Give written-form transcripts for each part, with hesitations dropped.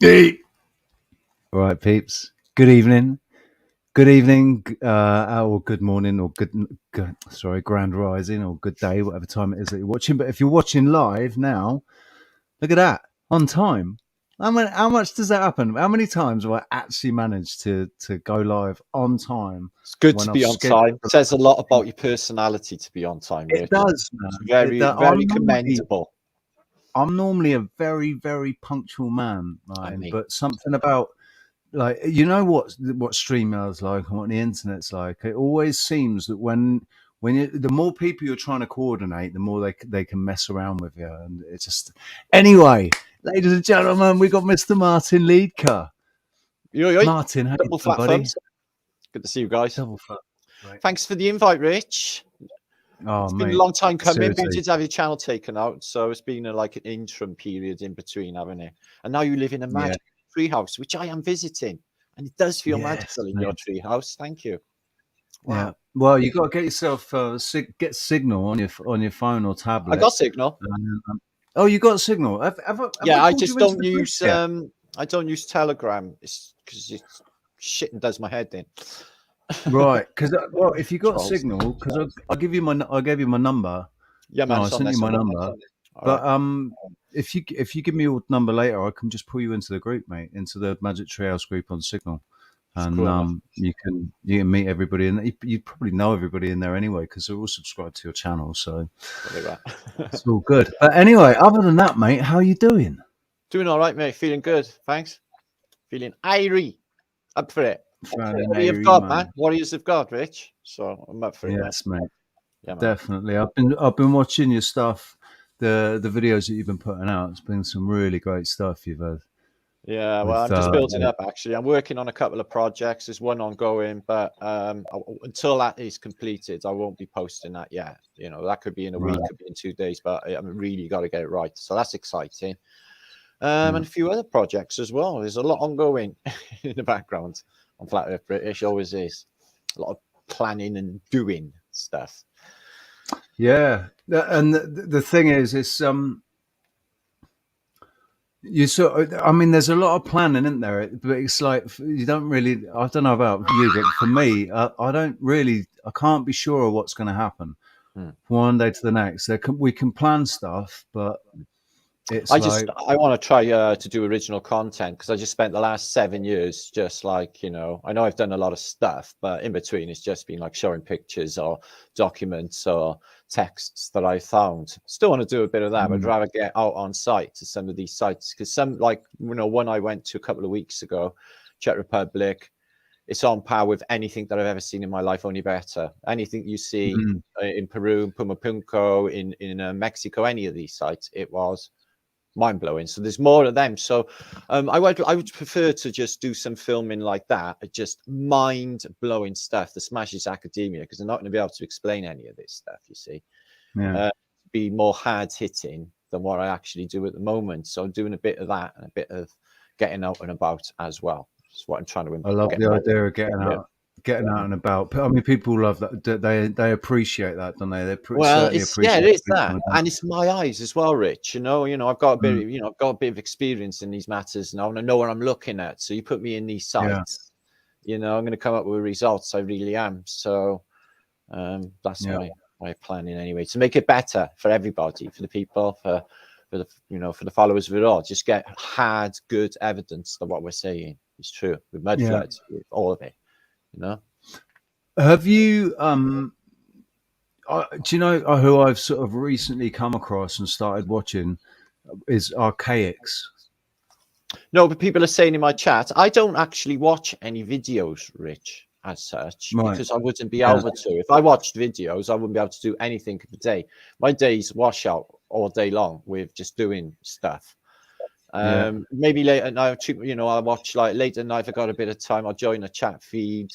Hey. All right, peeps. Good evening. Good evening, or good morning, or grand rising, or good day, whatever time it is that you're watching. But if you're watching live now, look at that, on time. How much does that happen? How many times have I actually managed to go live on time It's good when to I've be on scheduled? time. It says a lot about your personality to be on time, It Rich. does, It's man. very, very Normally, commendable. I'm normally a very, very punctual man, And Ryan, me. but something about like you know what StreamYard's like and what the internet's like. It always seems that the more people you're trying to coordinate, the more they can mess around with you, and it's just anyway. Ladies and gentlemen, we got Mr. Martin Leidtke. Yo, Martin, how you double doing, flat buddy? thumbs. Good to see you guys. Double fuck. Right. Thanks for the invite, Rich. Oh, It's been a mate, long time coming, but you seriously. did have your channel taken out, so it's been like an interim period in between, haven't it? And now you live in a Yeah. magic treehouse, which I am visiting, and it does feel Yes, magical in your mate. treehouse. Thank you. Yeah. Wow. Well, you got to get yourself get signal on your phone or I tablet. got signal. Oh, you got signal. Have I Yeah, I pulled just you into don't the group use yet? I don't use Telegram. It's because it's shit and does my head in. Right, because well, if you got Trolls. signal, because I gave you my number. Yeah, man, No, I it's on sent there you my somewhere. number. All But right. if you give me your number later, I can just pull you into the group, mate, into the Magic Treehouse group on Signal, and Screw 'em up. you can meet everybody, and you probably know everybody in there anyway because they're all subscribed to your channel, so Well, there you are. it's all good. But anyway, other than that, mate, how you doing? Doing all right, mate. Feeling good. Thanks. Feeling airy. Up for it. Fairly Warrior of airy, God, man. man. Warriors of God, Rich. So I'm up for it, mate. Yes, mate. Yeah, man. Definitely. I've been watching your stuff, the videos that you've been putting out. It's been some really great stuff you've had Yeah, well, with I'm just building up, actually. I'm working on a couple of projects. There's one ongoing, but until that is completed, I won't be posting that yet. You know, that could be in a week, could be in 2 days, but I've really got to get it right. So that's exciting. And a few other projects as well. There's a lot ongoing in the background on Flat Earth British. Always is. A lot of planning and doing stuff. Yeah, and the thing is, it's you sort of, I mean, there's a lot of planning, isn't there? But it's like you don't really. I don't know about you, but for me, I don't really. I can't be sure of what's going to happen Hmm. from one day to the next. We can plan stuff, but it's like I want to try to do original content because I just spent the last 7 years just like, you know, I know I've done a lot of stuff, but in between it's just been like showing pictures or documents or texts that I found. Still want to do a bit of that, but I'd rather get out on site to some of these sites because some, like, you know, one I went to a couple of weeks ago, Czech Republic, it's on par with anything that I've ever seen in my life, only better. Anything you see in Peru, Pumapunco, in Mexico, any of these sites, it was mind-blowing. So there's more of them. So I would prefer to just do some filming like that, just mind-blowing stuff that smashes academia, because they're not going to be able to explain any of this stuff, you see. yeah. Be more hard-hitting than what I actually do at the moment. So I'm doing a bit of that and a bit of getting out and about as well. That's what I'm trying to I love get the my idea of getting out and about. I mean, people love that. They appreciate that, don't they? They Well, certainly it's yeah, it appreciate is being that, on and it's my eyes as well, Rich. You know, I've got a bit, Mm, I've got a bit of experience in these matters now, and I know what I'm looking at. So you put me in these yeah, sites, you know, I'm going to come up with results. I really am. So that's yeah. my planning anyway, to make it better for everybody, for the people, for the for the followers of it all. Just get hard, good evidence that what we're saying is true with mud Yeah. floods, with all of it. You know. Have you do you know who I've sort of recently come across and started watching is Archaics. No, but people are saying in my chat, I don't actually watch any videos, Rich, as such, Right. because I wouldn't be Yeah. able to. If I watched videos, I wouldn't be able to do anything for the day. My days wash out all day long with just doing stuff. Yeah. Maybe late at night, you know, I'll watch like late at night if I got a bit of time, I'll join a chat feed,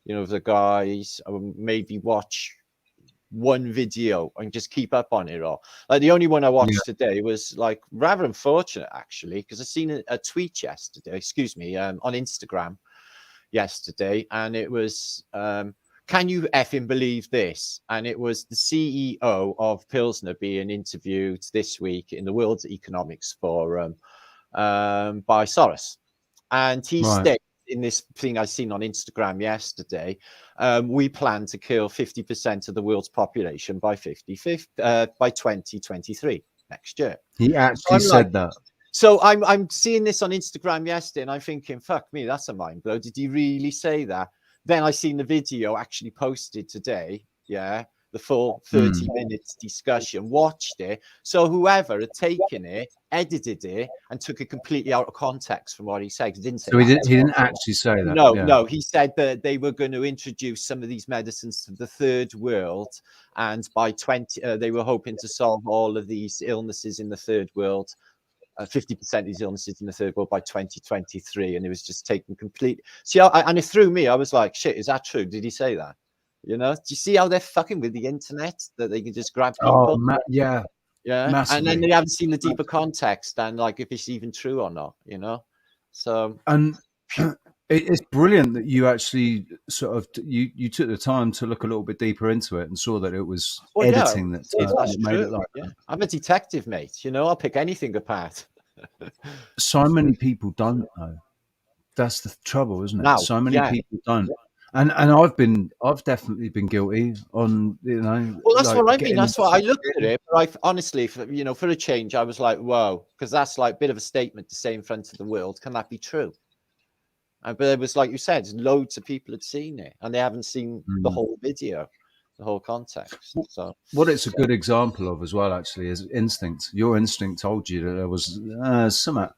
you know, of the guys, or maybe watch one video and just keep up on it all. Like the only one I Yeah. watched today was like rather unfortunate actually, because I seen a tweet yesterday, excuse me, on Instagram yesterday, and it was can you effing believe this? And it was the CEO of Pilsner being interviewed this week in the World Economics Forum by Soros. And he Right. stated in this thing I seen on Instagram yesterday, we plan to kill 50% of the world's population by 2023 next year. He So actually I'm like, said that. so I'm seeing this on Instagram yesterday, and I'm thinking, fuck me, that's a mind blow. Did he really say that? Then I seen the video actually posted today. Yeah, the full 30 minutes discussion. Watched it. So whoever had taken it, edited it, and took it completely out of context from what he said. He didn't say So he that. didn't actually say that. No, Yeah. no. He said that they were going to introduce some of these medicines to the third world, and by 20, they were hoping to solve all of these illnesses in the third world. 50% of these illnesses in the third world by 2023, and it was just taken complete. See, and it threw me. I was like, "Shit, is that true? Did he say that?" You know? Do you see how they're fucking with the internet? That they can just grab Oh, people, yeah, yeah, and then massively. they haven't seen the deeper context and like if it's even true or not. You know? So And it's brilliant that you actually sort of you took the time to look a little bit deeper into it and saw that it was well, yeah, editing that that's made it true. like Yeah, that. I'm a detective, mate. You know, I'll pick anything apart. So many people don't know. That's the trouble, isn't it? Now, So many yeah. people don't. And I've definitely been guilty on, Well, that's like what I mean. getting That's what I looked at into it. But I honestly, for a change, I was like, whoa, because that's like a bit of a statement to say in front of the world. Can that be true? But it was like you said, loads of people had seen it and they haven't seen the whole video, the whole context. So what it's a good example of as well, actually, is instinct. Your instinct told you that there was something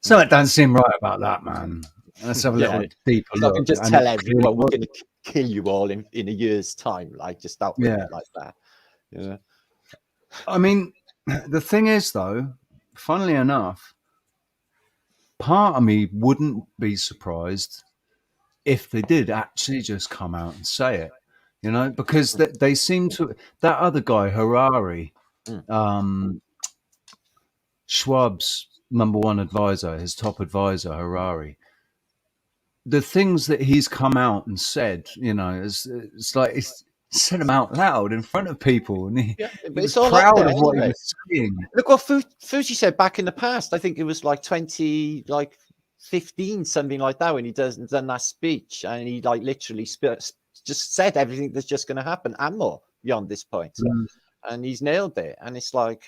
don't seem right about that, man. Let's have a yeah, little deeper it's not going look. to just And it tell clearly everyone we're was. going to kill you all in a year's time, like just out with Yeah. it like that. Yeah. I mean, the thing is, though, funnily enough, part of me wouldn't be surprised if they did actually just come out and say it, because they seem to. That other guy, Harari, um, Schwab's number one advisor, his top advisor, Harari, the things that he's come out and said, it's like he's said them out loud in front of people, and Yeah, he but was it's all up proud there of what he anyway. was saying. Look what Fuji said back in the past. I think it was like 2015, something like that, when he done that speech, and he like literally just said everything that's just going to happen and more beyond this point, and he's nailed it. And it's like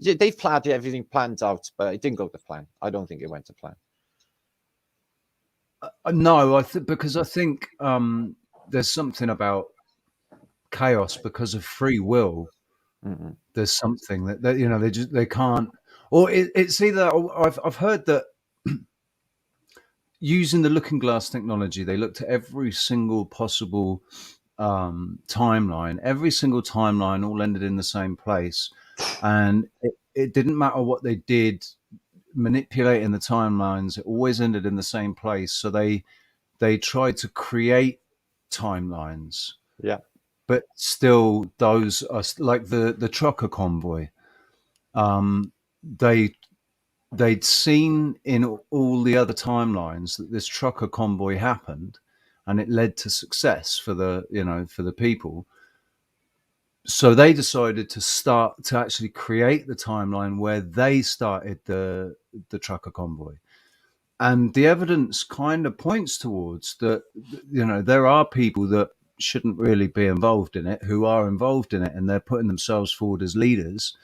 they've planned everything planned out, but it didn't go to plan. I don't think it went to plan. No, because I think there's something about chaos because of free will. There's something that they can't, or it's either I've heard that using the looking glass technology, they looked at every single possible timeline. Every single timeline all ended in the same place, and it didn't matter what they did manipulating the timelines. It always ended in the same place. So they tried to create timelines, Yeah, but still those are like the trucker convoy. They they'd seen in all the other timelines that this trucker convoy happened, and it led to success for the people. So they decided to actually create the timeline where they started the trucker convoy. And the evidence kind of points towards that, there are people that shouldn't really be involved in it, who are involved in it, and they're putting themselves forward as leaders,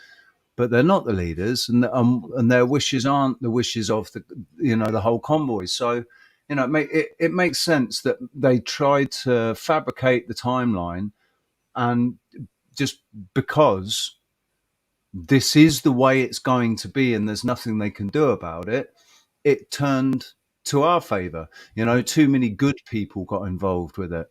but they're not the leaders, and their wishes aren't the wishes of the whole convoy. So, it makes sense that they tried to fabricate the timeline, and just because this is the way it's going to be, and there's nothing they can do about it, it turned to our favor. Too many good people got involved with it.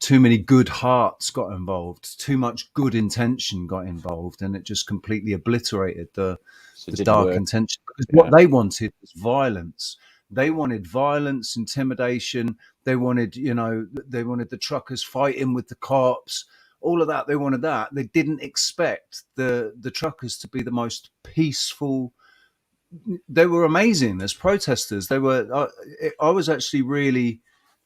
Too many good hearts got involved. Too much good intention got involved, and it just completely obliterated the so it didn't dark work. intention. Because Yeah. what they wanted was violence. They wanted violence, intimidation. They wanted, the truckers fighting with the cops. All of that. They wanted that. They didn't expect the truckers to be the most peaceful. They were amazing as protesters. They were. I was actually really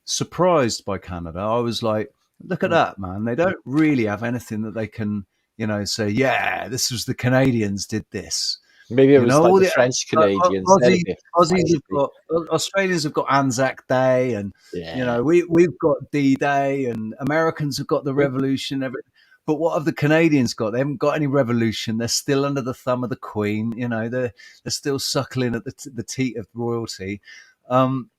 surprised by Canada. I was like, look at that, man. They don't really have anything that they can, say, yeah, this was the Canadians did this. Maybe it You was know, like all the the French Canadians. They're a bit Aussies have feisty. got Australians have got Anzac Day, and you Yeah. know we've got D-Day, and Americans have got the Revolution. But what have the Canadians got? They haven't got any revolution. They're still under the thumb of the Queen. You know, they're still suckling at the teat of royalty. Um,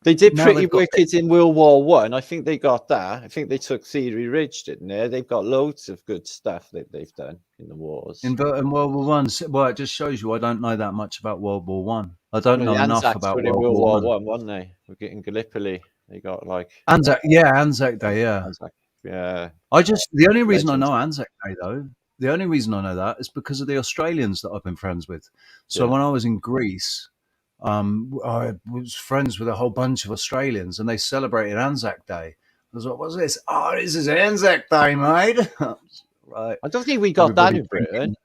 They did Now pretty they've got wicked in World War One. I think they got that. I think they took Theory Ridge, didn't they? They've got loads of good stuff that they've done in the wars. in World War One. Well, it just shows you I don't know that much about World War One. I Oh don't no, know the enough Anzacs about were in World World War War One. One, weren't they? We're getting Gallipoli. They got like Anzac, yeah, Anzac Day, yeah. Anzac. Yeah, The only reason I legend. know Anzac Day though, the only reason I know that is because of the Australians that I've been friends with. So Yeah. when I was in Greece, I was friends with a whole bunch of Australians, and they celebrated Anzac Day. I was like, "What's this? Oh, this is Anzac Day, mate." Right, I don't think we got that everybody in Britain. drinking.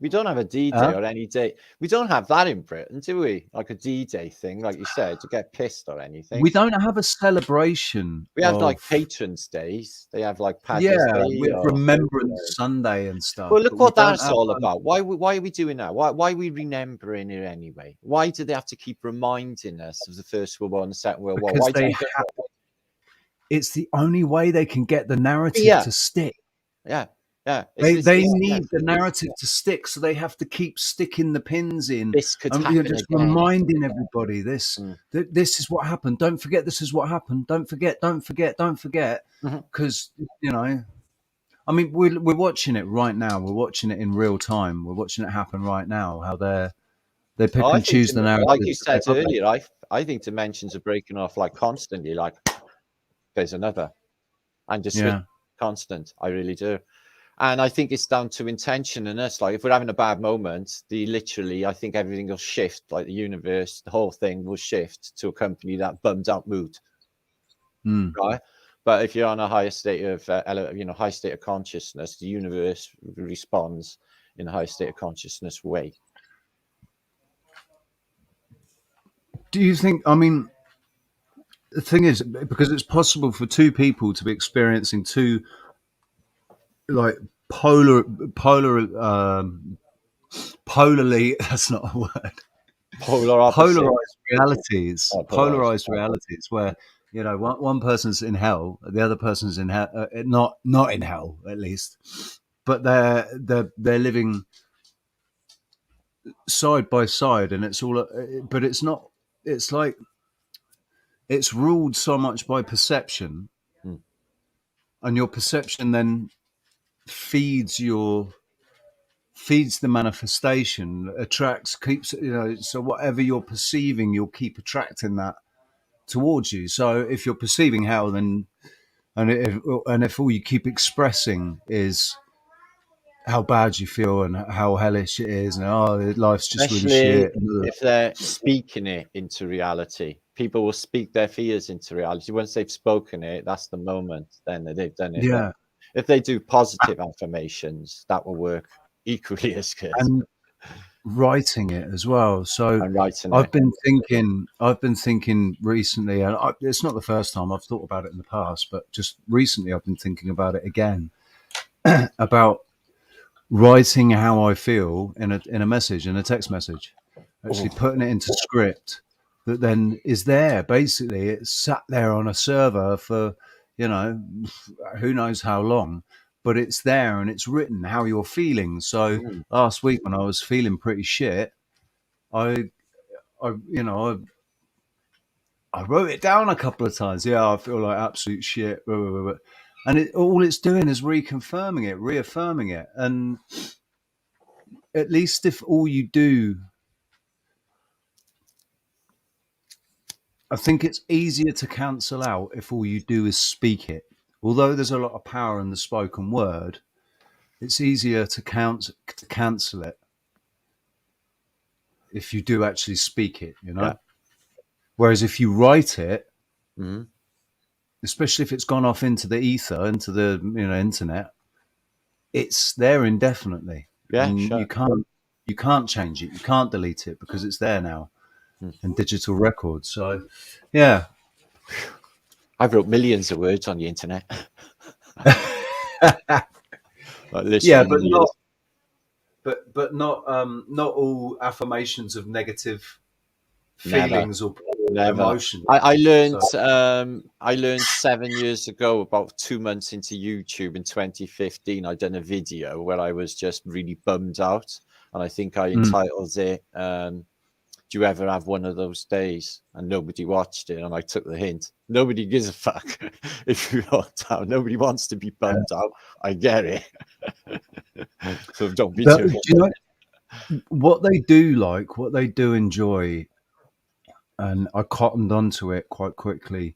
We don't have a D-Day Huh? or any day. We don't have that in Britain, do we? Like a D-Day thing, like you said, to get pissed or anything. We don't have a celebration We have like of patrons' days. They have like Paddy's yeah, Day with or Remembrance Sunday and stuff, well, look but we what don't that's have. all about. Why are we doing that? Why are we remembering it anyway? Why do they have to keep reminding us of the First World War and the Second World War? Because Why they don't have. It's the only way they can get the narrative yeah, to stick. yeah, yeah. They Yeah. need the narrative to stick, so they have to keep sticking the pins in, This could and happen just again. reminding everybody this Mm. that this is what happened. Don't forget, this is what happened. Don't forget. Don't forget. Don't forget. Mhm. Because you know, I mean, we're watching it right now. We're watching it in real time. We're watching it happen right now. How they Oh, pick I and think, choose the like you narratives that they said publish. earlier, I think dimensions are breaking off like constantly. Like there's another, and just switch Yeah, constant. I really do. And I think it's down to intention in us. Like if we're having a bad moment, I think everything will shift. Like the universe, the whole thing will shift to accompany that bummed out mood, mm. right? But if you're on a higher state of, high state of consciousness, the universe responds in a high state of consciousness way. Do you think? I mean, the thing is, because it's possible for two people to be experiencing two like polarly that's not a word, Polar opposite. polarized Oh, realities where you know one person's in hell, the other person's in hell, not in hell at least, but they're living side by side, and it's all but it's not, it's like it's ruled so much by perception, mm. and your perception then feeds the manifestation, attracts, keeps, you know, so whatever you're perceiving, you'll keep attracting that towards you. So if you're perceiving hell, then and if all you keep expressing is how bad you feel and how hellish it is, and oh, life's just really Especially shit. And, if they're speaking it into reality. People will speak their fears into reality. Once they've spoken it, that's the moment. Then they've done it. But yeah, if they do positive affirmations, that will work equally as good. and writing it as well. So And writing I've it. been thinking recently, and it's not the first time I've thought about it in the past, but just recently I've been thinking about it again, about writing how I feel in a message, in a text message, actually Oh, putting it into script that then is there. Basically, it's sat there on a server for, you know, who knows how long, but it's there and it's written how you're feeling. So mm. last week when I was feeling pretty shit, I, I wrote it down a couple of times. Yeah, I feel like absolute shit. Blah, blah, blah, blah. And all it's doing is reconfirming it, reaffirming it. And at least if all you do, I think it's easier to cancel out if all you do is speak it. Although there's a lot of power in the spoken word, it's easier to cancel it if you do actually speak it, you Yeah. know? Whereas if you write it, Mm. especially if it's gone off into the ether, into the internet, it's there indefinitely, Yeah, and sure. you can't change it, you can't delete it because it's there now Mm. in digital records. So, yeah, I've wrote millions of words on the internet. Like yeah, literally but not millions. but not all affirmations of negative Never. feelings or Never. emotions. So I learned 7 years ago, about 2 months into YouTube in 2015, I'd done a video where I was just really bummed out. And I think I entitled it, Do you ever have one of those days? And nobody watched it. And I took the hint. Nobody gives a fuck if you locked out. Nobody wants to be bummed out. I get it. So don't be too. do you know what they do like? What they do enjoy, and I cottoned onto it quite quickly,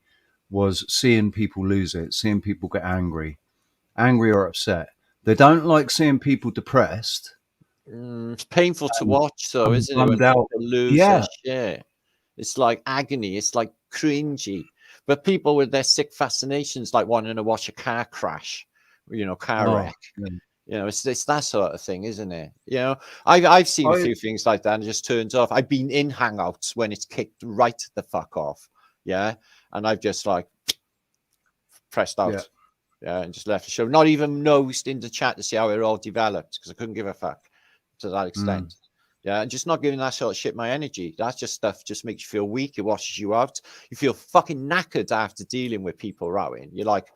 was seeing people lose it, seeing people get angry or upset. They don't like seeing people depressed It's painful to watch, though, and isn't it? When bummed out. people lose their Yeah. shit, it's like agony. It's like cringy. But people with their sick fascinations, like wanting to watch a car crash, car Oh, wreck. yeah. It's that sort of thing, isn't it? I've seen a I, few things like that and it just turns off. I've been in Hangouts when it's kicked right the fuck off, and I've just like pressed out, and just left the show. Not even nosed into chat to see how it all developed because I couldn't give a fuck to that extent. And just not giving that sort of shit my energy. That's just stuff just makes you feel weak. It washes you out. You feel fucking knackered after dealing with people rowing. You're like,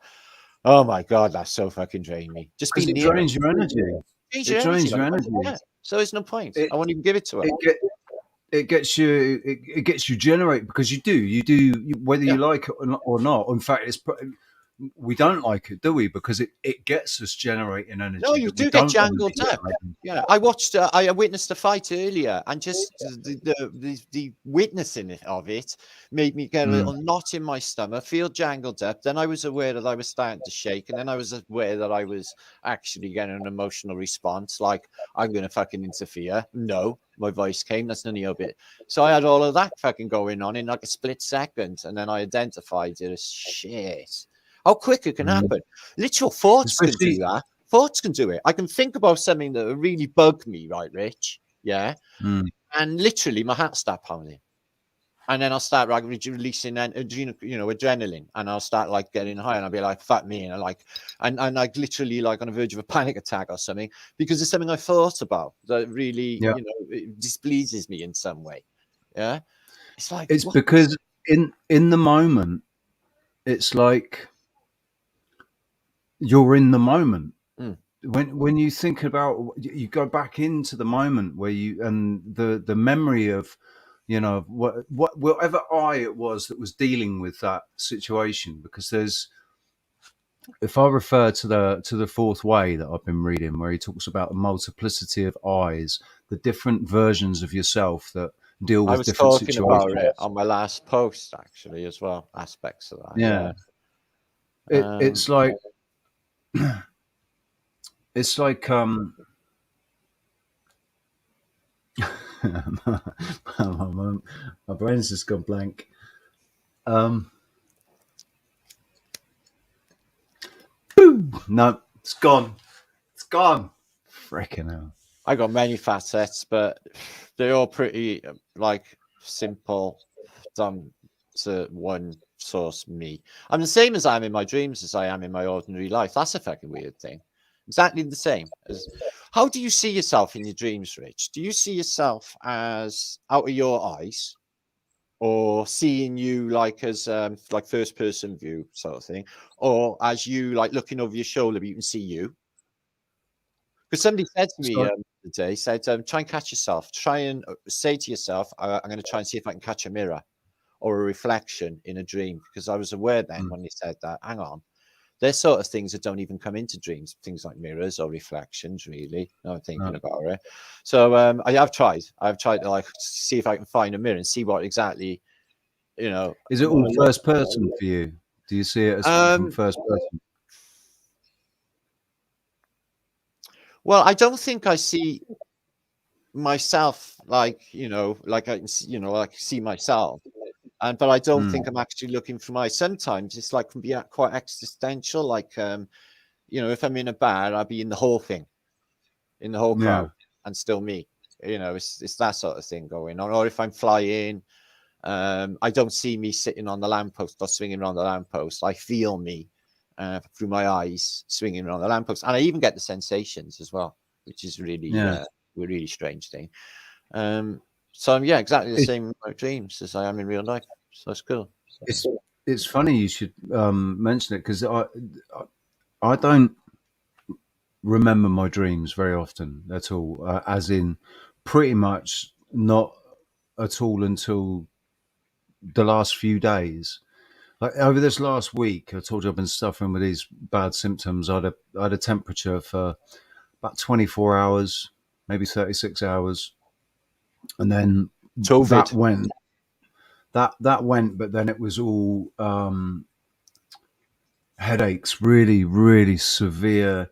oh my God, that's so fucking draining me. Just be because it near drains your energy. Change It your energy. drains your energy. So there's no point. It I won't even give it to her. it gets you it gets you generate because you do whether you like it or not. In fact, we don't like it, do we? Because it gets us generating energy. No, you that we do get don't want to jangled be up. generating. Yeah, I witnessed a fight earlier, and just the witnessing of it made me get a little knot in my stomach, feel jangled up. Then I was aware that I was starting to shake, and then I was aware that I was actually getting an emotional response, like I'm going to fucking interfere. No, my voice came. That's none of your bit. So I had all of that fucking going on in like a split second, and then I identified it as shit. How quick it can happen. Literal thoughts can do that. Thoughts can do it. I can think about something that would really bug me, right, Rich? Yeah. And literally my heart start pounding. And then I'll start like releasing adrenaline, and I'll start like getting high, and I'll be like, "Fuck me!" And I like, and like literally like on the verge of a panic attack or something because it's something I thought about that really, it displeases me in some way. Yeah, it's like It's because in the moment, it's like you're in the moment. When you think about, you go back into the moment where you and the memory of, whatever it was that was dealing with that situation. Because if I refer to the fourth way that I've been reading, where he talks about a multiplicity of eyes, the different versions of yourself that deal I with was different talking about situations. it on my last post actually as well. Aspects of that. Yeah. It's like it's like my brain's just gone blank. No, it's gone. It's gone. Freaking hell. I got many facets, but they're all pretty like simple, done to one source me. I'm the same as I am in my dreams as I am in my ordinary life. That's a fucking weird thing. Exactly the same. How do you see yourself in your dreams, Rich? Do you see yourself as out of your eyes, or seeing you like as like first person view sort of thing, or as you like looking over your shoulder, but you can see you? Because somebody said to me today, said, try and catch yourself. Try and say to yourself, I'm going to try and see if I can catch a mirror or a reflection in a dream. Because I was aware then when they said that, hang on, there's sort of things that don't even come into dreams, things like mirrors or reflections, really. Now I'm thinking about it. So I've tried to like see if I can find a mirror and see what exactly, Is it all first person for you? Do you see it as from first person? Well, I don't think I see myself like, like I can see, like see myself. But I don't think I'm actually looking for my. Sometimes it's like can be quite existential. Like, if I'm in a bar, I'll be in the whole thing, in the whole crowd, and still me. It's that sort of thing going on. Or if I'm flying, I don't see me sitting on the lamppost or swinging around the lamppost. I feel me through my eyes swinging around the lamppost, and I even get the sensations as well, which is really really strange thing. So yeah, exactly the It, same in my dreams as I am in real life. So it's cool. it's funny you should mention it, because I don't remember my dreams very often at all, as in pretty much not at all until the last few days. Like over this last week, I told you I've been suffering with these bad symptoms. I had a temperature for about 24 hours, maybe 36 hours, and then that COVID. went. That went, but then it was all headaches, really, really severe,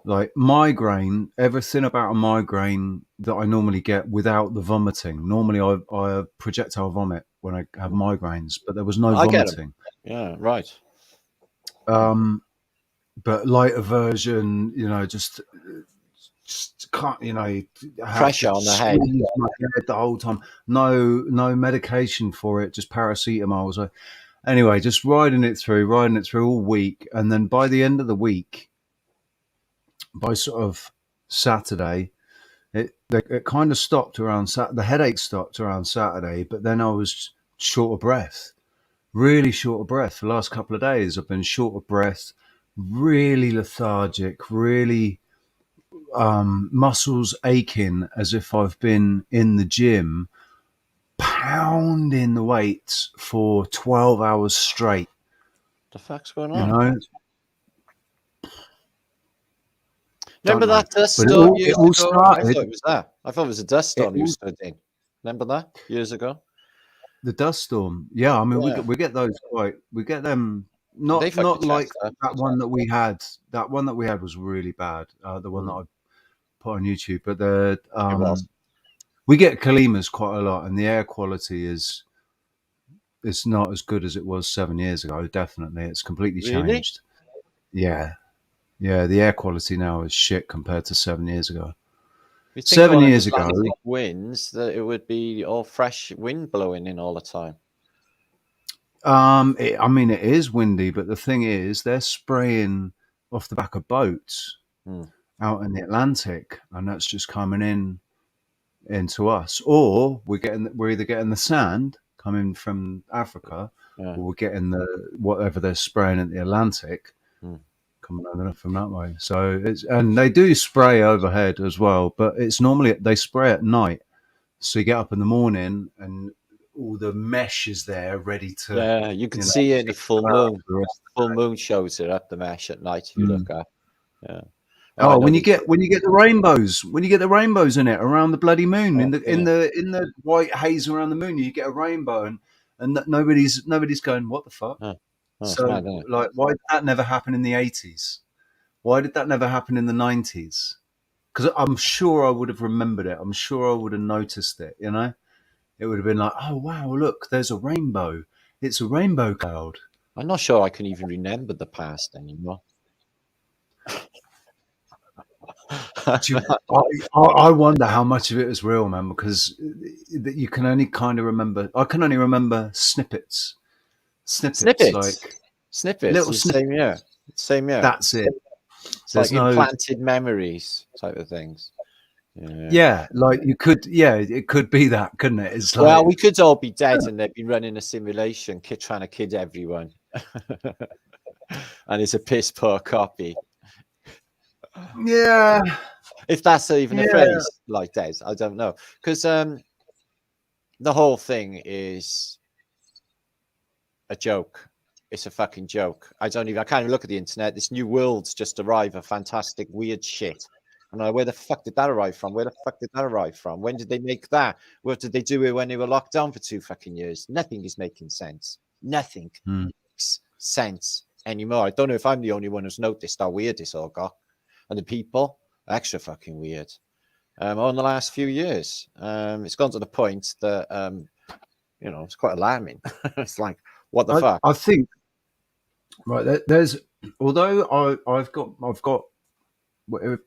like migraine. Everything about a migraine that I normally get without the vomiting. Normally, I projectile vomit when I have migraines, but there was no I get them. vomiting. Yeah, right. But light aversion, just can't, I have Pressure to on the head. squeeze my head the whole time. No medication for it, just paracetamol. So anyway, just riding it through all week, and then by the end of the week, by sort of Saturday, it kind of stopped around the headache stopped around Saturday, but then I was short of breath, really short of breath. For the last couple of days, I've been short of breath, really lethargic, really muscles aching, as if I've been in the gym pounding the weights for 12 hours straight. The fuck's going You on? know, Remember don't know. that dust But storm it years all ago? I started. thought it was that. I thought it was a dust It storm you all, stood in. Remember that years ago? the dust storm. Yeah, I mean, Yeah. we get those quite. We get them They fucked your not like chest up. that one that we had. That one that we had was really bad. The one that I put on YouTube, but It was. we get Kalimas quite a lot, and the air quality is it's not as good as it was 7 years ago. Definitely, it's completely Really? changed. Yeah, yeah. The air quality now is shit compared to 7 years ago. You think of Seven all them years ago, Atlantic winds that it would be all fresh wind blowing in all the time. I mean, it is windy, but the thing is, they're spraying off the back of boats Hmm. out in the Atlantic, and that's just coming in into us. Or we're either getting the sand coming from Africa, Yeah. or we're getting the whatever they're spraying in the Atlantic Hmm. coming over from that way. So and they do spray overhead as well, but it's normally they spray at night. So you get up in the morning and all the mesh is there ready to, Yeah, you could see it in the full for moon. the rest Full moon shows it up the mesh at night if of you the look day. up. Yeah. Oh, I Oh, know when you these. get the rainbows, in it around the bloody moon, Oh, yeah. in the white haze around the moon, you get a rainbow, and that nobody's going, what the fuck? Oh, it's So, mad, isn't it? like, why did that never happen in the 80s? Why did that never happen in the 90s? Because I'm sure I would have remembered it. I'm sure I would have noticed it. It would have been like, oh wow, look, there's a rainbow. It's a rainbow cloud. I'm not sure I can even remember the past anymore. I wonder how much of it was real, man, because you can only kind of remember. I can only remember snippets, Snippets. like Snippets. little The snippets. same year. Same year. That's it. It's like There's no, implanted memories type of things. Yeah. yeah, like it could be that, couldn't it? It's Well, like, we could all be dead and they'd be running a simulation, trying to kid everyone. And it's a piss poor copy. yeah, If that's even a yeah. phrase like Des, I don't know. Because the whole thing is a joke. It's a fucking joke. I can't even look at the internet. This new world's just arrived of fantastic, weird shit. I'm like, where the fuck did that arrive from? Where the fuck did that arrive from? When did they make that? What did they do it when they were locked down for 2 fucking years? Nothing is making sense. Nothing makes sense anymore. I don't know if I'm the only one who's noticed how weird this all got. And the people, extra fucking weird. On the last few years, it's gone to the point that it's quite alarming. It's like, what the fuck? I think right there's although I've got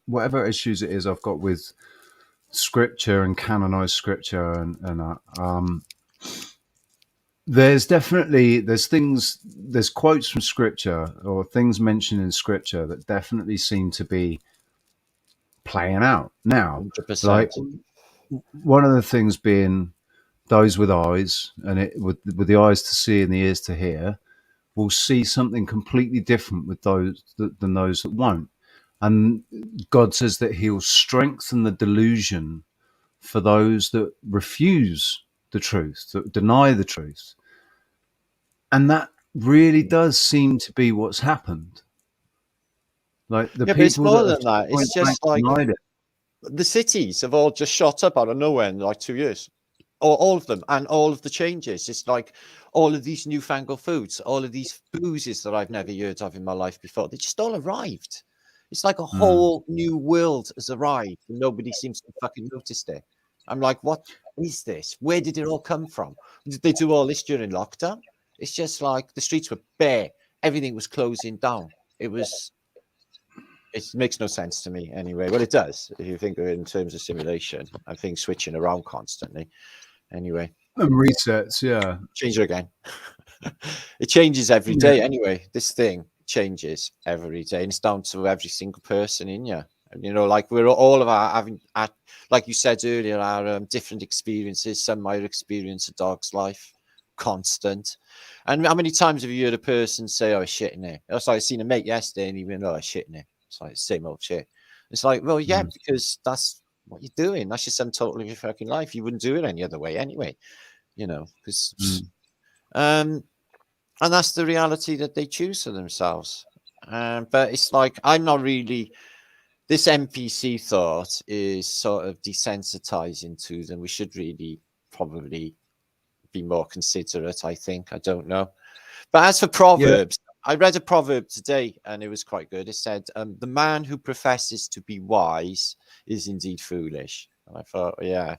whatever issues it is I've got with scripture and canonized scripture and that. There's definitely there's quotes from scripture or things mentioned in scripture that definitely seem to be playing out now. 100%. Like one of the things being those with eyes and with the eyes to see and the ears to hear will see something completely different with those than those that won't. And God says that He'll strengthen the delusion for those that refuse the truth, that deny the truth. And that really does seem to be what's happened. Like the Yeah, but it's people more that have than that. point It's blank just like denied it. the cities have all just shot up out of nowhere in like 2 years. Or all of them, and all of the changes. It's like all of these newfangled foods, all of these boozes that I've never heard of in my life before. They just all arrived. It's like a Mm, whole new world has arrived, and nobody seems to fucking notice it. I'm like, what is this? Where did it all come from? Did they do all this during lockdown? It's just like the streets were bare, everything was closing down. It makes no sense to me anyway. Well, it does if you think of it in terms of simulation and things switching around constantly. Anyway, and resets, yeah. change it again. It changes every Yeah. day anyway. This thing changes every day, and it's down to every single person in you. And you know, like we're all of our having, like you said earlier, our different experiences. Some might experience a dog's life, constant. And how many times have you heard a person say, "Oh, shit in it"? It's like I seen a mate yesterday, and he went, "Oh, shit in it." It's like same old shit. It's like, well, yeah, Mm, because that's what you're doing. That's just some total of your fucking life. You wouldn't do it any other way anyway. You know, because mm. um, and that's the reality that they choose for themselves. But it's like I'm not really. This NPC thought is sort of desensitizing to them. We should really probably be more considerate. I think. I don't know. But as for Yeah. proverbs, I read a proverb today, and it was quite good. It said, "The man who professes to be wise is indeed foolish." And I thought, yeah,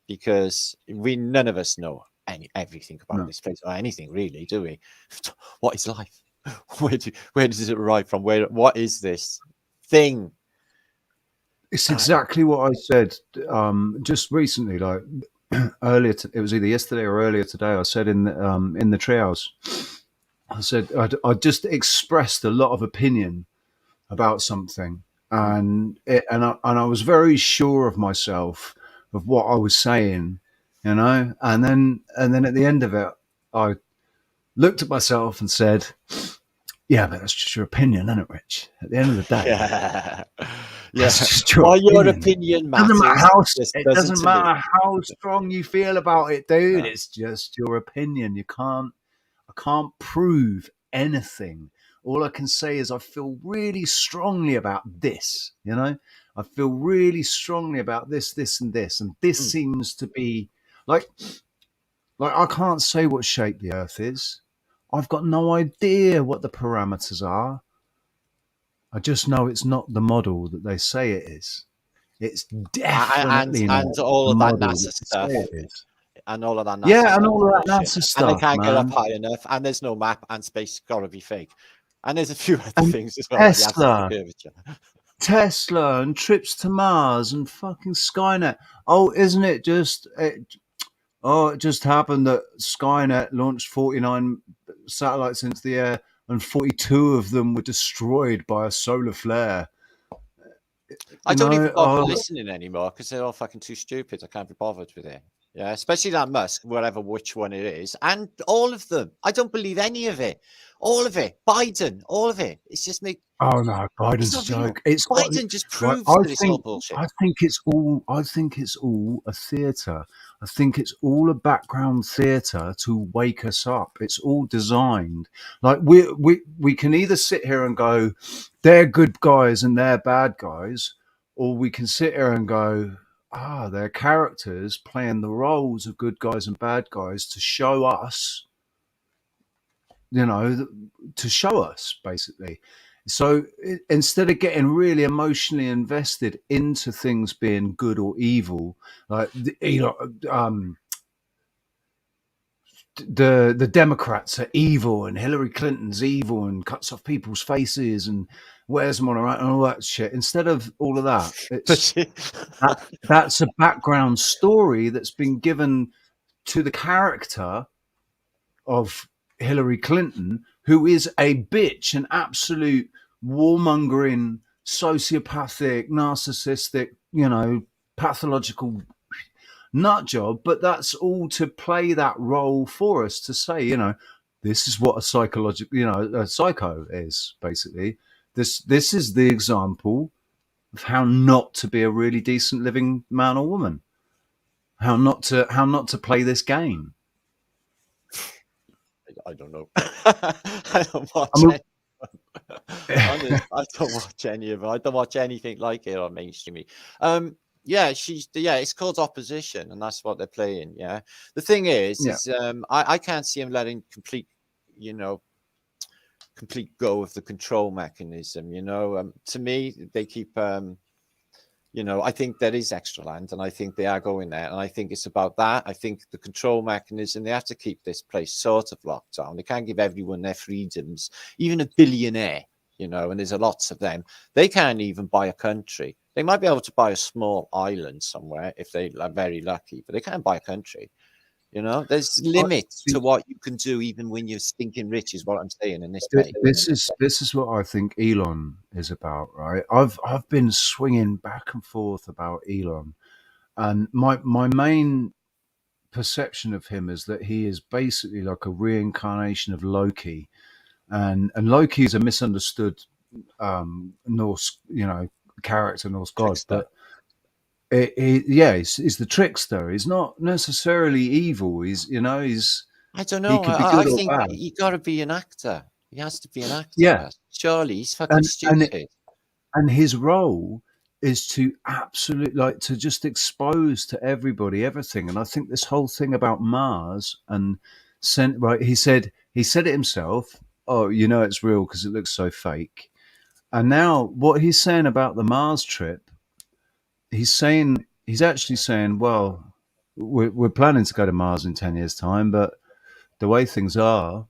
because none of us know everything about No. this place or anything really, do we? What is life? Where does it arrive from? What is this thing? It's exactly what I said just recently, like earlier. It was either yesterday or earlier today. I said in the treehouse, I said I just expressed a lot of opinion about something, and I was very sure of myself of what I was saying, and then at the end of it, I looked at myself and said, "Yeah, but that's just your opinion, isn't it, Rich? At the end of the day, Yeah, that's yeah. just your Why your opinion. opinion Doesn't matter matters, how just it doesn't doesn't to me. matter how strong you feel about it, dude. No. It's just your opinion. I can't prove anything. All I can say is I feel really strongly about this, you know? I feel really strongly about this, this, and this. And this Mm. seems to be like I can't say what shape the earth is. I've got no idea what the parameters are. I just know it's not the model that they say it is. It's And definitely not and all the of that model NASA that they say stuff, it is. and all of that NASA Yeah, and stuff's all of that bullshit. NASA And they stuff, can't get up man. high enough, and there's no map, and space got to be fake. And there's a few other And things as well, like the answer to Tesla, curvature. Tesla, and trips to Mars, and fucking Skynet. Oh, isn't it just? It just happened that Skynet launched 49 satellites into the air, and 42 of them were destroyed by a solar flare. I You don't even know? bother listening anymore because they're all fucking too stupid. I can't be bothered with it. Yeah, especially that Musk, whatever which one it is, and all of them. I don't believe any of it. All of it. Biden, all of it. It's just me. Oh no, It's Biden's a not real. joke. It's got Biden just right. proves that it's all bullshit. I think it's all a theatre. I think it's all a background theatre to wake us up. It's all designed. Like we can either sit here and go, they're good guys and they're bad guys, or we can sit here and go, they're characters playing the roles of good guys and bad guys to show us, to show us basically. So instead of getting really emotionally invested into things being good or evil, like the Democrats are evil and Hillary Clinton's evil and cuts off people's faces and wears them on her and all that shit. Instead of all of that, it's that's a background story that's been given to the character of Hillary Clinton, who is a bitch, an absolute warmongering sociopathic, narcissistic, pathological nut job, but that's all to play that role for us to say, this is what a psychological, a psycho is basically. This is the example of how not to be a really decent living man or woman. How not to play this game. I don't know. I don't watch I mean, I don't watch any of it. I don't watch anything like it on mainstream. Yeah, it's called opposition, and that's what they're playing. Yeah, the thing is, yeah. I can't see him letting complete go of the control mechanism. To me, they keep. I think there is extra land, and I think they are going there, and I think it's about that. I think the control mechanism, they have to keep this place sort of locked down. They can't give everyone their freedoms, even a billionaire, and there's lots of them. They can't even buy a country. They might be able to buy a small island somewhere if they are very lucky, but they can't buy a country. There's limits to what you can do, even when you're stinking rich, is what I'm saying in this paper. This is what I think Elon is about, right? I've been swinging back and forth about Elon, and my main perception of him is that he is basically like a reincarnation of Loki, and Loki is a misunderstood Norse, character, Norse god, Trickster. but he's the trickster. He's not necessarily evil. I don't He know. could be I good or think bad. you got to be an actor. He has to be an Yeah, actor. Surely he's fucking and stupid. his role is to absolutely to just expose to everybody everything. And I think this whole thing about Mars and sent right. He said it himself. Oh, it's real because it looks so fake. And now what he's saying about the Mars trip, he's actually saying, well, we're planning to go to Mars in 10 years' time, but the way things are,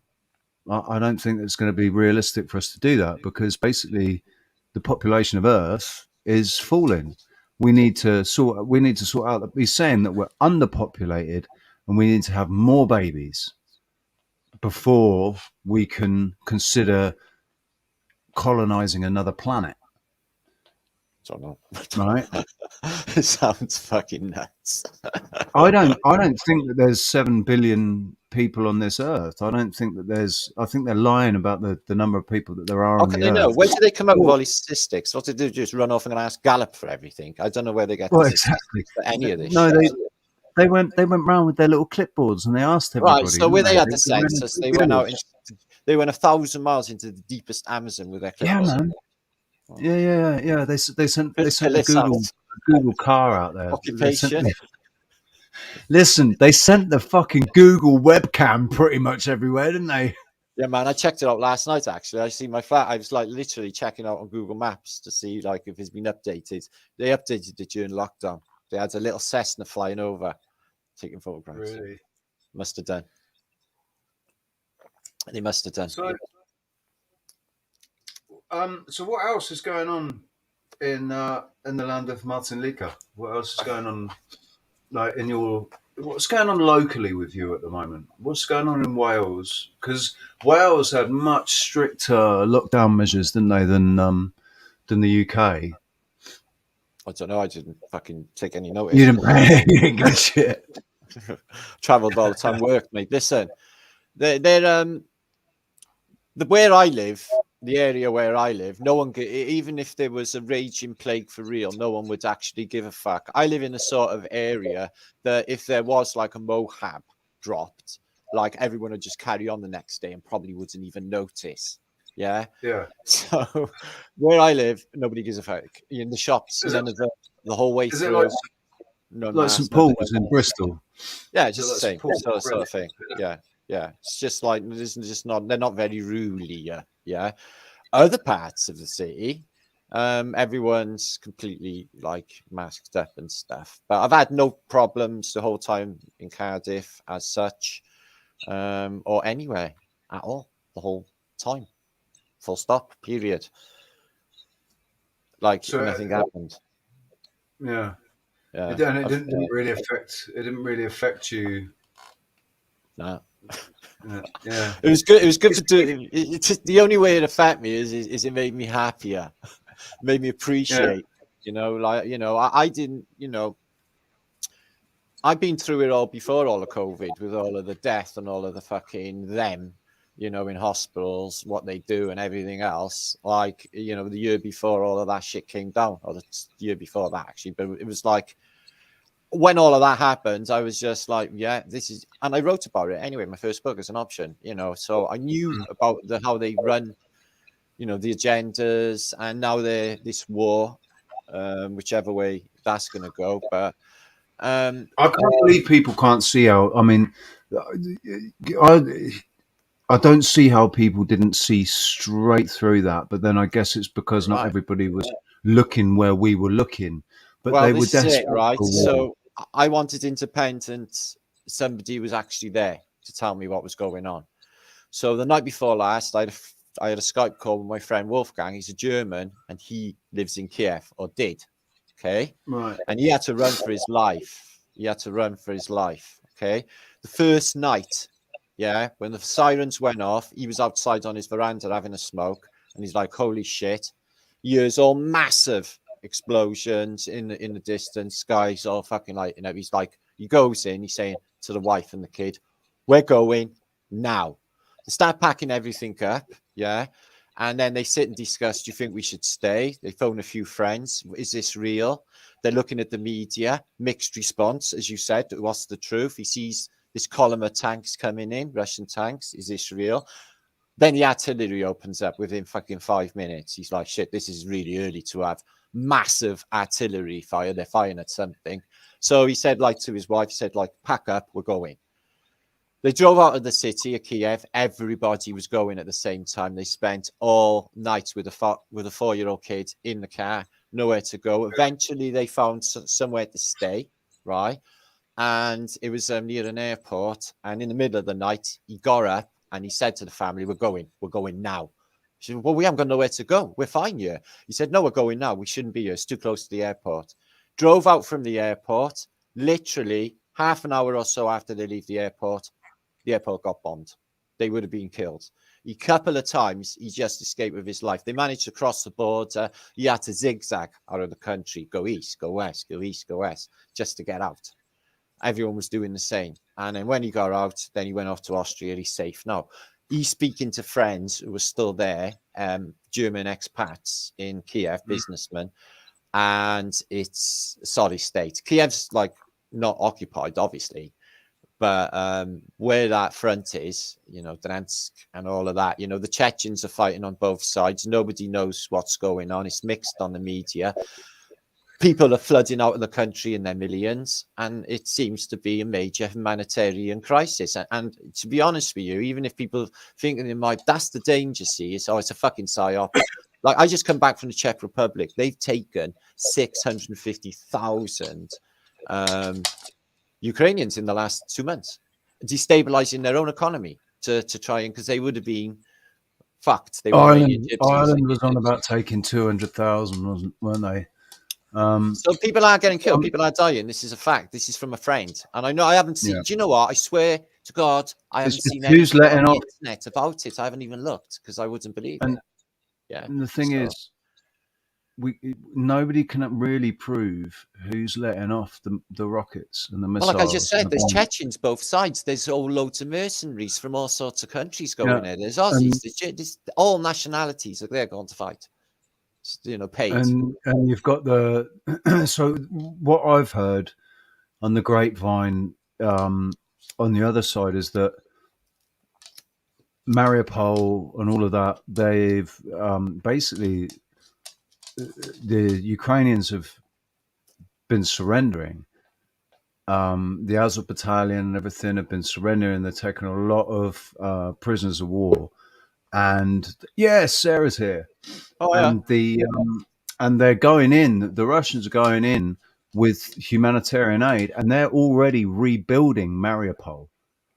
I don't think it's going to be realistic for us to do that because basically the population of Earth is falling. We need to sort out. He's saying that we're underpopulated and we need to have more babies before we can consider colonizing another planet. Don't know. Right? It sounds fucking nuts. I don't think that there's 7 billion people on this earth. I don't think that I think they're lying about the number of people that there are How on can the they know? earth. Where do they come up with all these statistics? What did they do? Just run off and ask Gallup for everything? I don't know where they get Well, the exactly. statistics for any of this No, shit. they went round with their little clipboards and they asked everybody. Right, so didn't where they had They the ran census, into they went Google. out and they went 1,000 miles into the deepest Amazon with their Yeah, clipboard. man. Yeah. They sent Fill the this out. Google car out there. Occupation. Listen, they sent the fucking Google webcam pretty much everywhere, didn't they? Yeah, man, I checked it out last night, actually. I see my flat. I was literally checking out on Google Maps to see if it's been updated. They updated it during lockdown. They had a little Cessna flying over, taking photographs. Really? Must have done. They must have done. So what else is going on in the land of Martin Leidtke? What else is going on, what's going on locally with you at the moment? What's going on in Wales? Because Wales had much stricter lockdown measures, didn't they, than the UK? I don't know. I didn't fucking take any notice. You didn't get shit. Travelled all the time, worked, mate. Listen, they're where I live, the area where I live, no one, even if there was a raging plague for real, no one would actually give a fuck. I live in a sort of area that if there was a Mohab dropped, everyone would just carry on the next day and probably wouldn't even notice. Yeah. So where I live, nobody gives a fuck. In the shops, none of the whole way through. Like St Paul's in Bristol? Yeah, just the same sort of thing. Yeah. It's just they're not very ruly. Yeah. Other parts of the city, everyone's completely masked up and stuff. But I've had no problems the whole time in Cardiff as such, or anywhere at all the whole time. Full stop. Period. Nothing happened. Yeah. Yeah. It didn't really affect. It didn't really affect you. No. Yeah. It was good. It was good to do. The only way it affected me is it made me happier. made me appreciate, I didn't, I've been through it all before all of COVID, with all of the death and all of the fucking them, in hospitals, what they do and everything else. Like, the year before all of that shit came down, or the year before that actually, but it was like, when all of that happened, I was just like, yeah, this is, and I wrote about it anyway. My first book as an option, so I knew about how they run, the agendas, and now they're this war, whichever way that's going to go. But I can't believe people can't see how. I mean, I don't see how people didn't see straight through that. But then I guess it's because not everybody was looking where we were looking. But well, they were this is desperate it, right? for war. So I wanted independent. Somebody was actually there to tell me what was going on. So the night before last, I had a Skype call with my friend Wolfgang. He's a German, and he lives in Kiev, or did. Okay. Right. And he had to run for his life. Okay. The first night, when the sirens went off, he was outside on his veranda having a smoke, and he's like, holy shit. He hears all massive explosions in the distance, skies all fucking lighting up. He's like, he goes in, he's saying to the wife and the kid, we're going now. They start packing everything up, and then they sit and discuss, do you think we should stay? They phone a few friends. Is this real? They're looking at the media, mixed response, as you said. What's the truth? He sees this column of tanks coming in, Russian tanks. Is this real? Then the artillery opens up within fucking 5 minutes. He's like, shit, this is really early to have massive artillery fire. They're firing at something. So he said, like, to his wife, he said, like, pack up, we're going. They drove out of the city of Kiev. Everybody was going at the same time. They spent all night with a 4-year-old kid in the car, nowhere to go. Eventually, they found somewhere to stay, right? And it was near an airport. And in the middle of the night, he got up and he said to the family, we're going now. She said, well, we haven't got nowhere to go. We're fine here. He said, no, we're going now. We shouldn't be here. It's too close to the airport. Drove out from the airport, literally half an hour or so after they leave the airport got bombed. They would have been killed. A couple of times, he just escaped with his life. They managed to cross the border. He had to zigzag out of the country, go east, go west, go east, go west, just to get out. Everyone was doing the same. And then when he got out, then he went off to Austria. He's safe now. He's speaking to friends who were still there, German expats in Kiev, businessmen, and it's a sorry state. Kiev's like not occupied, obviously. But where that front is, Donetsk and all of that, the Chechens are fighting on both sides. Nobody knows what's going on. It's mixed on the media. People are flooding out of the country in their millions, and it seems to be a major humanitarian crisis. And to be honest with you, even if people think in their mind, that's the danger, see, it's a fucking psyop. Like, I just come back from the Czech Republic. They've taken 650,000 Ukrainians in the last 2 months, destabilizing their own economy to try and, because they would have been fucked. They were Ireland was on about taking 200,000, weren't they? So people are getting killed. People are dying. This is a fact. This is from a friend, and I know I haven't seen. Do you know what? I swear to God, I haven't seen anything on the internet about it. I haven't even looked because I wouldn't believe it. And the thing is, nobody can really prove who's letting off the rockets and the missiles. Well, like I just said, there's Chechens both sides. There's all loads of mercenaries from all sorts of countries going there. There's Aussies. There's all nationalities are there going to fight. Paid. And you've got so what I've heard on the grapevine on the other side is that Mariupol and all of that, they've basically, the Ukrainians have been surrendering. The Azov battalion and everything have been surrendering. They're taking a lot of prisoners of war. And yes, Sarah's here. Oh, yeah. And they're going in. The Russians are going in with humanitarian aid, and they're already rebuilding Mariupol.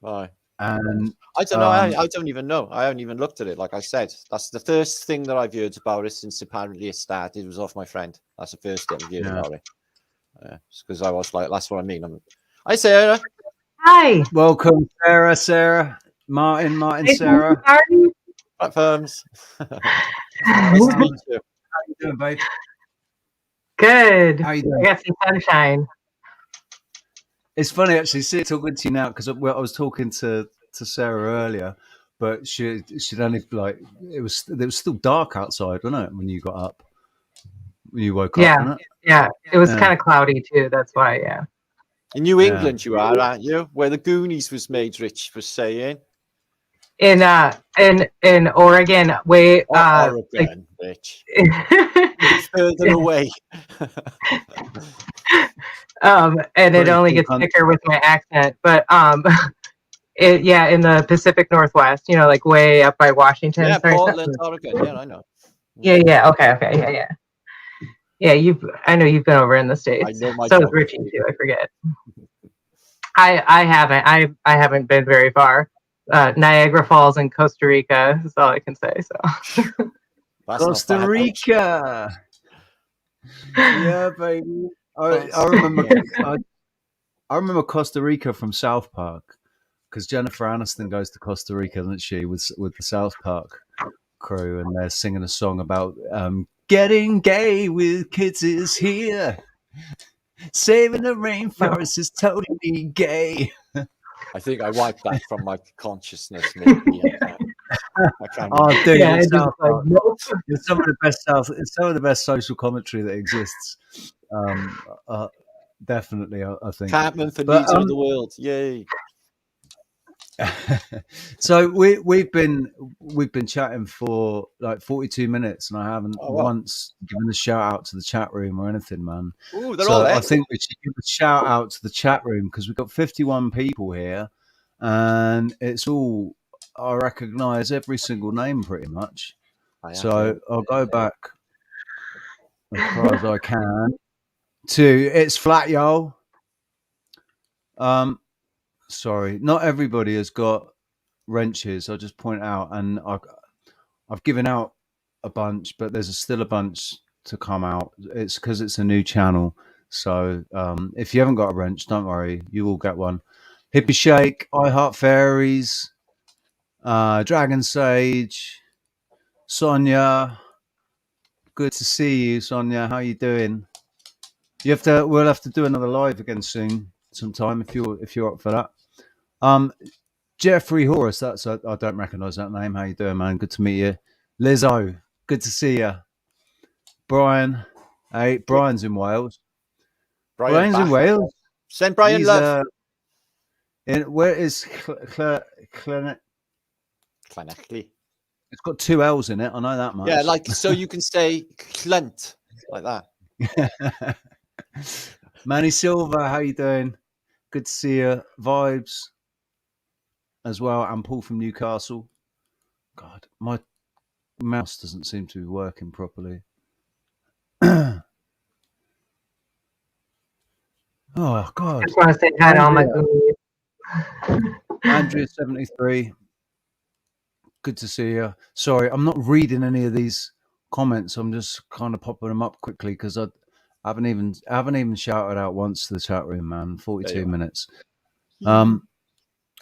Right. And I don't know. I don't even know. I haven't even looked at it. Like I said, that's the first thing that I've heard about it since apparently it started. It was off my friend. That's the first thing I've heard about it. Because I was like, that's what I mean. Hi, Sarah. Hi. Welcome, Sarah. Martin, Sarah. Firms. Nice to meet you. you doing, babe? Good. How you I doing? got some sunshine. It's funny actually, talking to you now because I was talking to Sarah earlier, but she'd only like it was still dark outside, wasn't it, when you got up, when you woke up, Yeah, wasn't it? yeah. It was Yeah. kind of cloudy too. That's why. Yeah. In New Yeah. England, you are, aren't you? Where the Goonies was made, Rich was saying. In Oregon, way Oregon, Rich. Further away. and it Pretty only cool gets country. thicker with my accent, but in the Pacific Northwest, like way up by Washington. Yeah, Sorry, Portland, Oregon. Yeah, I know. Yeah. Okay. Yeah. Yeah, I know you've been over in the States. I know my so is geography. Richie too. I forget. I haven't. I haven't been very far. Niagara Falls in Costa Rica is all I can say. So That's Costa not bad, Rica. Yeah, baby. I remember. I remember Costa Rica from South Park because Jennifer Aniston goes to Costa Rica, doesn't she, with the South Park crew, and they're singing a song about getting gay with kids is here. Saving the rainforest is totally gay. I think I wiped that from my consciousness. Maybe. I can't Oh, dude, yeah, it's it's just South like, Park. nope. It's some of the best It's some of the best social commentary that exists. Definitely, I think. Cartman for leader of the world. Yay! So we've been chatting for like 42 minutes, and I haven't once given a shout out to the chat room or anything, man. Ooh, they're all there. I think we should give a shout out to the chat room because we've got 51 people here, and it's all, I recognise every single name pretty much. So I'll go back as far as I can to It's Flat, y'all. Sorry, not everybody has got wrenches. I'll just point out, and I've given out a bunch, but there's still a bunch to come out. It's because it's a new channel. So if you haven't got a wrench, don't worry, you will get one. Hippie Shake, I Heart Fairies, Dragon Sage, Sonia. Good to see you, Sonia. How you doing? We'll have to do another live again soon, sometime if you're up for that. Jeffrey Horace, I don't recognise that name. How you doing, man? Good to meet you. Lizzo, good to see you. Brian, hey, Brian's in Wales. Brian's in Wales. Send Brian love. Where is Clenneckley? It's got 2 L's in it. I know that much. Yeah, like so you can say Clint like that. Manny Silva, how you doing? Good to see you. Vibes as well. And Paul from Newcastle. God, my mouse doesn't seem to be working properly. Oh God! I just want to say hi to all my Goonies. Andrea 73. Good to see you. Sorry, I'm not reading any of these comments. I'm just kind of popping them up quickly because I haven't even shouted out once to the chat room, man. 42 minutes.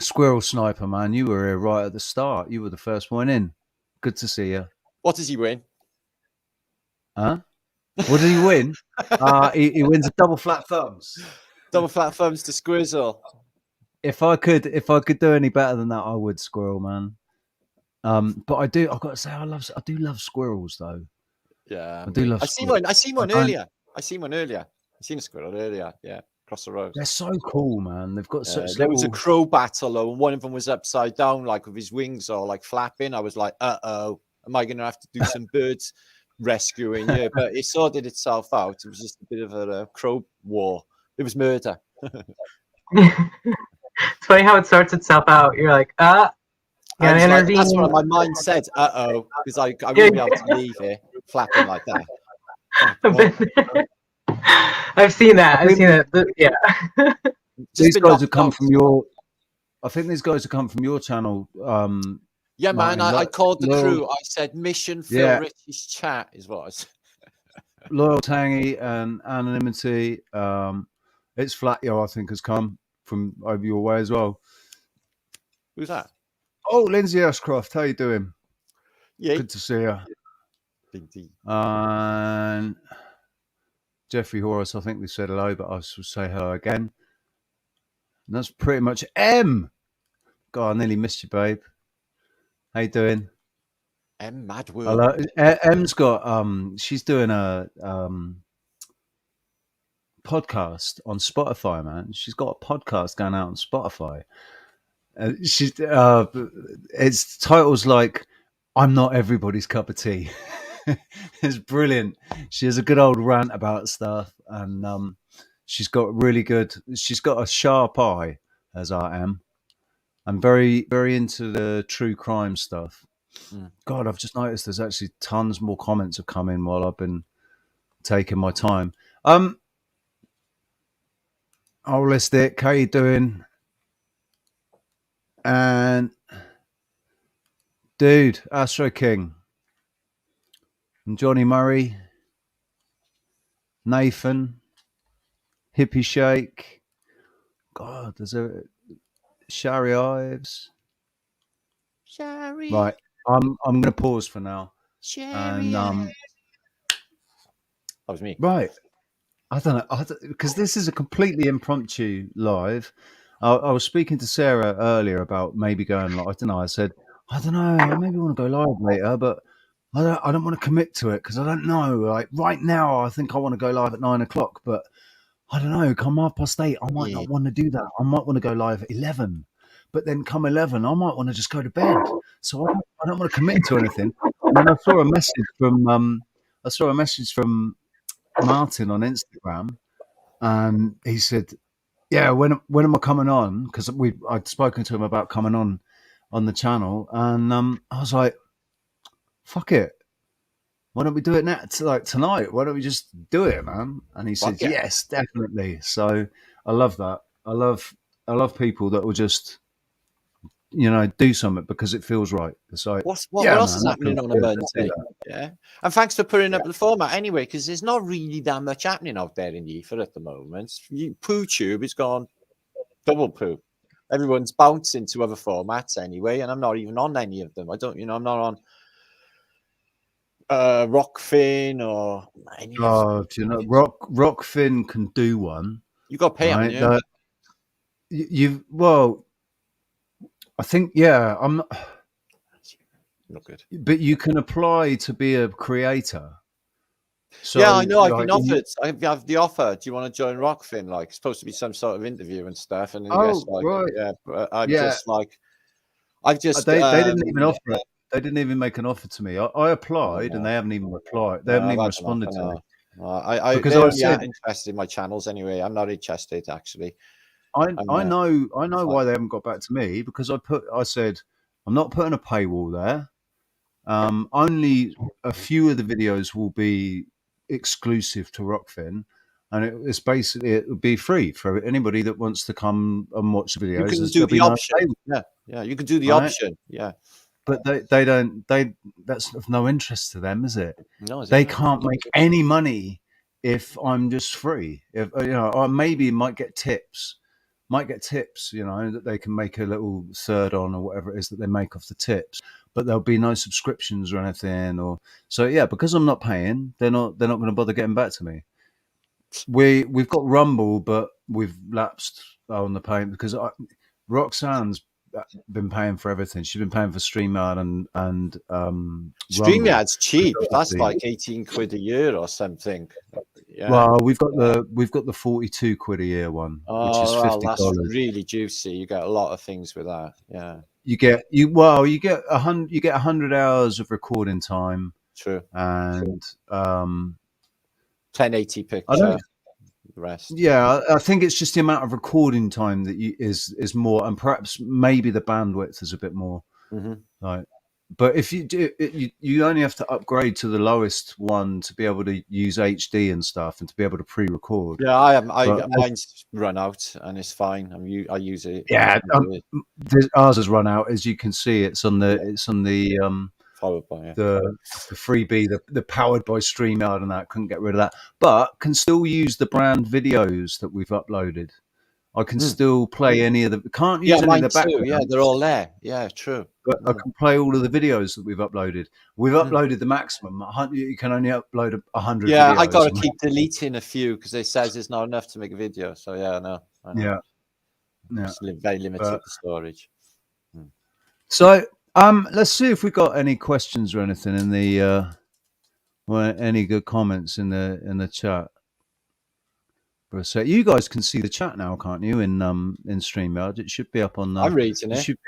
Squirrel Sniper, man, you were here right at the start. You were the first one in. Good to see you. What does he win? Huh? What did he win? He wins a double flat thumbs. Double flat thumbs to Squizzle. If I could do any better than that, I would, Squirrel, man. But I've got to say, I do love squirrels, though. Yeah, I do love. I seen one earlier. I seen a squirrel earlier. Yeah, across the road. They're so cool, man. They've got such. There was a crow battle, and one of them was upside down, like with his wings all like flapping. I was like, am I going to have to do some birds rescuing? Yeah, but it sorted itself out. It was just a bit of a crow war. It was murder. It's funny how it sorts itself out. You're like, gotta intervene. That's what my mind said. Because I won't be able to leave here flapping like that. I've seen that. Yeah. These guys have come from your. I think these guys have come from your channel. Yeah, man. I called the crew. I said, "Mission Phil Richie's chat" is what I said. Loyal Tangy and Anonymity. It's Flat, I think, has come from over your way as well. Who's that? Oh, Lindsay Ashcroft, how you doing? Yeah. Good to see you. Big D. And Jeffrey Horace, I think we said hello, but I shall say hello again. And that's pretty much M. God, I nearly missed you, babe. How you doing? M Mad World. Hello. M's got she's doing a podcast on Spotify, man. She's got a podcast going out on Spotify. She's its titles like "I'm Not Everybody's Cup of Tea." It's brilliant. She has a good old rant about stuff, and she's got really good. She's got a sharp eye, as I am. I'm very, very into the true crime stuff. God, I've just noticed there's actually tons more comments have come in while I've been taking my time. I'll list it. How you doing? And dude, Astro King and Johnny Murray, Nathan, Hippie Shake. God, there's a Shari Ives. Sherry. Right, I'm going to pause for now. Sherry. And That was me. right, I don't know, because this is a completely impromptu live. I was speaking to Sarah earlier about maybe going live. I don't know. I said, I don't know. I maybe want to go live later, but I don't want to commit to it because I don't know. Like right now, I think I want to go live at 9 o'clock, but I don't know. Come 8:30, I might not want to do that. I might want to go live at 11, but then come 11, I might want to just go to bed. So I don't want to commit to anything. And then I saw a message from Martin on Instagram, and he said, "Yeah, when am I coming on?" Because I'd spoken to him about coming on the channel, and I was like, "Fuck it, why don't we do it now? Like tonight? Why don't we just do it, man?" And he said, yeah. "Yes, definitely." So I love that. I love people that will just do something because it feels right. It's like what yeah, else man, is that happening feels on a good. Let's do Monday? that. Yeah, and thanks for putting up the format anyway, because there's not really that much happening out there in the ether at the moment. Poo Tube is gone double poo. Everyone's bouncing to other formats anyway, and I'm not even on any of them. I'm not on Rockfin or any of Oh, do you know Rockfin can do one? you got to pay Right? on You've well, I think I'm not. Not good. But you can apply to be a creator. So, yeah, I know. I've like, been offered. I have the offer. Do you want to join Rockfin? Like, it's supposed to be some sort of interview and stuff. And then I guess, like, right. yeah, but I'm Yeah. just like, I've just. They didn't even offer it. They didn't even make an offer to me. I applied, and they haven't even replied. They haven't even responded to me. Because I said interested in my channels anyway. I'm not interested actually. I know why they haven't got back to me, because I said I'm not putting a paywall there. Only a few of the videos will be exclusive to Rockfin, and it's basically it would be free for anybody that wants to come and watch the videos. You can do the option. Yeah, you can do the option. Yeah, but they don't. That's of no interest to them, is it? No, they can't make any money if I'm just free. If or maybe might get tips. That they can make a little third on, or whatever it is that they make off the tips, but there'll be no subscriptions or anything. Because I'm not paying, they're not going to bother getting back to me. We've got Rumble, but we've lapsed on the payment because Roxanne's been paying for everything. She's been paying for StreamYard and StreamYard's cheap. That's like 18 quid a year or something. Yeah. Well, we've got the 42 quid a year one, which is $50. That's really juicy. You get a lot of things with that. Yeah. You get 100 hours of recording time. True. And 1080 picture. The rest. Yeah, I think it's just the amount of recording time that is more, and perhaps maybe the bandwidth is a bit more. Mm-hmm. But if you do, you only have to upgrade to the lowest one to be able to use HD and stuff, and to be able to pre-record. Yeah, mine's run out and it's fine. I use it. Yeah, ours has run out. As you can see, it's on the followed by the freebie, the powered by StreamYard, and that couldn't get rid of that, but can still use the brand videos that we've uploaded. I can still play any of the. Can't use Yeah, any of mine the too. background. Yeah, they're all there. Yeah, true. But I can play all of the videos that we've uploaded. We've uploaded the maximum. You can only upload 100 Yeah, I videos. got to keep deleting a few because it says it's not enough to make a video. So yeah, I know. Yeah. It's very limited the storage. So let's see if we got any questions or anything in the or any good comments in the chat. So you guys can see the chat now, can't you? In StreamYard, it should be up on. I'm reading it. Should be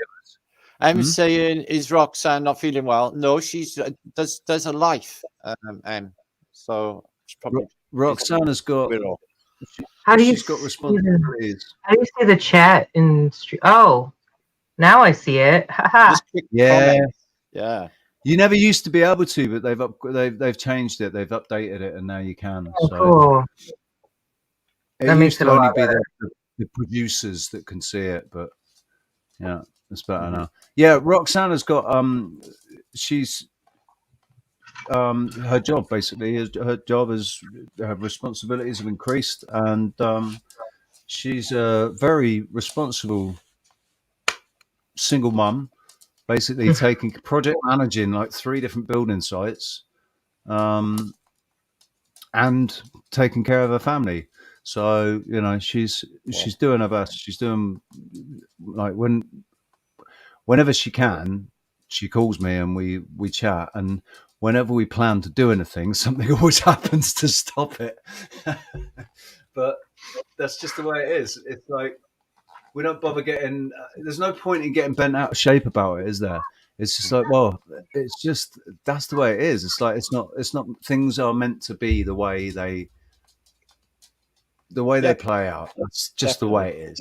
I'm saying, is Roxanne not feeling well? No, she's does a life. So she's probably Roxanne has got. How do you She's got responsibilities. How do you see the chat in? Oh, now I see it. Haha. Yeah. Yeah. You never used to be able to, but they've changed it. They've updated it, and now you can. Oh, so cool. That used to only be the producers that can see it, but yeah, it's better now. Yeah, Roxana's got she's her job basically is her job is her responsibilities have increased, and she's a very responsible single mum, basically taking project managing like 3 different building sites, and taking care of her family. So she's doing her best. She's doing like whenever she can, she calls me and we chat. And whenever we plan to do anything, something always happens to stop it. But that's just the way it is. It's like we don't bother getting. There's no point in getting bent out of shape about it, is there? It's just like, well, it's just that's the way it is. It's like it's not. Things are meant to be the way they play out. That's just the way it is.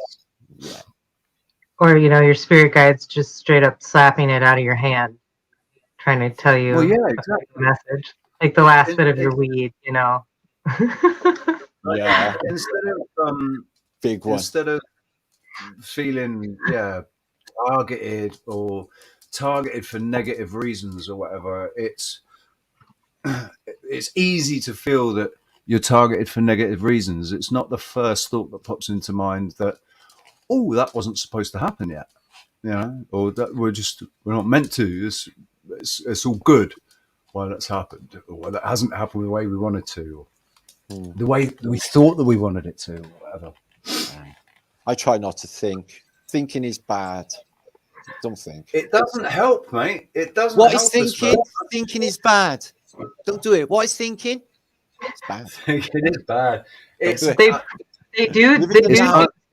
Yeah. Or your spirit guide's just straight up slapping it out of your hand, trying to tell you exactly. a message, like the last bit of your weed, Yeah. Big one. Instead of feeling targeted for negative reasons or whatever, it's easy to feel that you're targeted for negative reasons. It's not the first thought that pops into mind that, oh, that wasn't supposed to happen yet, or that we're not meant to. It's all good while that's happened, or that hasn't happened the way we wanted to, or the way we thought that we wanted it to, or whatever. I try not to think. Thinking is bad. Don't think. It doesn't help, mate. It doesn't. What is thinking? Thinking is bad. Don't do it. What is thinking? It's bad. Thinking is bad. They do say,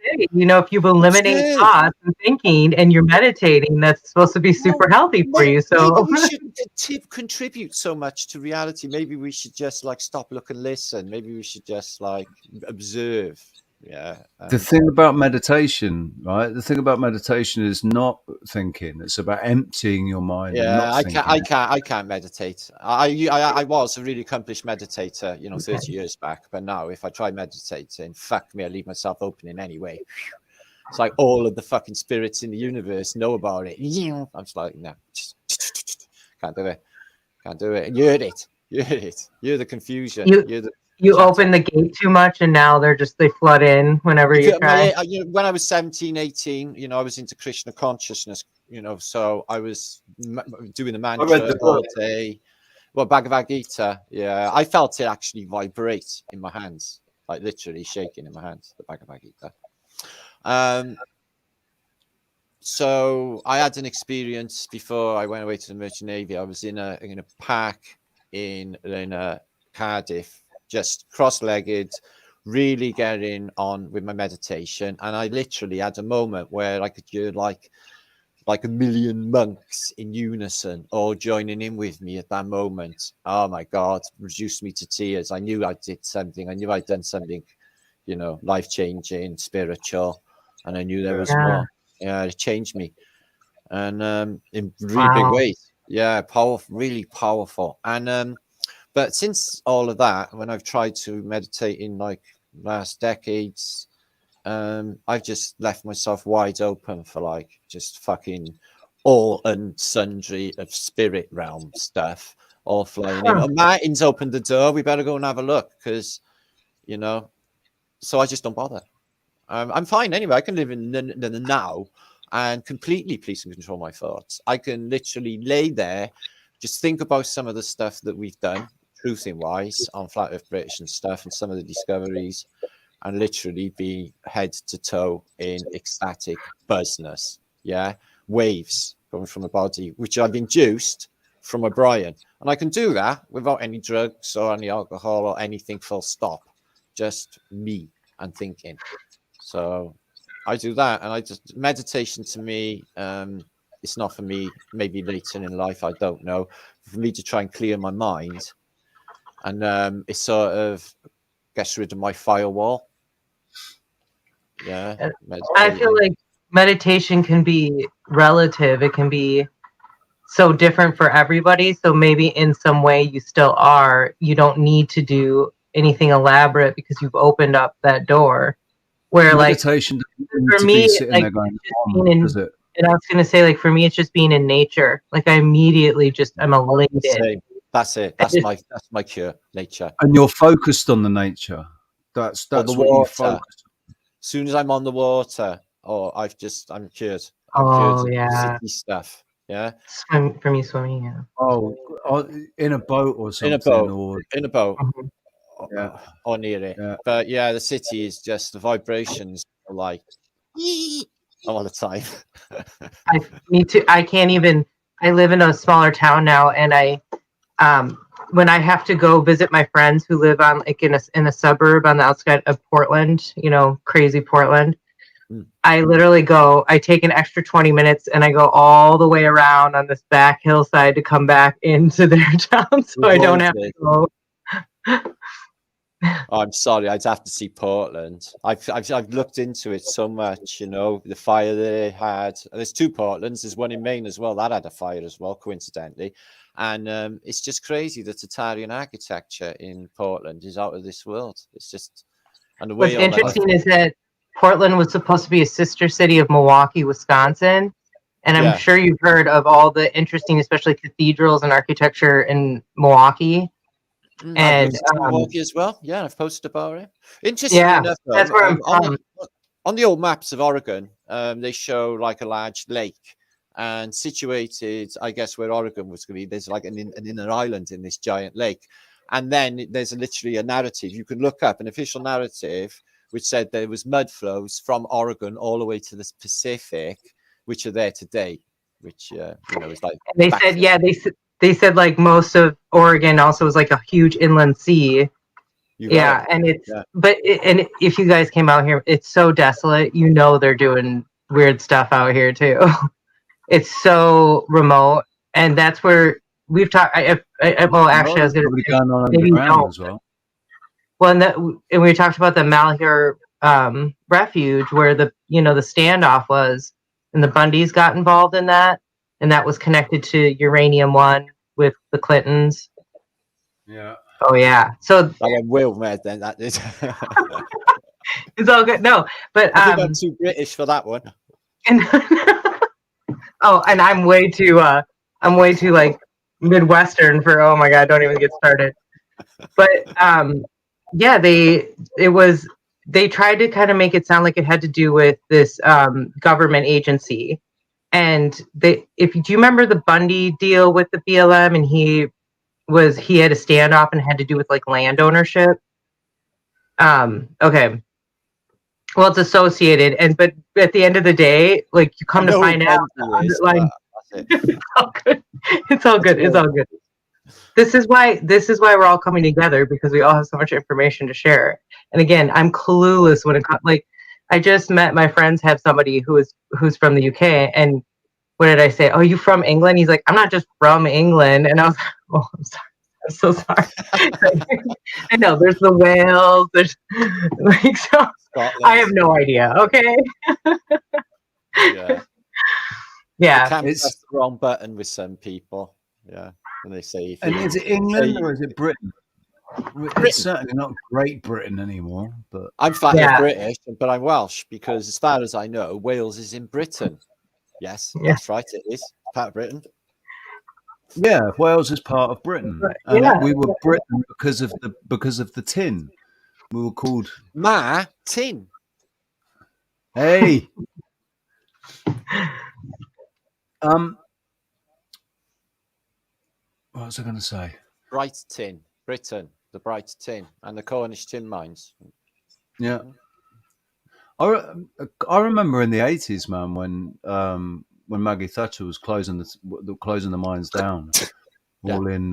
if you eliminate thoughts and thinking and you're meditating, that's supposed to be super healthy for you. So maybe we shouldn't contribute so much to reality. Maybe we should just stop, look, and listen. Maybe we should just observe. Yeah. The thing about meditation, right? The thing about meditation is not thinking. It's about emptying your mind. Yeah, I can't meditate. I was a really accomplished meditator, 30 years back. But now, if I try meditating, fuck me, I leave myself open in any way. It's like all of the fucking spirits in the universe know about it. I'm just like, no, can't do it. Can't do it. And you heard it. You're the confusion. You open the gate too much, and now they flood in whenever you try. When I was 17, 18, I was into Krishna consciousness, so I was doing the mantra all day. Well, Bhagavad Gita, yeah. I felt it actually vibrate in my hands, like literally shaking in my hands, the Bhagavad Gita. So I had an experience before I went away to the Merchant Navy. I was in a park in Cardiff, just cross-legged, really getting on with my meditation. And I literally had a moment where I could hear like a million monks in unison, all joining in with me at that moment. Oh my God, reduced me to tears. I knew I did something. I knew I'd done something, life-changing, spiritual. And I knew there was more. Yeah, it changed me. And in really big ways. Yeah, powerful, really powerful. And but since all of that, when I've tried to meditate in last decades, I've just left myself wide open for just fucking all and sundry of spirit realm stuff, all flying in. Oh, Martin's opened the door. We better go and have a look because, so I just don't bother. I'm fine anyway. I can live in the now and completely police and control my thoughts. I can literally lay there, just think about some of the stuff that we've done, truthing wise, on Flat Earth British and stuff, and some of the discoveries, and literally be head to toe in ecstatic buzzness. Yeah, waves going from a body, which I've induced from O'Brien. And I can do that without any drugs or any alcohol or anything, full stop. Just me and thinking. So I do that, and I just meditation to me. It's not for me. Maybe later in life, I don't know. For me to try and clear my mind, and it sort of gets rid of my firewall. Yeah, I feel like meditation can be relative. It can be so different for everybody. So maybe in some way you still are. You don't need to do anything elaborate because you've opened up that door. Where meditation like for me, like does it? And I was gonna say, like for me, it's just being in nature. Like I immediately just I'm elated. That's it. That's my cure, nature. And you're focused on the nature. That's the what water. you focus. As soon as I'm on the water, I'm cured. I'm cured yeah. City stuff. Yeah. For me, swimming. Yeah. Oh, in a boat or something. In a boat. Mm-hmm. Yeah. Or near it. Yeah. But yeah, the city is just the vibrations are like all the time. Me too. I can't even. I live in a smaller town now, and when I have to go visit my friends who live on like in a suburb on the outskirts of Portland, crazy Portland. I literally go. I take an extra 20 minutes, and I go all the way around on this back hillside to come back into their town, so I don't have to go. I'm sorry, I'd have to see Portland. I've looked into it so much, the fire they had. There's 2 Portlands. There's one in Maine as well. That had a fire as well, coincidentally. And it's just crazy. The Tatarian architecture in Portland is out of this world. It's just... And the way What's interesting is that Portland was supposed to be a sister city of Milwaukee, Wisconsin. And I'm sure you've heard of all the interesting, especially cathedrals and architecture in Milwaukee. And Milwaukee as well. Yeah, I've posted about it. Interesting enough, though, that's where I'm from. On the old maps of Oregon, they show like a large lake, and situated, I guess, where Oregon was going to be. There's like an inner island in this giant lake, and then there's literally a narrative. You can look up an official narrative which said there was mud flows from Oregon all the way to the Pacific, which are there today. Which is like they said, They said like most of Oregon also is like a huge inland sea. And it's but and if you guys came out here, it's so desolate. They're doing weird stuff out here too. It's so remote, and that's where we've talked. Well, actually, I was going to say maybe don't. As well. Well, and we talked about the Malheur refuge where the standoff was, and the Bundys got involved in that. And that was connected to Uranium One with the Clintons. Yeah. Oh yeah. So I went well mad then. That is. It's all good. No, but I think I'm too British for that one. And and I'm way too like Midwestern for. Oh my God! Don't even get started. But they tried to kind of make it sound like it had to do with this government agency. And do you remember the Bundy deal with the BLM? And he had a standoff and had to do with like land ownership. Okay. Well, it's associated, but at the end of the day, like you come to find out, it's all good. It's all good. It's all good. This is why we're all coming together, because we all have so much information to share. And again, I'm clueless when it comes. Like, I just met my friends have somebody who's from the UK, and what did I say? Oh, you from England? He's like, I'm not just from England. And I was like, oh, I'm sorry. I'm so sorry. I know there's the Wales. There's like so. Scotland. I have no idea. Okay. Yeah. It's the wrong button with some people. Yeah, when they say. And is it England or is it Britain? It's certainly not Great Britain anymore. But I'm flat British, but I'm Welsh because, as far as I know, Wales is in Britain. Yes, that's right. It is part of Britain. Yeah, Wales is part of Britain. And we were Britain because of the tin. We were called Tin. Hey. What was I going to say? Bright Tin, Britain, the Bright Tin, and the Cornish tin mines. Yeah. I remember in the 80s, man, when Maggie Thatcher was closing the mines down, all in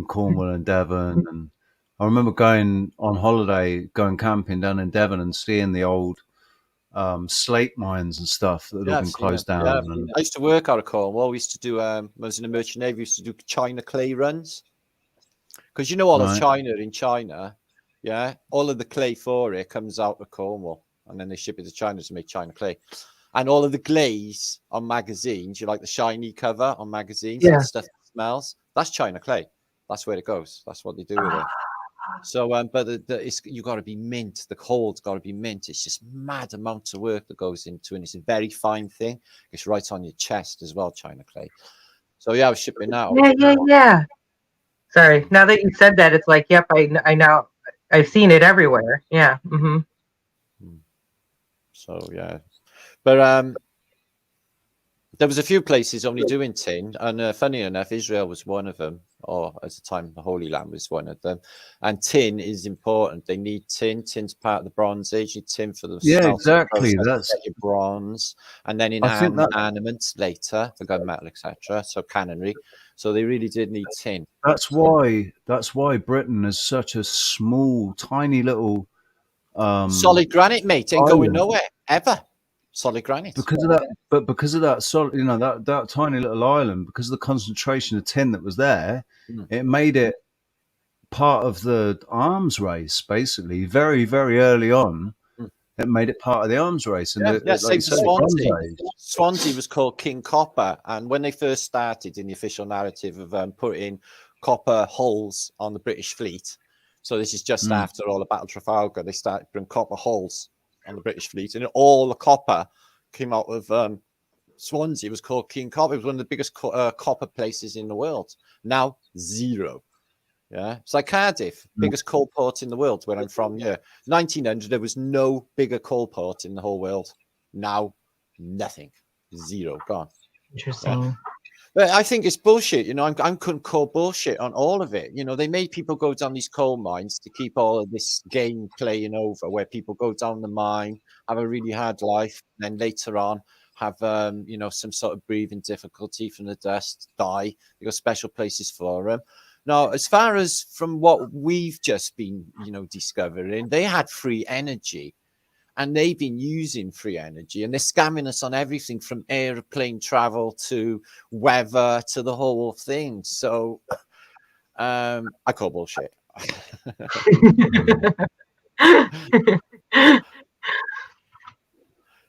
Cornwall and Devon, and I remember going on holiday, going camping down in Devon, and seeing the old slate mines and stuff that had all been closed down. Yeah. And I used to work out of Cornwall. We used to do. I was in the Merchant Navy. We used to do China clay runs, because you know all of China in China. Yeah, all of the clay for it comes out of Cornwall, and then they ship it to China to make China clay. And all of the glaze on magazines, you like the shiny cover on magazines, that stuff that smells. That's China clay. That's where it goes. That's what they do with it. So, but you got to be mint. The coal's got to be mint. It's just mad amounts of work that goes into it. And it's a very fine thing. It's right on your chest as well, China clay. So yeah, I was shipping that. Yeah. Sorry. Now that you said that, it's like, yep, I now I've seen it everywhere. Yeah. Mm-hmm. So yeah, but there was a few places only doing tin, and funny enough, Israel was one of them, or at the time, the Holy Land was one of them. And tin is important. They need tin. Tin's part of the Bronze Age. You need tin for the exactly. That's bronze, and then in armaments later for gunmetal, etc. So cannonry. So they really did need tin. That's why Britain is such a small, tiny little solid granite, mate. Ain't going nowhere ever. Solid granite. Because of that, but because of that solid, that tiny little island, because of the concentration of tin that was there, it made it part of the arms race. Basically, very, very early on, it made it part of the arms race. And same for Swansea. Swansea was called King Copper, and when they first started in the official narrative of putting copper hulls on the British fleet, so this is just after all the Battle of Trafalgar, they started putting copper hulls on the British fleet, and all the copper came out of Swansea. It was called King Copper. It was one of the biggest copper places in the world. Now zero. Yeah, it's like Cardiff, biggest coal port in the world, where I'm from. Yeah, 1900 there was no bigger coal port in the whole world. Now nothing, zero, gone. Interesting. Yeah. But I think it's bullshit. I'm couldn't call bullshit on all of it. They made people go down these coal mines to keep all of this game playing over, where people go down the mine, have a really hard life, and then later on have some sort of breathing difficulty from the dust, die. They got special places for them. Now, as far as from what we've just been, discovering, they had free energy. And they've been using free energy, and they're scamming us on everything from airplane travel to weather to the whole thing. So I call bullshit.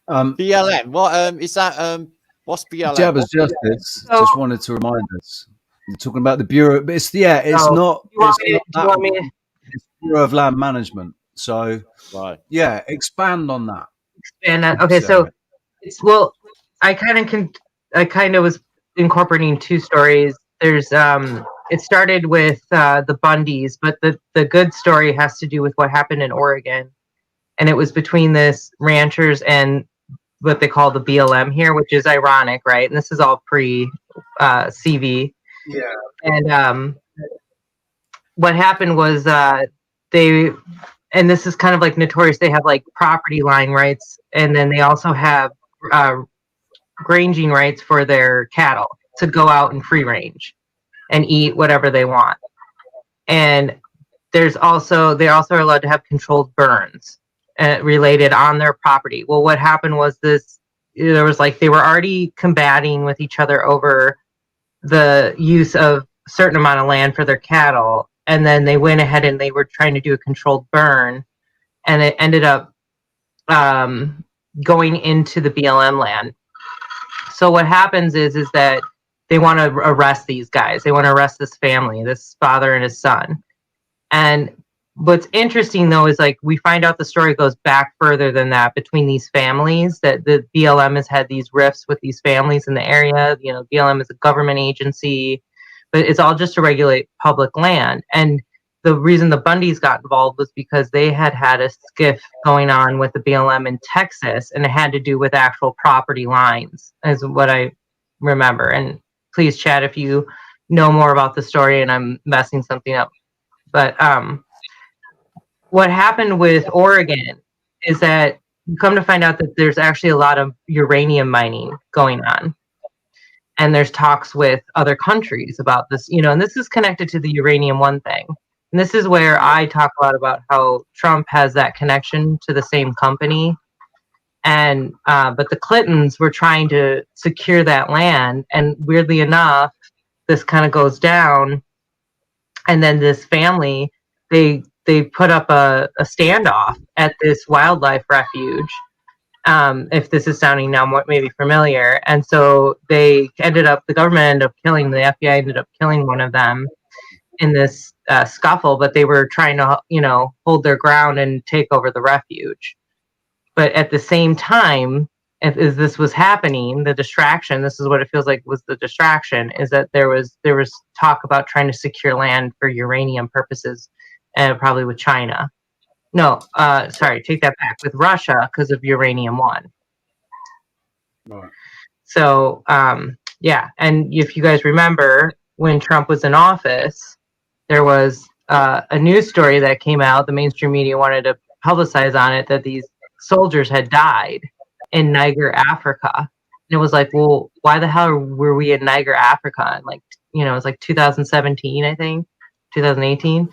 BLM. What is that? What's BLM? Jabba's Justice just wanted to remind us. You're talking about the Bureau, but it's not. It's Bureau of Land Management. So, expand on that. Okay, so I kind of was incorporating two stories. There's it started with the Bundys, but the good story has to do with what happened in Oregon, and it was between this ranchers and what they call the BLM here, which is ironic, right? And this is all pre CV. Yeah. And what happened was and this is kind of like notorious, they have like property line rights, and then they also have ranging rights for their cattle to go out and free range and eat whatever they want. And they also are allowed to have controlled burns related on their property. Well, what happened was they were already combating with each other over the use of a certain amount of land for their cattle. And then they went ahead and they were trying to do a controlled burn, and it ended up going into the BLM land. So what happens is that they want to arrest these guys. They want to arrest this family, this father and his son. And what's interesting, though, is like we find out the story goes back further than that between these families, that the BLM has had these rifts with these families in the area. BLM is a government agency, but it's all just to regulate public land. And the reason the Bundys got involved was because they had a skiff going on with the BLM in Texas, and it had to do with actual property lines, is what I remember. And please chat if you know more about the story and I'm messing something up. But what happened with Oregon is that you come to find out that there's actually a lot of uranium mining going on. And there's talks with other countries about this, and this is connected to the uranium one thing. And this is where I talk a lot about how Trump has that connection to the same company. And but the Clintons were trying to secure that land. And weirdly enough, this kind of goes down. And then this family, they put up a standoff at this wildlife refuge. If this is sounding now maybe familiar. And so the government ended up killing, the FBI ended up killing one of them in this scuffle, but they were trying to, hold their ground and take over the refuge. But at the same time, as this was happening, the distraction, this is what it feels like was the distraction, is that there was talk about trying to secure land for uranium purposes, probably with China. No, sorry, take that back. With Russia because of uranium one. Right. So, yeah, and if you guys remember, when Trump was in office, there was a news story that came out. The mainstream media wanted to publicize on it that these soldiers had died in Niger, Africa. And it was like, well, why the hell were we in Niger, Africa? And it was like 2017, I think, 2018.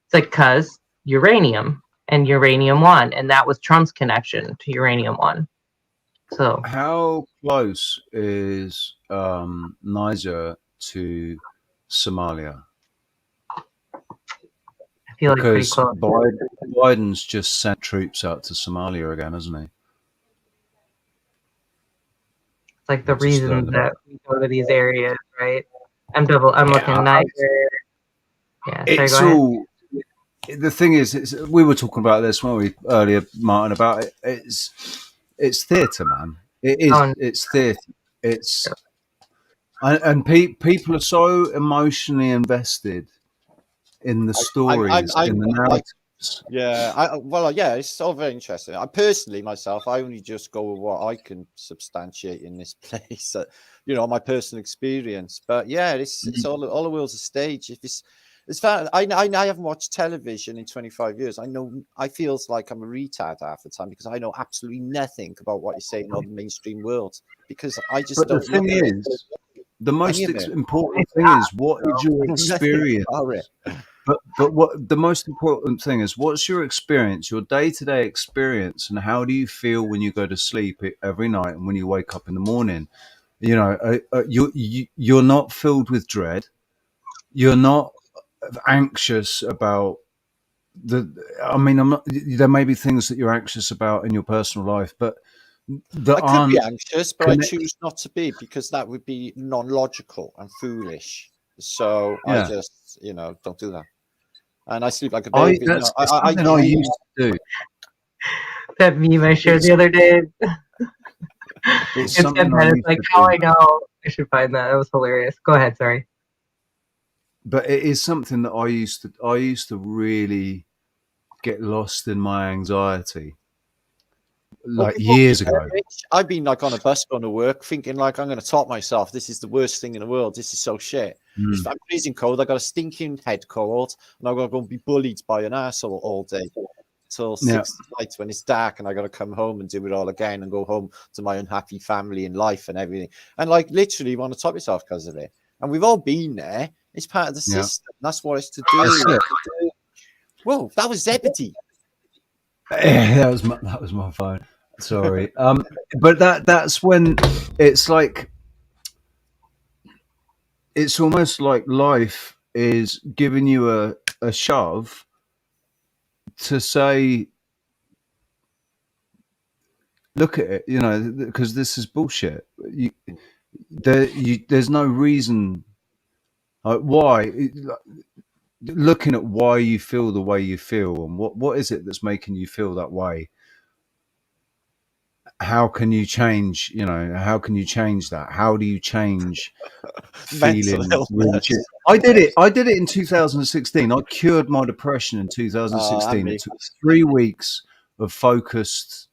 It's like, because uranium. And uranium one, and that was Trump's connection to uranium one. So, how close is Niger to Somalia? I feel like pretty close. Biden's just sent troops out to Somalia again, hasn't he? It's like the reason that we go to these areas, right? I'm looking Niger. Yeah, it's all. The thing is, we were talking about this, weren't we, earlier, Martin, about it. It's theatre, man. It is. It's theatre. It's and people are so emotionally invested in the stories, in the narratives. Yeah, it's so very interesting. I personally, myself, I only just go with what I can substantiate in this place, my personal experience. But yeah, it's all the world's a stage. It's fact, I haven't watched television in 25 years. I feels like I'm a retard half the time because I know absolutely nothing about what you're saying on the mainstream world because I just don't. The thing is, the most important thing is what is your experience. But what the most important thing is, what's your experience, your day-to-day experience, and how do you feel when you go to sleep every night and when you wake up in the morning? You're not filled with dread. You're not anxious about I'm not. There may be things that you're anxious about in your personal life, but I could be anxious, but I choose not to be because that would be non-logical and foolish. So I just, don't do that. And I sleep like a baby. That's something I used to do. That meme I shared the other day. It's like how I know. I should find that. That was hilarious. Go ahead. Sorry. But it is something that I used to really get lost in my anxiety. Years ago. I've been on a bus going to work thinking I'm going to top myself. This is the worst thing in the world. This is so shit. I'm freezing cold. I got a stinking head cold and I'm going to go and be bullied by an asshole all day till 6 nights when it's dark and I got to come home and do it all again and go home to my unhappy family and life and everything. And literally you want to top yourself because of it. And we've all been there. It's part of the system. That's what it's to do. Whoa, that was Zebedee. Yeah, that was my phone. Sorry. But that's when it's like it's almost like life is giving you a shove to say, look at it, because this is bullshit. There's no reason why. Looking at why you feel the way you feel and what is it that's making you feel that way, how can you change? You know, how can you change that? How do you change Mental feeling really? illness. I did it. I did it in 2016. I cured my depression in 2016. It took 3 weeks of focused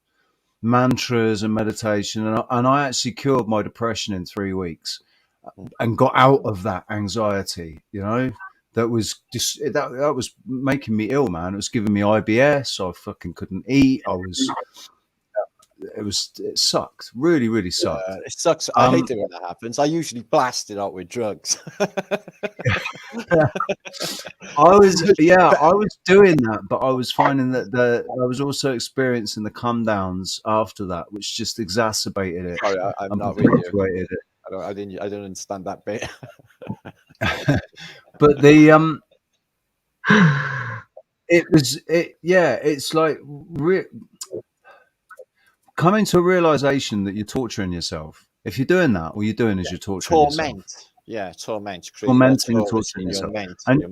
mantras and meditation, and I actually cured my depression in 3 weeks and got out of that anxiety. You know, that was just that was making me ill, man. It was giving me IBS. I fucking couldn't eat. It sucked. Really, really sucked. It sucks. I hate it when that happens. I usually blast it out with drugs. I was doing that, but I was finding that I was also experiencing the come downs after that, which just exacerbated it. Sorry, I'm not with you. I don't understand that bit. But it's like coming to a realization that you're torturing yourself. If you're doing that, all you're doing is you're torturing yourself. Yeah, tormenting and torturing yourself. And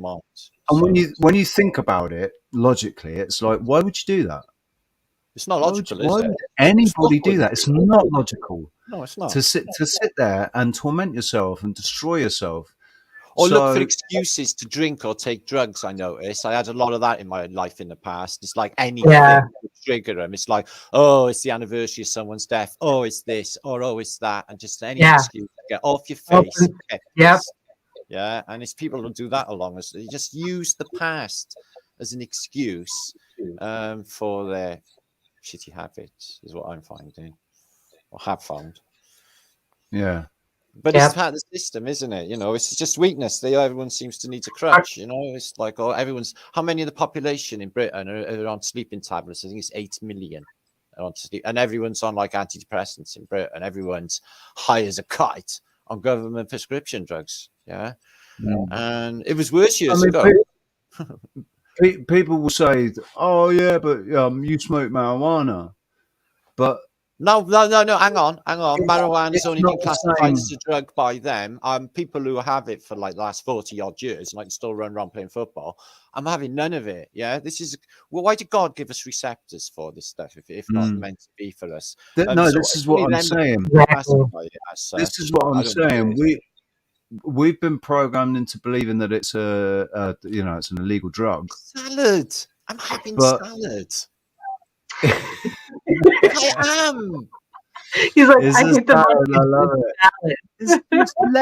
when you think about it logically, it's like, why would you do that? It's not logical, why is it? Would anybody do that? It's not logical. No, it's not. To sit there and torment yourself and destroy yourself. Or look for excuses to drink or take drugs. I noticed I had a lot of that in my life in the past. It's like anything to trigger them. It's like, oh, it's the anniversary of someone's death. Oh, it's this. Or oh, it's that. And just any excuse to get off your face. Yeah. And it's people who do that along us. They just use the past as an excuse for their shitty habits, is what I'm finding or have found. Yeah. But it's part of the system, isn't it? You know, it's just weakness. Everyone seems to need to crutch. You know, it's like, oh, how many of the population in Britain are on sleeping tablets? I think it's 8 million are on sleep, and everyone's on like antidepressants in Britain. Everyone's high as a kite on government prescription drugs. Yeah, and it was worse years ago. People will say, "Oh yeah, but you smoke marijuana," but No. Hang on. Marijuana is only been classified as a drug by them. People who have it for like the last 40 odd years and I can still run around playing football. I'm having none of it. Yeah, why did God give us receptors for this stuff if not meant to be for us? This is what I'm saying. This is what I'm saying. We've been programmed into believing that it's it's an illegal drug. Salad. I'm having salad. I am. He's like, I hate the salad. I love it. It's I'm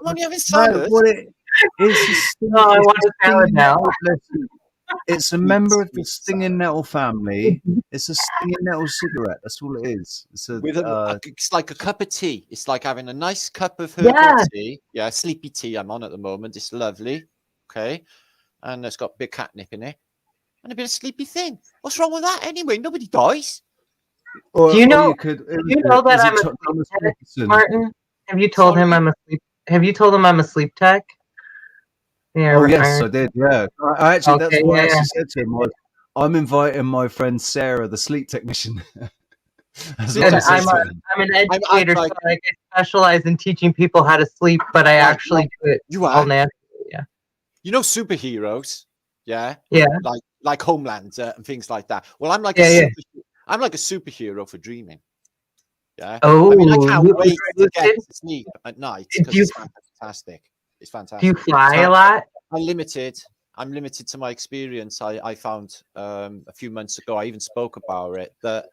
only having salad. I want a salad now. It's a member of the stinging nettle family. It's a stinging nettle cigarette. That's all it is. It's like a cup of tea. It's like having a nice cup of herbal tea. Yeah, sleepy tea I'm on at the moment. It's lovely. Okay. And it's got a bit of catnip in it. And a bit of sleepy thing. What's wrong with that anyway? Nobody dies. Do you know that I'm a sleep tech, Martin? Have you told him I'm a sleep tech? Yeah. Oh yes, I did. Yeah, I actually that's what I actually said to him. I'm inviting my friend Sarah, the sleep technician. I'm an educator, so I specialize in teaching people how to sleep, but I actually do it all naturally. Yeah. You know superheroes, yeah, yeah, like Homelander and things like that. Well, I'm like I'm like a superhero for dreaming. Yeah. Oh, I mean, I can't wait to get to sleep at night because it's fantastic. It's fantastic. Do you fly a lot? I'm limited to my experience. I found a few months ago, I even spoke about it, that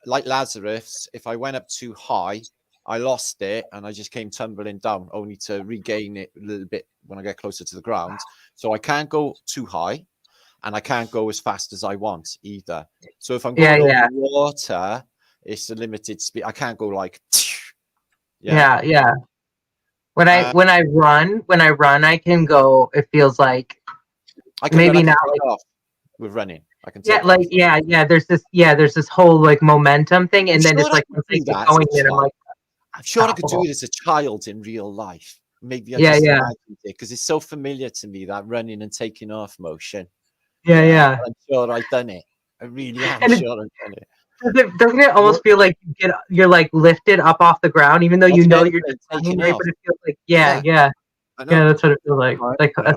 like Lazarus, if I went up too high, I lost it and I just came tumbling down, only to regain it a little bit when I get closer to the ground. So I can't go too high and I can't go as fast as I want either. So if I'm going over water, it's a limited speed. I can't go like yeah. When I run, I can go. It feels like maybe not like with running. I can there's this whole like momentum thing, and then it's like going in. I'm sure I could do it as a child in real life. Maybe I just imagined it because it's so familiar to me, that running and taking off motion. Yeah. I'm sure I've done it. I really am sure I've done it. Doesn't it almost feel like you're like lifted up off the ground, even though you know you're just taking it, but it feels like yeah, that's what it feels like. Like I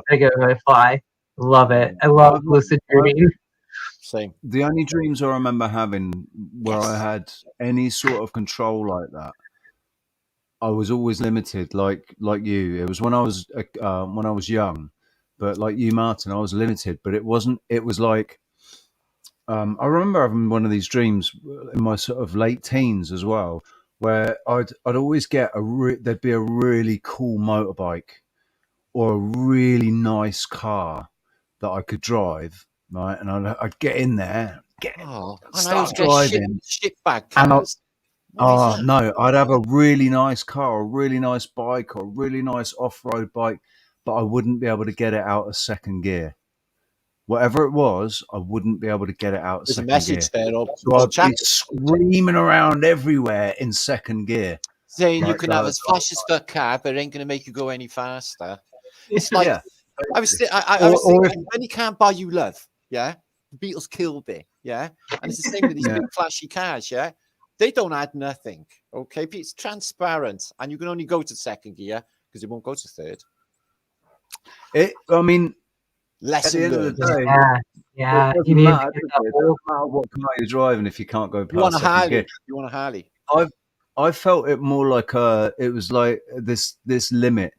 fly. Love it. I love lucid dreaming. Same. The only dreams I remember having where I Yes. had any sort of control like that, I was always limited, like you. It was when I was young, but like you, Martin, I was limited. But it wasn't. It was like I remember having one of these dreams in my sort of late teens as well, where I'd always get there'd be a really cool motorbike or a really nice car that I could drive, right? And I'd get in there, Oh, and I always start get driving, shit bag and cars. Why is oh that? no, I'd have a really nice car, a really nice bike, or a really nice off-road bike, but I wouldn't be able to get it out of second gear. Whatever it was, I wouldn't be able to get it out of There's a second message gear. there, So or I'd chat be screaming around everywhere in second gear. saying you Like, can have as fast as fuck car, but it ain't gonna make you go any faster. It's like yeah. I was Or if, thinking when he can't buy you love, yeah. The Beatles killed it, yeah. And it's the same with these yeah. big flashy cars, yeah. They don't add nothing, okay. It's transparent, and you can only go to second gear because it won't go to third. I mean, at Lesson the end of the learned. day, Yeah. it You doesn't need to matter, get does the it? It whole. doesn't matter what car you're driving if you can't go You want past a second gear. Harley? You want a Harley? I felt it more like it was like this limit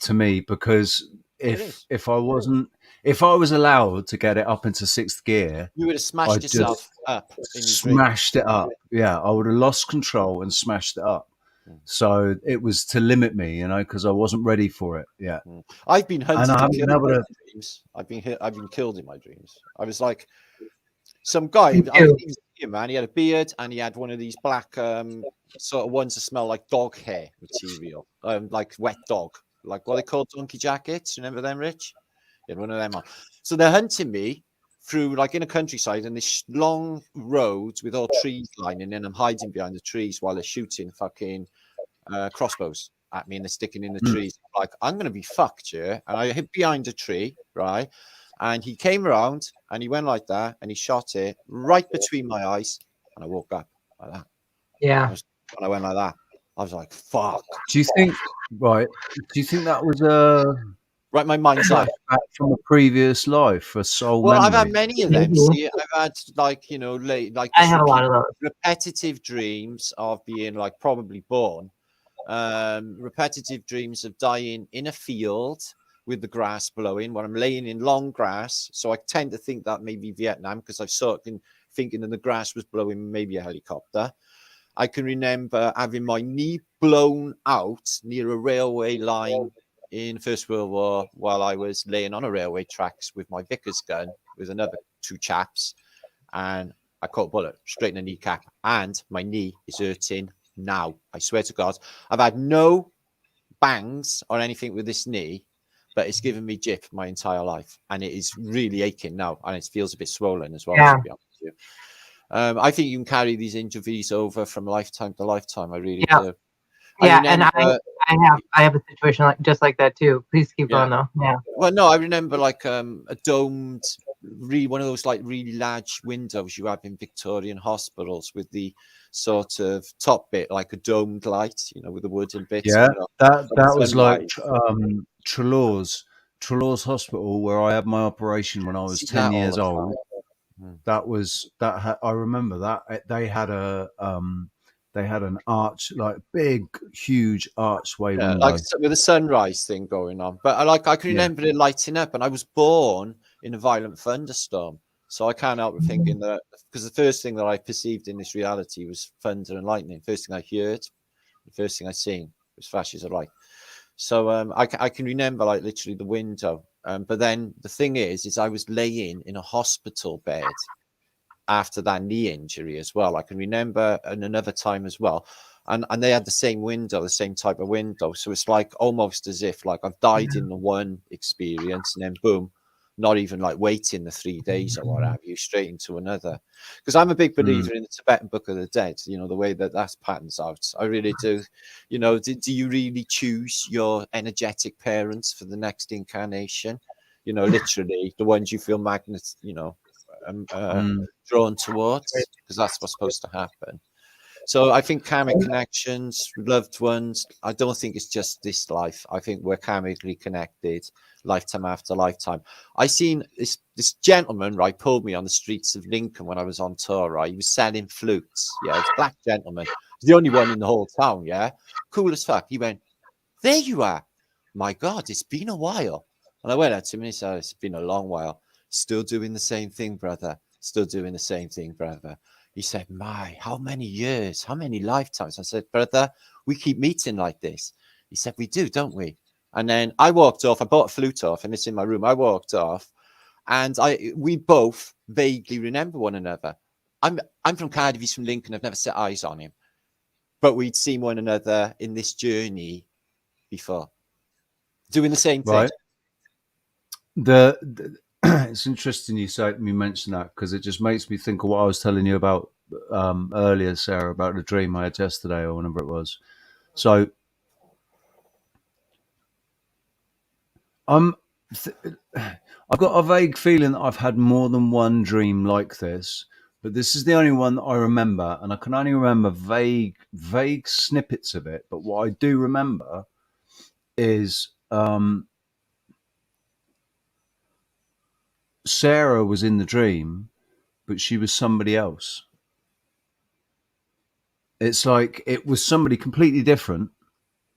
to me, because It is. if I was allowed to get it up into sixth gear, You would have smashed I yourself just up in your dream. smashed it up. Yeah, I would have lost control and smashed it up. So it was to limit me, because I wasn't ready for it. Yeah, I've been hunted and I and haven't killed been able in to. my dreams. I've been killed in my dreams. I was like some guy. Me I was too. even man. He had a beard and he had one of these black sort of ones that smell like dog hair material, like wet dog, like what they call donkey jackets. Remember them, Rich? Yeah, one of them on. So they're hunting me through like in a countryside and this long roads with all trees lining, and I'm hiding behind the trees while they're shooting fucking crossbows at me, and they're sticking in the trees. Like, I'm gonna be fucked here. And I hid behind a tree, right? And he came around and he went like that and he shot it right between my eyes. And I woke up like that. Yeah. When I went like that, I was like, fuck. Do you think? Right? Do you think that was Right, my mind's out. flashback from a previous life, a soul Well, I've had memory? many of them. Mhm. See, I've had like, like I this have a lot of those. repetitive dreams of being like probably born, repetitive dreams of dying in a field with the grass blowing when I'm laying in long grass. So I tend to think that maybe Vietnam, because I've sort of thinking that the grass was blowing, maybe a helicopter. I can remember having my knee blown out near a railway line in the First World War while I was laying on a railway tracks with my Vickers gun with another two chaps, and I caught a bullet straight in the kneecap, and my knee is hurting now. I swear to God, I've had no bangs or anything with this knee, but it's given me jip my entire life, and it is really aching now, and it feels a bit swollen as well. Yeah. To be honest with you. I think you can carry these injuries over from lifetime to lifetime. I really do. Yeah, and I have a situation just like that too. Please keep going though. Yeah. Well, no, I remember like a domed, one of those like really large windows you have in Victorian hospitals with the sort of top bit like a domed light, with the wooden bit. Yeah, that was like sunlight. Trelawn's Hospital, where I had my operation when I was 10 years old. I remember that they had an arch, like big, huge archway window, like with a sunrise thing going on. But I can remember it lighting up, and I was born in a violent thunderstorm, so I can't help but thinking that, because the first thing that I perceived in this reality was thunder and lightning. First thing I heard, the first thing I seen was flashes of light. So I can remember like literally the window. But then the thing is I was laying in a hospital bed after that knee injury as well. I can remember another time as well. And they had the same window, the same type of window. So it's like almost as if like I've died in the one experience, and then boom, not even like waiting the 3 days or what have you, straight into another. Because I'm a big believer in the Tibetan Book of the Dead, the way that patterns out. I really do. Do you really choose your energetic parents for the next incarnation? Literally the ones you feel drawn towards, because that's what's supposed to happen. So I think karmic connections, loved ones, I don't think it's just this life. I think we're karmically connected lifetime after lifetime. I seen this gentleman, right, pulled me on the streets of Lincoln when I was on tour, right? He was selling flutes. Yeah, it's a black gentleman. He's the only one in the whole town, yeah? Cool as fuck. He went, there you are. My God, it's been a while. And I went up to him and he said, it's been a long while. Still doing the same thing, brother. Still doing the same thing, brother. He said, my, how many years, how many lifetimes? I said, brother, we keep meeting like this. He said, we do, don't we? And then I walked off. I bought a flute off and it's in my room. I walked off and we both vaguely remember one another. I'm from Cardiff, he's from Lincoln. I've never set eyes on him. But we'd seen one another in this journey before. Doing the same thing. Right. It's interesting you mention that, because it just makes me think of what I was telling you about earlier, Sarah, about the dream I had yesterday or whenever it was. So I've got a vague feeling that I've had more than one dream like this, but this is the only one that I remember, and I can only remember vague snippets of it. But what I do remember is Sarah was in the dream, but she was somebody else. It's like it was somebody completely different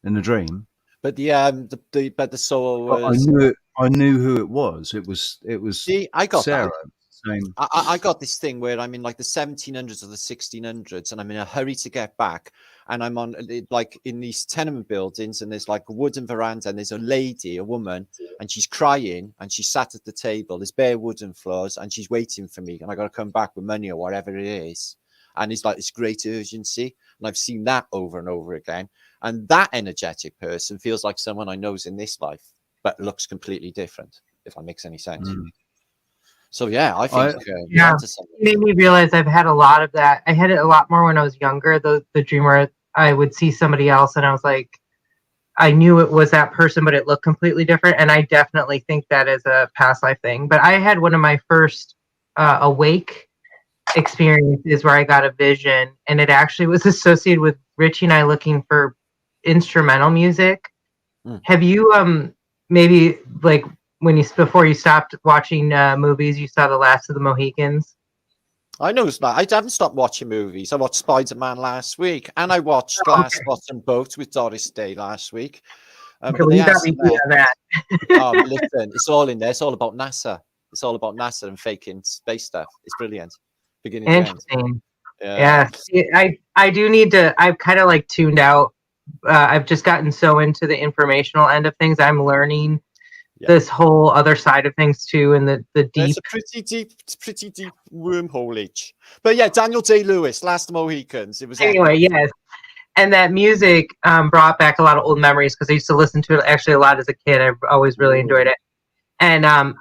in the dream. But the soul was. But I knew who it was. It was See, I got Sarah. that. Same. I got this thing where I'm in like the 1700s or the 1600s, and I'm in a hurry to get back. And I'm on like in these tenement buildings, and there's like a wooden veranda, and there's a lady, a woman, and she's crying, and she's sat at the table. There's bare wooden floors, and she's waiting for me, and I got to come back with money or whatever it is. And it's like this great urgency, and I've seen that over and over again. And that energetic person feels like someone I know's in this life, but looks completely different. If that makes any sense. So yeah, I think it made me realize I've had a lot of that. I had it a lot more when I was younger. The dream where I would see somebody else and I was like, I knew it was that person, but it looked completely different. And I definitely think that is a past life thing. But I had one of my first awake experiences where I got a vision, and it actually was associated with Richie and I looking for instrumental music. Have you maybe like before you stopped watching movies, you saw The Last of the Mohicans? I know it's not. I haven't stopped watching movies. I watched Spider-Man last week, and I watched Glass Bottom Boat with Odysee last week. But you got me on that. Listen, it's all in there. It's all about NASA. It's all about NASA and faking space stuff. It's brilliant. Beginning to end. Yeah. I do need to. I've kind of like tuned out. I've just gotten so into the informational end of things. I'm learning this whole other side of things too, and the deep. It's a pretty deep wormhole-ish. But yeah, Daniel Day-Lewis, Last of the Mohicans. It was anyway, yes. And that music brought back a lot of old memories, because I used to listen to it actually a lot as a kid. I always really enjoyed it. And I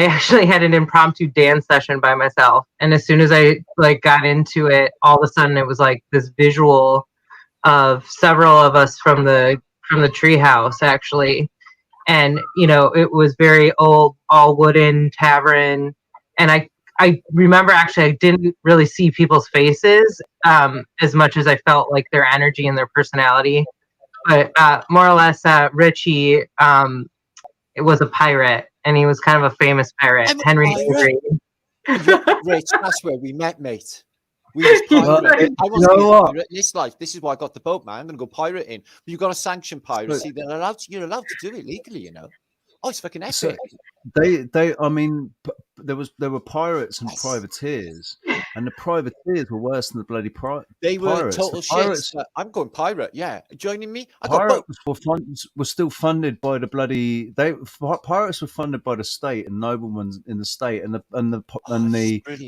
actually had an impromptu dance session by myself. And as soon as I got into it, all of a sudden it was like this visual of several of us from the treehouse actually. And, it was very old, all wooden tavern. And I remember actually I didn't really see people's faces as much as I felt like their energy and their personality. But more or less, Richie, it was a pirate, and he was kind of a famous pirate. Henry Avery. Rich, that's where we met, mate. We was pirating. I want to be a pirate in this life. This is why I got the boat, man. I'm going to go pirating. But you've got to sanction piracy. You're allowed to do it legally, Oh, it's fucking epic. So there were pirates and privateers, and the privateers were worse than the bloody pirates. They were total shit. I'm going pirate. Yeah, joining me. Pirates were still funded by the bloody. Pirates were funded by the state and noblemen in the state, and the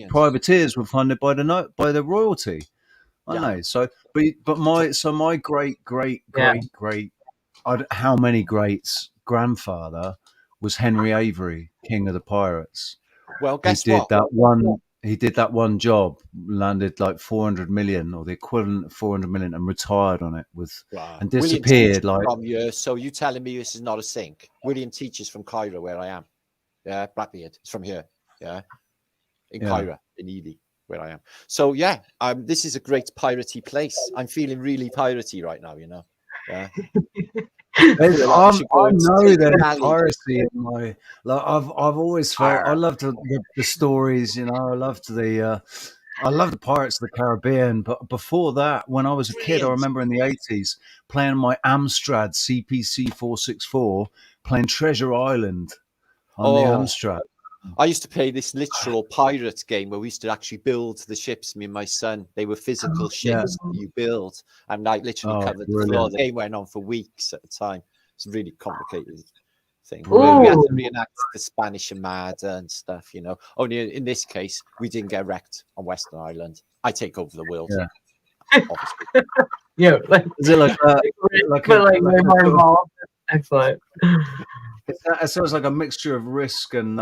privateers were funded by the royalty. I know. So, but my great how many greats grandfather was Henry Avery, King of the Pirates. Well, guess what? He did that one job, landed like 400 million or the equivalent of 400 million, and retired on it and disappeared. So you telling me this is not a sink? William teaches from Cairo, where I am. Yeah, Blackbeard. It's from here. Yeah, in Cairo, in Ely, where I am. So yeah, this is a great piratey place. I'm feeling really piratey right now, you know. Yeah. I know there's piracy in my. Like I've always felt. I loved the stories. You know, I love the Pirates of the Caribbean. But before that, when I was a kid, I remember in the 80s playing my Amstrad CPC 464, playing Treasure Island on the Amstrad. I used to play this literal pirate game where we used to actually build the ships, me and my son. They were physical ships that you build, and like literally covered the floor. The game went on for weeks at a time. It's a really complicated thing. We had to reenact the Spanish Armada and stuff, you know. Only in this case, we didn't get wrecked on Western Island. I take over the world. Yeah, like, is it like way more involved? Excellent. It sounds like a mixture of Risk and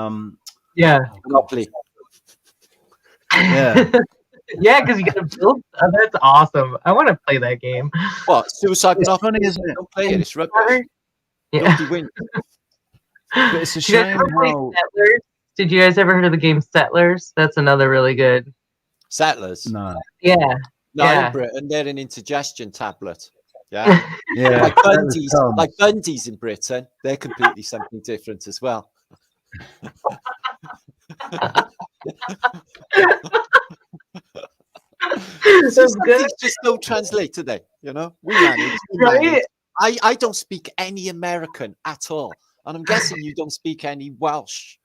Monopoly. Yeah. Yeah, because you got to build. Oh, that's awesome. I want to play that game. What? Suicide It's Monopoly? funny, isn't it? Don't play it. It's rubbish. Yeah. But it's a shame how. Settlers? Did you guys ever heard of the game Settlers? That's another really good. Settlers? Yeah. No, in Britain, they're an indigestion tablet. Yeah. Yeah. Like Bundy's in Britain, they're completely something different as well. Things just don't translate today, you know. We manage. Right? I don't speak any American at all, and I'm guessing you don't speak any Welsh.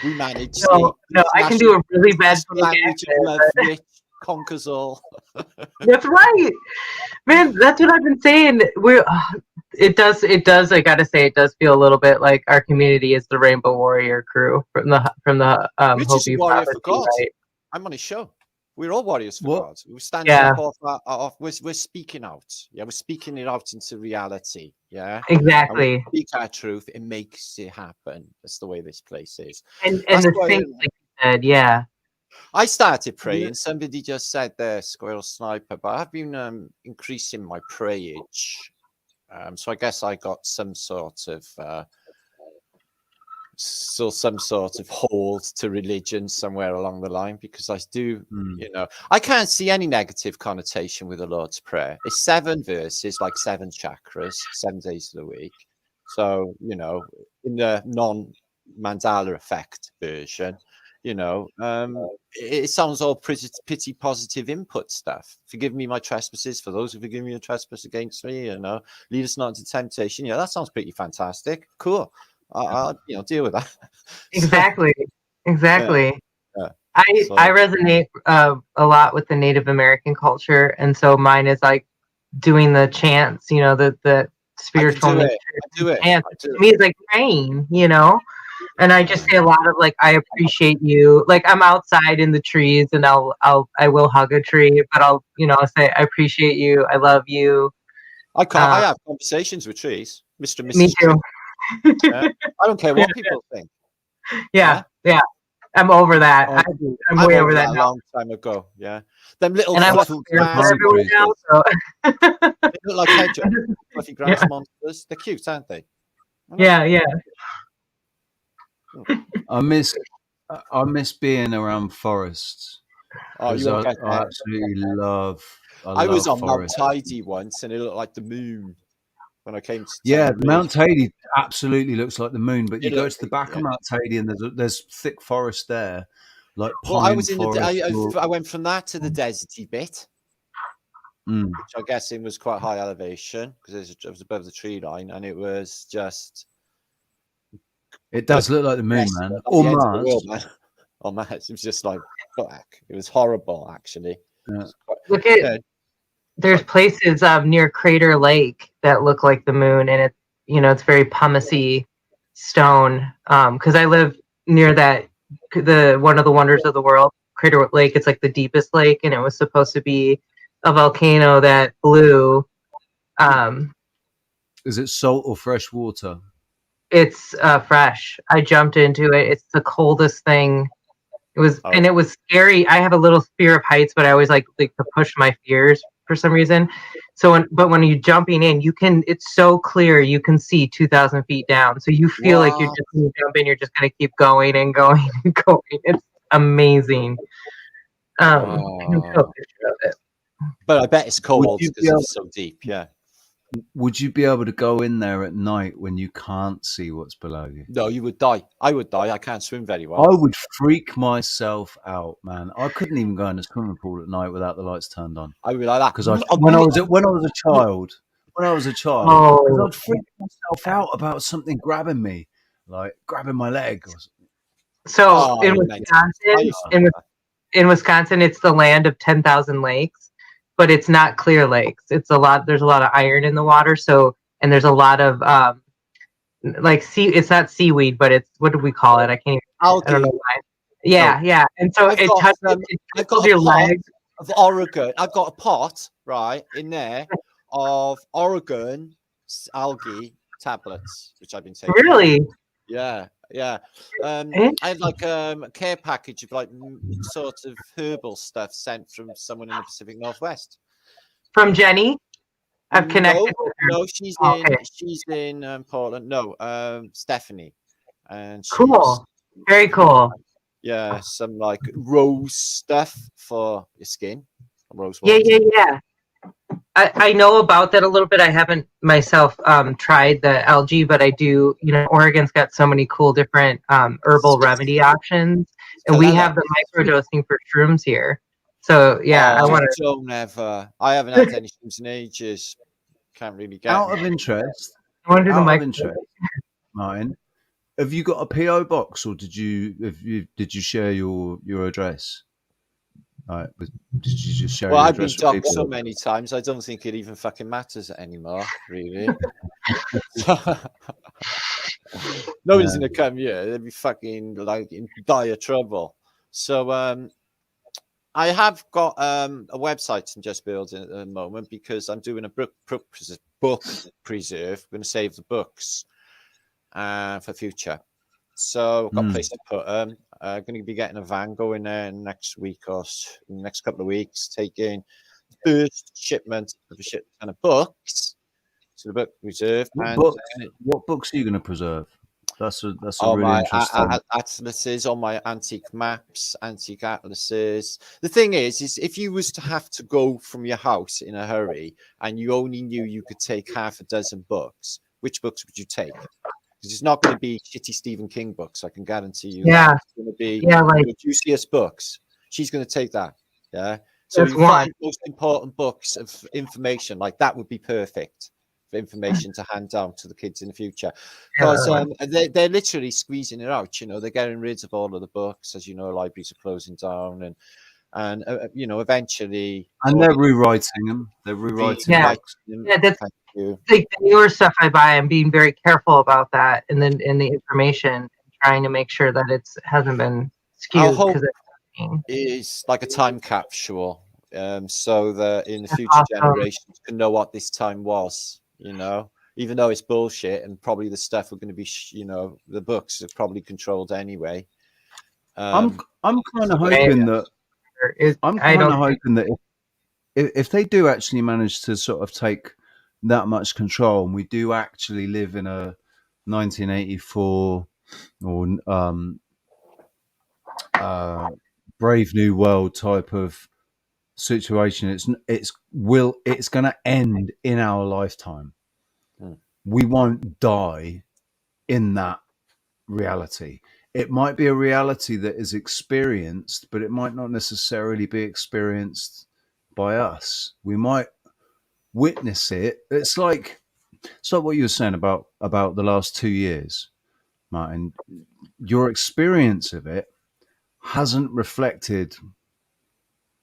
We manage. No, I can do a really bad language of love, which conquers all. That's right, man. That's what I've been saying. It does. I gotta say, it does feel a little bit like our community is the Rainbow Warrior crew from the Hopi Warrior for God. Right? I'm on his show. We're all warriors for God. We're standing up. We're speaking out. Yeah, we're speaking it out into reality. Yeah, exactly. And we speak our truth. It makes it happen. That's the way this place is. And the thing, like you said, yeah. I started praying. Somebody just said there, Squirrel Sniper, but I've been increasing my prayage. So I guess I got some sort of hold to religion somewhere along the line, because I do, you know, I can't see any negative connotation with the Lord's Prayer. It's 7 verses, like 7 chakras, 7 days of the week. So, you know, in the non-Mandala effect version, you know, it sounds all pretty positive input stuff. Forgive me my trespasses, for those who forgive me a trespass against me, you know, lead us not into temptation. Yeah, that sounds pretty fantastic. Cool. I'll deal with that. Exactly. Yeah. I resonate a lot with the Native American culture, and so mine is like doing the chants, you know, the spiritual nature. To me, it's like praying, you know. And I just say a lot of like, I appreciate you. Like I'm outside in the trees, and I will hug a tree, but I'll say I appreciate you, I love you. I have conversations with trees, Mr. and Mrs. Me too. I don't care what people think. Yeah. I'm over that. I'm way over that a now. long time ago. Yeah, them little and fluffy grass everyone now, so. They look like hedgehog, fluffy grass monsters. They're cute, aren't they? Yeah. I miss being around forests. Oh, I absolutely love. I was on Mount Tidy once, and it looked like the moon when I came to. Yeah, Mount Tidy absolutely looks like the moon, but you go to the back of Mount Tidy, and there's thick forest there, like pine I was in forest. I went from that to the deserty bit, which I guess it was quite high elevation because it was above the tree line, and it was just. It does look like the moon, man. Or Mars. Oh, man, it was just like, fuck. It was horrible, actually. Yeah. Look at, there's places near Crater Lake that look like the moon, and it's very pumicey stone. Because I live near one of the wonders of the world, Crater Lake. It's like the deepest lake, and it was supposed to be a volcano that blew. Is it salt or fresh water? It's fresh. I jumped into it. It's the coldest thing. It was, and it was scary. I have a little fear of heights, but I always like to push my fears for some reason. So, when you're jumping in, it's so clear. You can see 2,000 feet down. So you feel like you're just going to jump in. You're just going to keep going and going and going. It's amazing. I can show a picture of it. But I bet it's cold you because be able- it's so deep. Yeah. Would you be able to go in there at night when you can't see what's below you? No, you would die. I would die. I can't swim very I well. would freak myself out, man. I couldn't even go in a swimming pool at night without the lights turned on. I would be like that. Because when I was a child, because I'd freak myself out about something grabbing me, like grabbing my leg. So in I Wisconsin, in Wisconsin, it's the land of 10,000 lakes, but it's not clear lakes. There's a lot of iron in the water. So, and there's a lot of it's not seaweed, but it's, what do we call it? I can't even, Algae. I don't know why. Yeah. And so I've got your legs. Of Oregon. I've got a pot, right, in there of Oregon algae tablets, which I've been taking. Really? Yeah. I had like a care package of like sort of herbal stuff sent from someone in the Pacific Northwest. From Jenny? I've connected with her. No, she's in Portland. No, Stephanie. And cool. Very cool. Yeah, some like rose stuff for your skin. Rose water. Yeah. I know about that a little bit. I haven't myself tried the algae, but I do. Oregon's got so many cool different herbal remedy options, and we have the microdosing for shrooms here. So yeah, I haven't had any shrooms in ages. Can't really get. Out of interest, Martin, have you got a PO box, or did you share your address? Right, did you just share? Well, I've been docked so many times. I don't think it even fucking matters anymore, really. Nobody's gonna come here. They'd be fucking like in dire trouble. So I have got a website I'm just building at the moment because I'm doing a book preserve. I'm going to save the books for future. So I've got a place to put them. I'm going to be getting a van going there next week or in the next couple of weeks, taking the first shipment of a ship ton of books to the book reserve. What books are you going to preserve? That's a really interesting. Atlases, all my antique maps, antique atlases. The thing is if you was to have to go from your house in a hurry and you only knew you could take half a dozen books, which books would you take? Because it's not going to be shitty Stephen King books, I can guarantee you. Yeah. It's going to be like the juiciest books. She's going to take that. Yeah. So that's one. Most important books of information, like that would be perfect for information to hand down to the kids in the future. Because they're literally squeezing it out. They're getting rid of all of the books. As you know, libraries are closing down and eventually. And they're rewriting them. They're rewriting them. Yeah, that's like the newer stuff I buy. I'm being very careful about that, and then in the information, trying to make sure that it hasn't been skewed. Is like a time capsule, so that in the future generations can know what this time was. Even though it's bullshit, and probably the stuff are going to be, the books are probably controlled anyway. I'm kind of hoping that. I'm kind of hoping that if they do actually manage to sort of take that much control, and we do actually live in a 1984 or Brave New World type of situation, it's going to end in our lifetime. We won't die in that reality. It might be a reality that is experienced, but it might not necessarily be experienced by us. We might witness it. It's like what you were saying about the last 2 years, Martin. Your experience of it hasn't reflected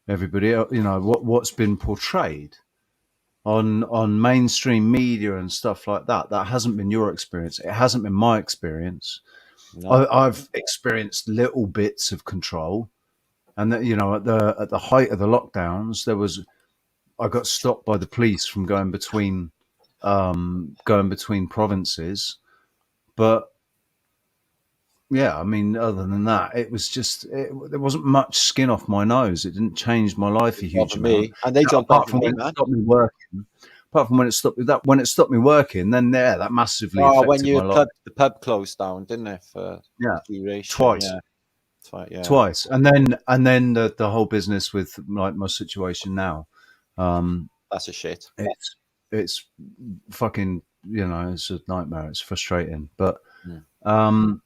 everybody else, what's been portrayed on mainstream media and stuff like that. That hasn't been your experience. It hasn't been my experience. No. I've experienced little bits of control, and that at the height of the lockdowns, I got stopped by the police from going between provinces, but yeah, I mean, other than that, it was just there wasn't much skin off my nose. It didn't change my life a huge amount. And they don't apart from when it stopped me working. Apart from when it stopped me working, then that massively affected when my life. The pub closed down, didn't it? For duration. Twice. Yeah. Twice, and then the whole business with like my situation now. That's a shit. It's fucking, you know, it's a nightmare. It's frustrating, but I know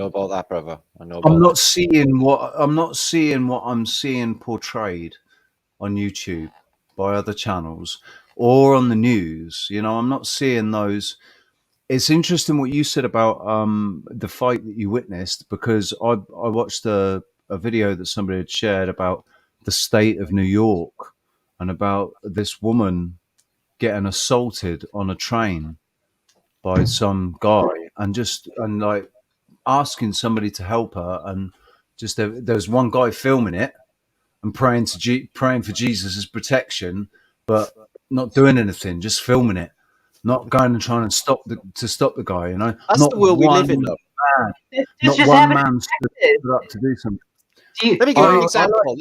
about that, brother. I'm not seeing what I'm seeing portrayed on YouTube by other channels or on the news. You know, I'm not seeing those. It's interesting what you said about the fight that you witnessed, because I watched a video that somebody had shared about the state of New York and about this woman getting assaulted on a train by some guy, and like asking somebody to help her, and just there was one guy filming it and praying for Jesus' protection, but not doing anything, just filming it, not going and trying to stop the guy. You know, that's not the world we live in. Not one man stood up to do something. Let me give you an example.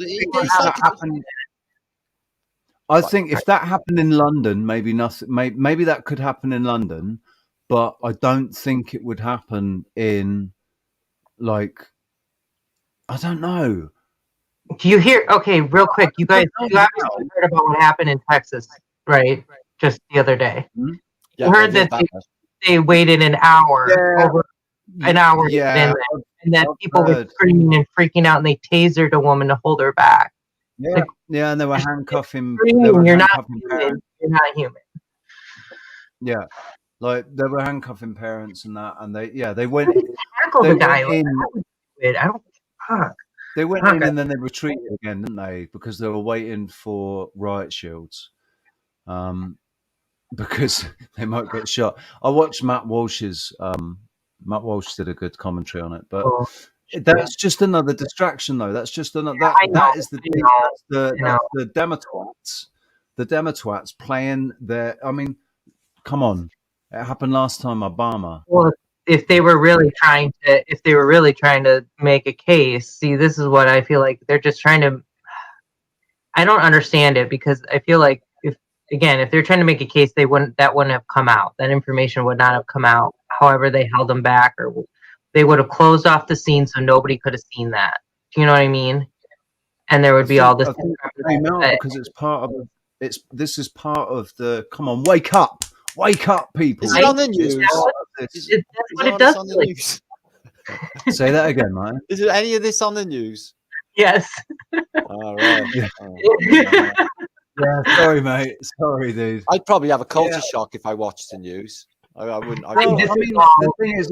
I think if that happened in London, maybe nothing. Maybe that could happen in London, but I don't think it would happen in, like, I don't know. Do you hear? Okay, real quick, you guys, you obviously heard about what happened in Texas, right? Just the other day. Hmm? Yeah, you heard that they waited an hour, over an hour, and that people were screaming and freaking out, and they tasered a woman to hold her back. Yeah, like, yeah, and they were handcuffing. You're not human. You're not human. Yeah, like they were handcuffing parents and that, and they went. They went in. I don't. Fuck. They went in and then they retreated again, didn't they? Because they were waiting for riot shields, because they might get shot. I watched Matt Walsh's. Matt Walsh did a good commentary on it, but that's just another distraction, though. That's just another. That is the thing. The Demotwats. The Demotwats playing their. I mean, come on, it happened last time. Obama. Well, if they were really trying to make a case, see, this is what I feel like they're just trying to. I don't understand it, because I feel like if they're trying to make a case, that wouldn't have come out. That information would not have come out. However, they held them back, or they would have closed off the scene so nobody could have seen that. Do you know what I mean? And there would be all this. Because it's part of this is part of the. Come on, wake up, people! Is it on the news? That's what it does. On the news. Say that again, man. Is there any of this on the news? Yes. All right. Yeah, sorry, mate. Sorry, dude. I'd probably have a culture shock if I watched the news. I wouldn't. I mean, the thing is,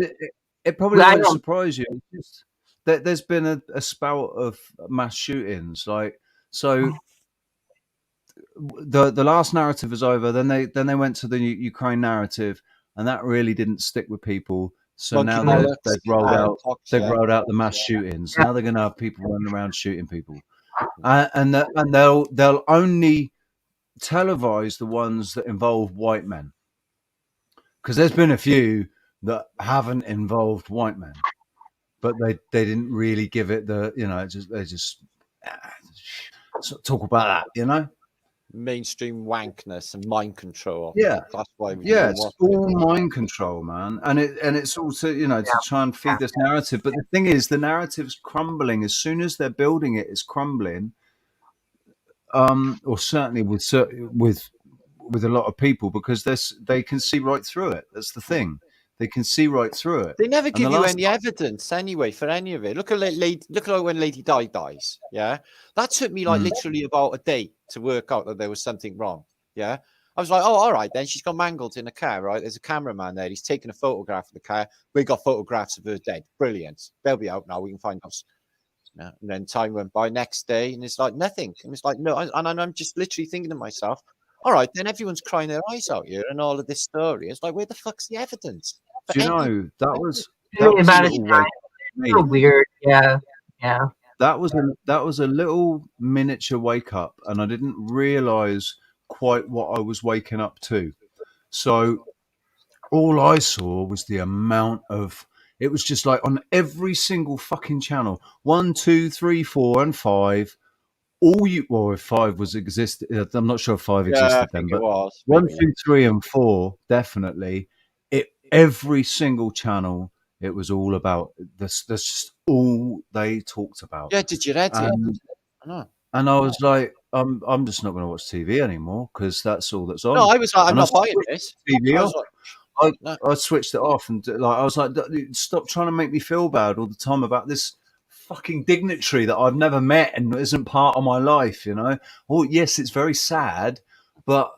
it probably won't surprise you. It's just that there's been a spout of mass shootings. Like, so the last narrative is over. Then they went to the Ukraine narrative, and that really didn't stick with people. So now they've rolled out the mass shootings. Now they're going to have people running around shooting people, and they'll only televise the ones that involve white men, because there's been a few that haven't involved white men, but they didn't really give it the, you know, they just talk about that, you know, mainstream wankness and mind control. Yeah, that's why. It's all mind control, man, and it's also, you know, to try and feed this narrative. But the thing is, the narrative's crumbling as soon as they're building it. It's crumbling. Or certainly with a lot of people, because they can see right through it. That's the thing; they can see right through it. They never give you any evidence anyway for any of it. Look at when Lady Di dies. Yeah, that took me like literally about a day to work out that there was something wrong. Yeah, I was like, oh, all right, then she's got mangled in a car. Right, there's a cameraman there. He's taking a photograph of the car. We got photographs of her dead. Brilliant. They'll be out now. We can find out. And then time went by, next day, and it's like nothing. And it's like, no, and I'm just literally thinking to myself, all right, then everyone's crying their eyes out here and all of this story. It's like, where the fuck's the evidence? Do you know, that was weird. Yeah. That was a little miniature wake up, and I didn't realize quite what I was waking up to. So all I saw was the amount of. It was just like on every single fucking channel, 1, 2, 3, 4, and 5. If 5 was existed, I'm not sure if 5 existed then, but 1, 2, 3, and 4 definitely. Every single channel It was all about this. That's just all they talked about. Yeah, did you read it? And I know. and I was like, I'm just not going to watch TV anymore because that's all that's on. No, I was like, I'm And I not buying switched this. TV I off. was like, no. I switched it off and like I was like, stop trying to make me feel bad all the time about this fucking dignitary that I've never met and isn't part of my life. You know? Oh yes, it's very sad, but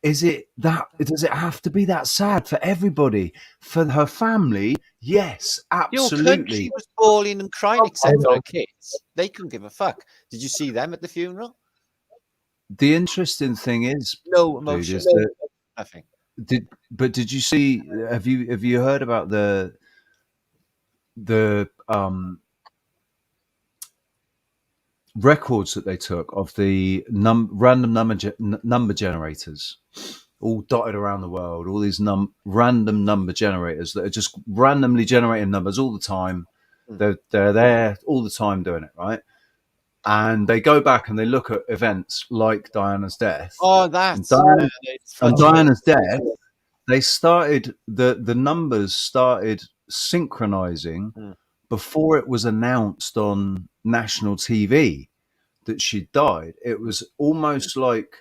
is it that? Does it have to be that sad for everybody? For her family, yes, Your absolutely. country was bawling and crying except for her kids. They couldn't give a fuck. Did you see them at the funeral? The interesting thing is, No dude, emotion. is that Nothing. did you see? Have you heard about the records that they took of the random number generators, all dotted around the world? All these random number generators that are just randomly generating numbers all the time. They're there all the time doing it, right? And they go back and they look at events like Diana's death. Oh, that's and Diana's death. They started the numbers started synchronizing before it was announced on national TV that she died. It was almost like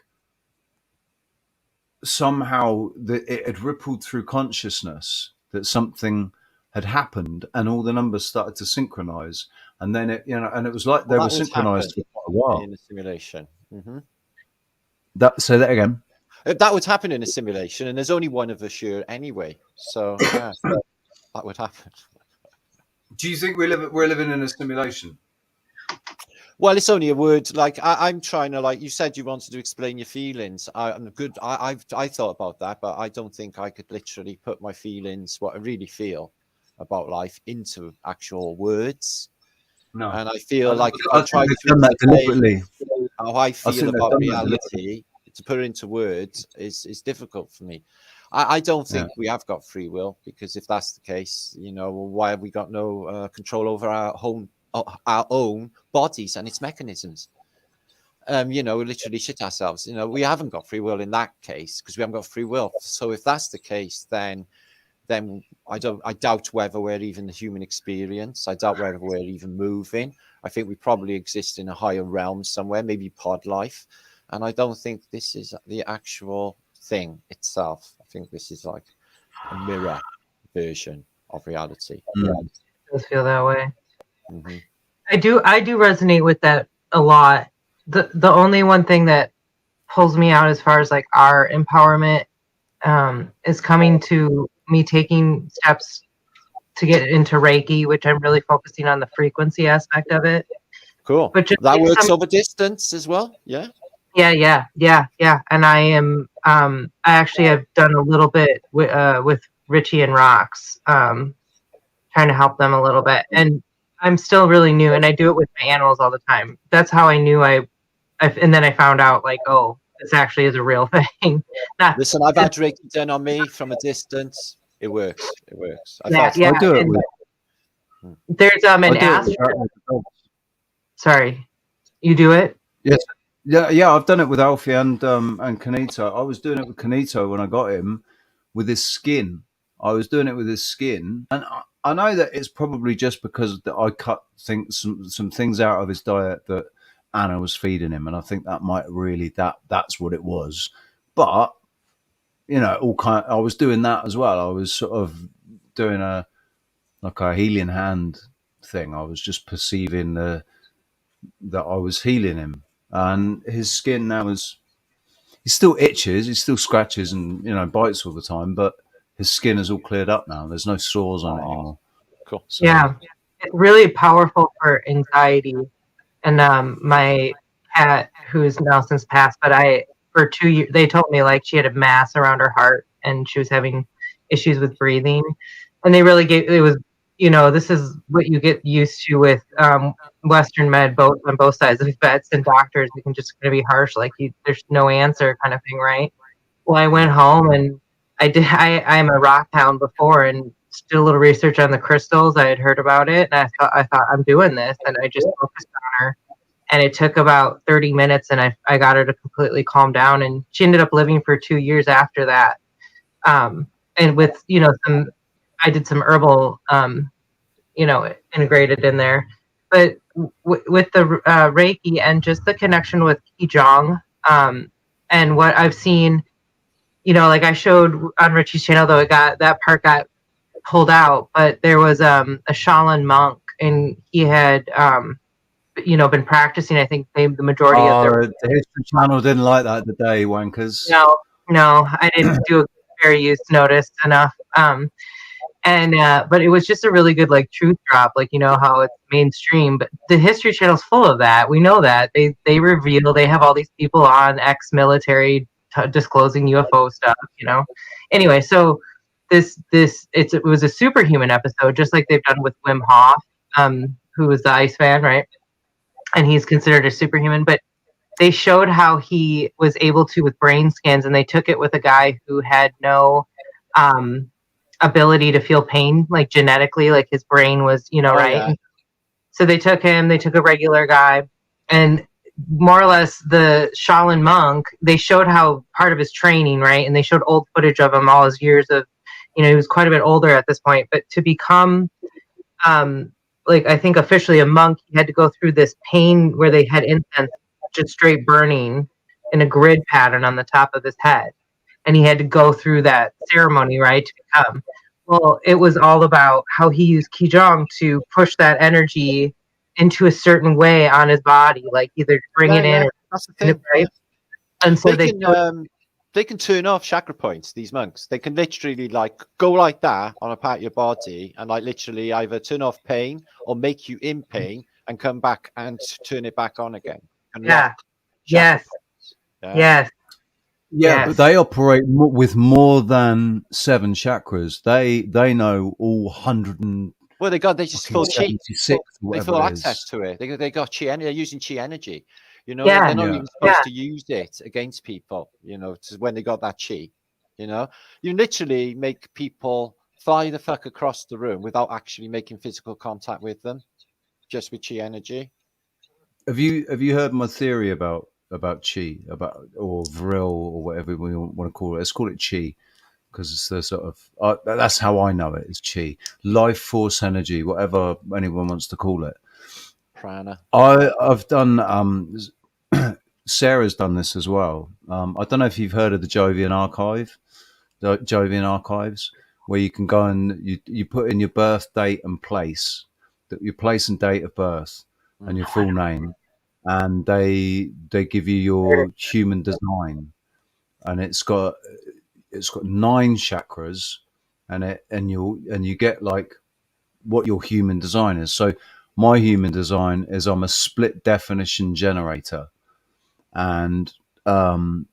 somehow that it had rippled through consciousness that something had happened, and all the numbers started to synchronize. And then it, and it was like they were synchronized for quite a while in a simulation. Say that again. That would happen in a simulation, and there's only one of us here anyway, so yeah, that would happen. Do you think we're living in a simulation? Well, it's only a word. Like I'm trying to, like you said, you wanted to explain your feelings. I'm good. I thought about that, but I don't think I could literally put my feelings, what I really feel about life, into actual words. No, and I feel like if I try to done that deliberately. How I feel about reality, to put it into words is difficult for me. I don't think we have got free will, because if that's the case, why have we got no control over our own bodies and its mechanisms? We literally shit ourselves. We haven't got free will in that case, because we haven't got free will. So if that's the case, then I doubt whether we're even the human experience. I doubt whether we're even moving. I think we probably exist in a higher realm somewhere, maybe pod life. And I don't think this is the actual thing itself. I think this is like a mirror version of reality. It does feel that way. Mm-hmm. I do resonate with that a lot. The only one thing that pulls me out as far as like our empowerment is coming to me taking steps to get into Reiki, which I'm really focusing on the frequency aspect of it. Cool. But that works over distance as well. Yeah. Yeah. And I am, I actually have done a little bit with Richie and Rox, trying to help them a little bit. And I'm still really new, and I do it with my animals all the time. That's how I knew and then I found out, like, oh, this actually is a real thing. Listen, I've had Reiki done on me from a distance. It works. I do it with. There's an astro. Sorry, you do it? Yes. Yeah. I've done it with Alfie and Kanito. I was doing it with Kanito when I got him with his skin. And I know that it's probably just because I cut some things out of his diet that Anna was feeding him, and I think that might really that's what it was. But I was doing that as well. I was sort of doing a healing hand thing. I was just perceiving that I was healing him, and his skin now he still itches, he still scratches and bites all the time, but his skin is all cleared up now. There's no sores on it anymore. Cool. So, yeah, it's really powerful for anxiety. And my cat, who's now since passed, but for 2 years, they told me like she had a mass around her heart and she was having issues with breathing. And they really it was, this is what you get used to with Western med, on both sides of vets and doctors. You can just going to be harsh, like there's no answer kind of thing, right? Well, I went home and I'm a rock hound before, and did a little research on the crystals. I had heard about it, and I thought I'm doing this, and I just focused on her. And it took about 30 minutes, and I got her to completely calm down, and she ended up living for 2 years after that. And with some I did some herbal, integrated in there. But with the Reiki and just the connection with Qigong, and what I've seen, like I showed on Richie's channel, though that part got pulled out, but there was a Shaolin monk, and he had been practicing. I think the majority of the History Channel didn't like that today, wankers. No, I didn't do a fair use notice enough. But it was just a really good like truth drop, like how it's mainstream, but the History Channel's full of that. We know that they reveal, they have all these people on ex-military disclosing UFO stuff. Anyway, so it was a superhuman episode, just like they've done with Wim Hof, who was the Iceman, right? And he's considered a superhuman, but they showed how he was able to with brain scans, and they took it with a guy who had no ability to feel pain, like genetically, like his brain was, right? Yeah. So they took a regular guy, and more or less the Shaolin monk, they showed how part of his training, right? And they showed old footage of him, all his years of, he was quite a bit older at this point, but to become, like I think officially a monk, he had to go through this pain where they had incense just straight burning in a grid pattern on the top of his head. And he had to go through that ceremony, right, to become. Well, it was all about how he used Qigong to push that energy into a certain way on his body, like either to bring it in or that's the thing. Right? And so they can turn off chakra points, these monks. They can literally like go like that on a part of your body and like literally either turn off pain or make you in pain and come back and turn it back on again. Yeah. Yes. Yes. Yeah, but they operate with more than 7 chakras. They know all 100 and they just feel chi. They feel access to it. They got chi energy. They're using chi energy. They're not even supposed to use it against people. When they got that chi. You literally make people fly the fuck across the room without actually making physical contact with them, just with chi energy. Have you heard my theory about chi, or vril, or whatever we want to call it? Let's call it chi, because it's the sort of that's how I know it, is chi, life force energy, whatever anyone wants to call it. Prana. I've done Sarah's done this as well. I don't know if you've heard of the Jovian Archives, where you can go and you put in your birth date and place, your place and date of birth, and your full name, and they give you your human design, and it's got 9 chakras, and you get like what your human design is. So my human design is I'm a split definition generator, and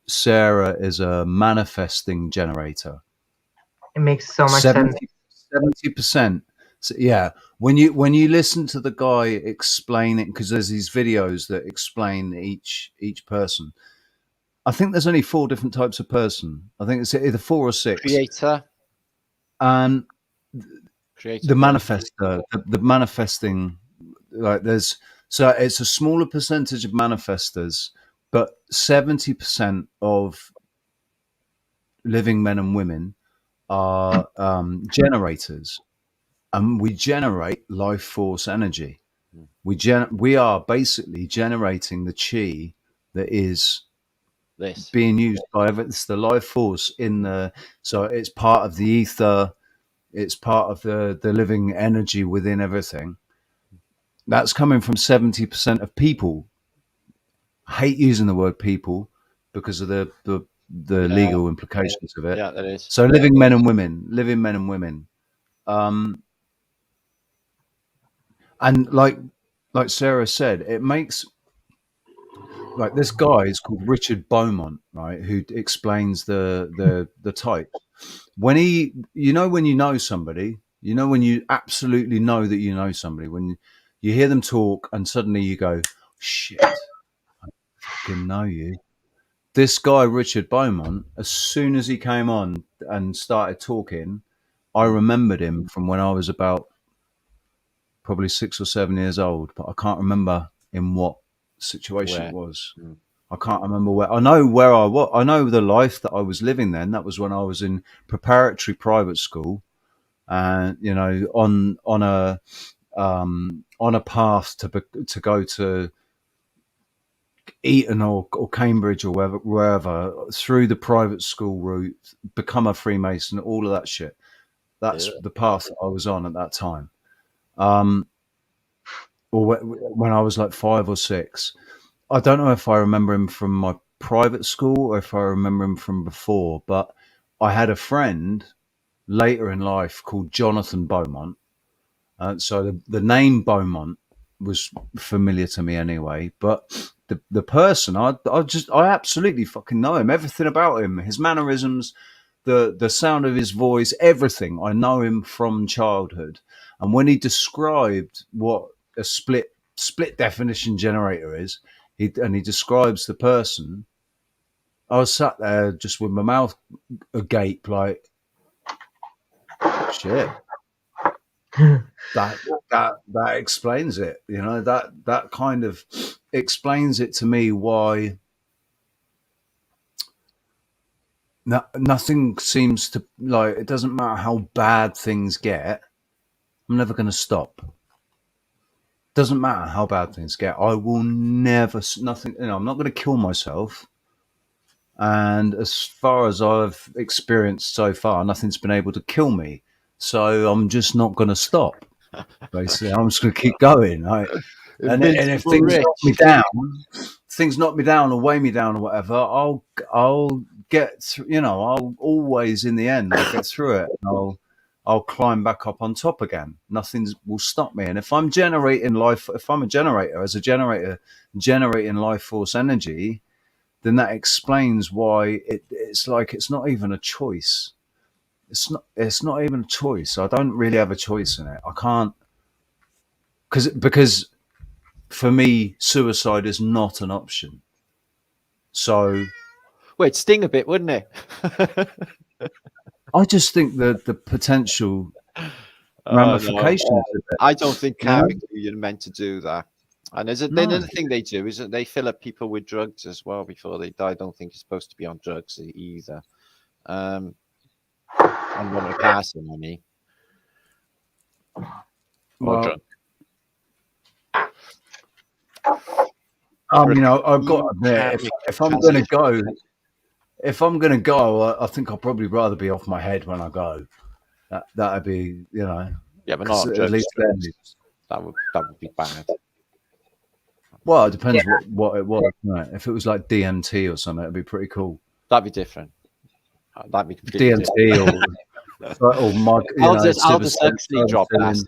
Sarah is a manifesting generator. It makes so much sense. 70%. So, yeah, when you listen to the guy explain it, because there's these videos that explain each person. I think there's only 4 different types of person. I think it's either 4 or 6. Creator. And the manifester, the manifesting, like so it's a smaller percentage of manifestors, but 70% of living men and women are generators. And we generate life force energy. We are basically generating the chi that is being used by it's the life force so it's part of the ether, it's part of the living energy within everything. That's coming from 70% of people. I hate using the word people because of the legal implications of it. Yeah, that is. So living men and women. And like Sarah said, it makes, like, this guy is called Richard Beaumont, right, who explains the type. When when you know somebody, when you absolutely know that you know somebody, when you hear them talk and suddenly you go, shit, I fucking know you. This guy, Richard Beaumont, as soon as he came on and started talking, I remembered him from when I was about probably 6 or 7 years old, but I can't remember in what situation it was. I can't remember where. I know where I was. I know the life that I was living then. That was when I was in preparatory private school, and you know, on a path to go to Eton or Cambridge or wherever through the private school route, become a Freemason, all of that shit. That's the path that I was on at that time. Or when I was like 5 or 6. I don't know if I remember him from my private school or if I remember him from before, but I had a friend later in life called Jonathan Beaumont. So the name Beaumont was familiar to me anyway, but the person, I absolutely fucking know him, everything about him, his mannerisms, the sound of his voice, everything. I know him from childhood. And when he described what a split definition generator is, he describes the person, I was sat there just with my mouth agape, like, shit. That explains it. You know, that kind of explains it to me why nothing seems to, like, it doesn't matter how bad things get, I'm never going to stop. Doesn't matter how bad things get, I will never, nothing, you know, I'm not going to kill myself. And as far as I've experienced so far, nothing's been able to kill me. So I'm just not going to stop. Basically, I'm just going to keep going. Right? And if things knock me down or weigh me down or whatever, I'll get through. You know, I'll always, in the end, I'll get through it. And I'll climb back up on top again. Nothing will stop me. And if I'm generating life, if I'm a generator, as a generator, generating life force energy, then that explains why it's like it's not even a choice. It's not even a choice. I don't really have a choice in it. I can't, because for me, suicide is not an option. So, well, it'd sting a bit, wouldn't it? I just think that the potential ramifications. No. I don't think chemically you're meant to do that. And there's another thing they do is that they fill up people with drugs as well before they die. I don't think you're supposed to be on drugs either. I'm not a person, I mean. Or drunk. You know, I've got to admit, if I'm going to go, I think I'll probably rather be off my head when I go. That'd be, you know. Yeah, but not at least then, that would be bad. Well, it depends what it was. Right? If it was like DMT or something, it'd be pretty cool. That'd be different. That'd be DMT different. or Mike. I'll just actually drop acid.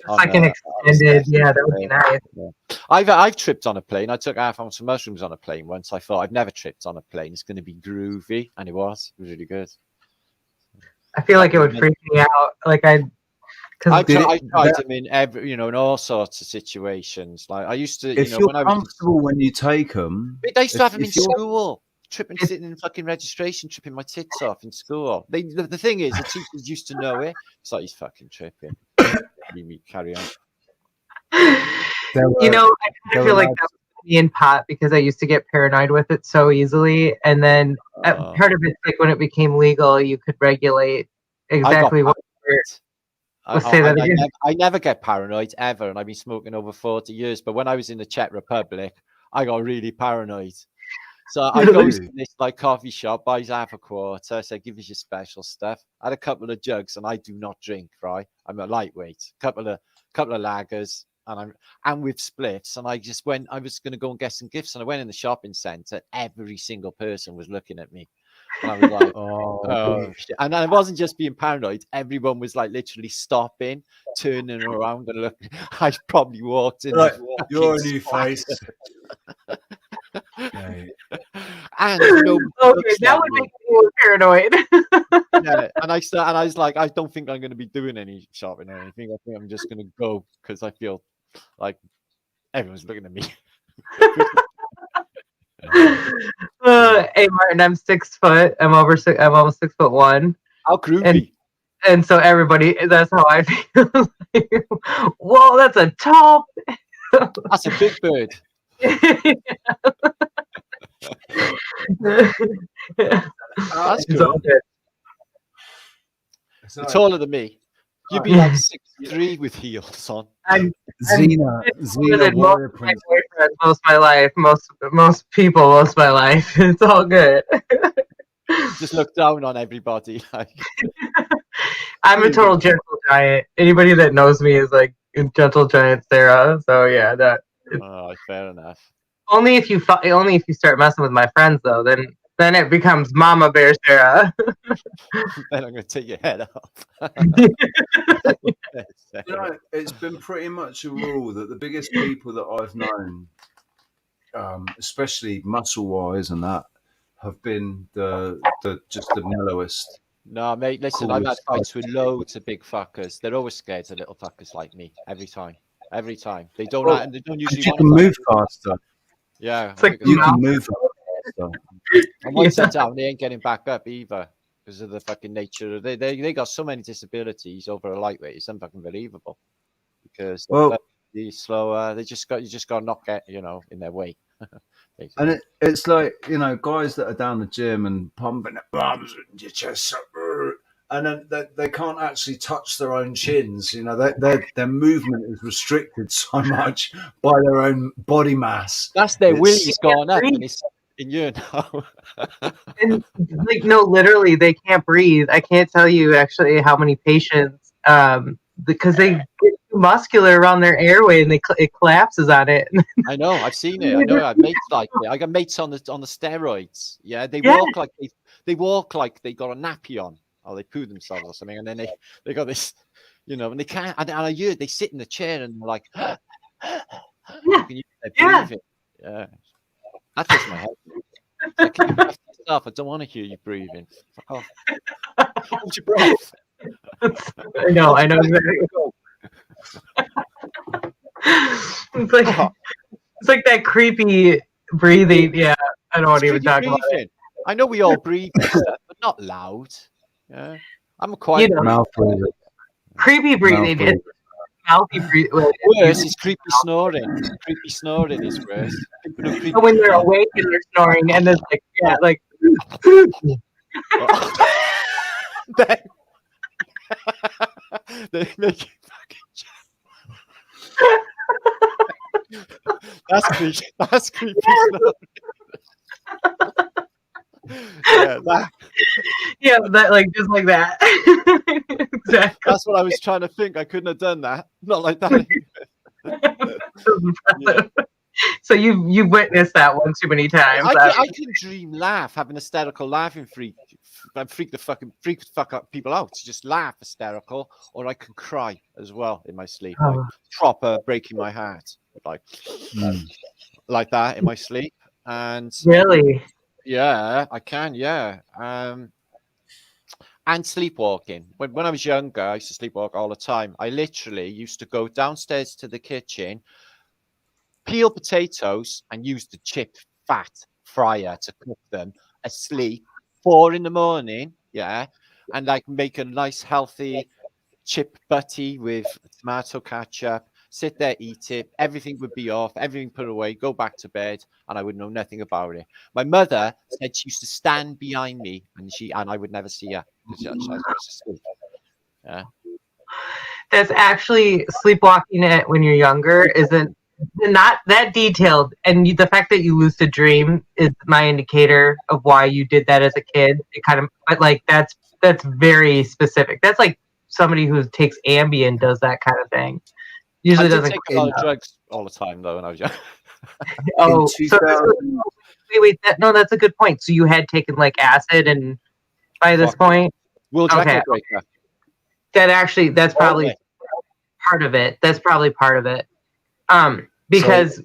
Like an extended, that would be nice. Yeah. I've tripped on a plane. I took half ounce of mushrooms on a plane once. I thought I've never tripped on a plane. It's going to be groovy, and it was. It was really good. I feel like it would freak me out. Like I tried them in in all sorts of situations. Like I used to, if you're comfortable when you take them. They used to have them in school. Tripping, sitting in fucking registration, tripping my tits off in school. The thing is, the teachers used to know it. It's like, he's fucking tripping. You carry on. I feel like that was me in pot because I used to get paranoid with it so easily. And then part of it's like when it became legal, you could regulate exactly what. Let's say that again. I never get paranoid ever, and I've been smoking over 40 years. But when I was in the Czech Republic, I got really paranoid. So I go to this like coffee shop, buys half a quarter. I say, give us your special stuff. I had a couple of jugs, and I do not drink. Right, I'm a lightweight. Couple of lagers, and with splits. And I just went. I was going to go and get some gifts, and I went in the shopping centre. Every single person was looking at me, and I was like, oh shit. And I wasn't just being paranoid. Everyone was like literally stopping, turning around, and looking. I probably walked in. Like, you're a new face. And that would make me more paranoid. Yeah, and I was like, I don't think I'm going to be doing any shopping or anything. I think I'm just going to go because I feel like everyone's looking at me. Hey Martin, I'm 6 foot. I'm almost 6'1". How groovy! And so everybody, that's how I feel. Whoa, that's a tall. That's a big bird. That's good. good. It's taller than me. You'd be like 6'3" with heels on. I'm Xena, with warrior most of my princess. boyfriends most of my life, most people most of my life. It's all good. Just look down on everybody. Like, I'm a total gentle giant. Anybody that knows me is like gentle giant Sarah. So yeah, that oh, fair enough. only if you start messing with my friends though, then it becomes Mama Bear Sarah. Then I'm going to take your head off. You know, it's been pretty much a rule that the biggest people that I've known, especially muscle wise and that, have been the mellowest. No, mate, listen, I've had fights with loads of big fuckers. They're always scared of little fuckers like me. Every time. They don't. Well, they don't usually. You can move faster. Yeah, It's like You can move faster. and once they're down, they ain't getting back up either because of the fucking nature. They got so many disabilities over a lightweight. It's unbelievable. Because they're slower. You just got to not get in their way. And it's like, guys that are down the gym and pumping the bums and your chest, and then they can't actually touch their own chins. Their movement is restricted so much by their own body mass. That's their willy's gone up, and it's in you now. And like, no, literally, they can't breathe. I can't tell you actually how many patients, because they get too muscular around their airway and it collapses on it. I know, I've seen it. I know, I've mates like it. I got mates on the steroids. Yeah, they walk like they got a nappy on, or they poo themselves or something, and then they got this, and they can't. And I hear they sit in the chair and they're like, breathing. Yeah, that takes my head. Like, I don't want to hear you breathing. Fuck off. Hold your breath. I know exactly. It's like that creepy breathing. Yeah, I don't want to even talk about it. I know we all breathe, but not loud. Yeah, I'm a quiet mouth breather. Creepy breathing. It's mouthy breathing. Worse is creepy snoring. Creepy snoring is worse. When they're awake and they're snoring, and it's like, they make you fucking. That's creepy. That's creepy. That like just like that. Exactly. That's what I was trying to think. I couldn't have done that. Not like that. So you've witnessed that one too many times. I can dream laugh, have an hysterical laughing freak the fuck up people out. Just laugh hysterical, or I can cry as well in my sleep, like proper breaking my heart, like that in my sleep. And really, yeah, I can. Yeah, and sleepwalking. When I was younger, I used to sleepwalk all the time. I literally used to go downstairs to the kitchen, peel potatoes, and use the chip fat fryer to cook them asleep. 4 a.m, yeah, and like make a nice healthy chip butty with tomato ketchup. Sit there, eat it. Everything would be off. Everything put away. Go back to bed, and I would know nothing about it. My mother said she used to stand behind me, and I would never see her because I was asleep. Yeah, that's actually sleepwalking. It when you're younger isn't not that detailed, and the fact that you lucid dream is my indicator of why you did that as a kid. It kind of, but like that's very specific. That's like somebody who takes Ambien does that kind of thing. Usually doesn't take a lot of drugs all the time though when I was young. Oh, wait, that's a good point. So you had taken like acid, and by this point, record breaker. That's probably part of it. That's probably part of it. Because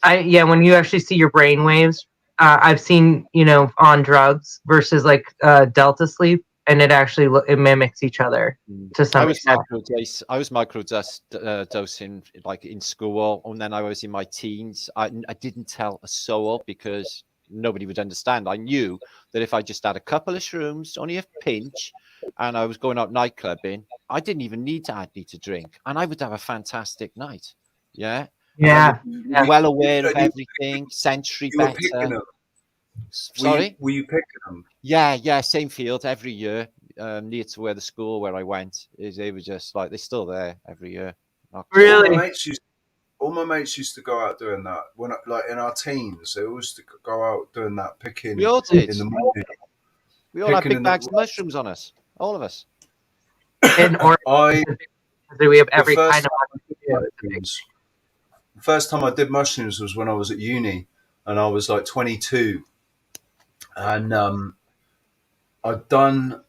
when you actually see your brain waves, I've seen, on drugs versus like delta sleep, and it mimics each other to some extent. I was microdosing like in school, and then I was in my teens. I didn't tell a soul because nobody would understand. I knew that if I just had a couple of shrooms, only a pinch, and I was going out nightclubbing, I didn't even need to drink, and I would have a fantastic night. Yeah. Well aware of everything, sensory better. Sorry? Were you picking them? Yeah, same field every year. near to where the school where I went is. They were just like they're still there every year. Really? All my mates used to go out doing that when, like, in our teens. They always used to go out doing that, picking We all did. in the morning. We all had Picking big bags of mushrooms on us. All of us. And or I we have the every first kind of mushrooms. The first time I did mushrooms was when I was at uni, and I was like 22, and I'd done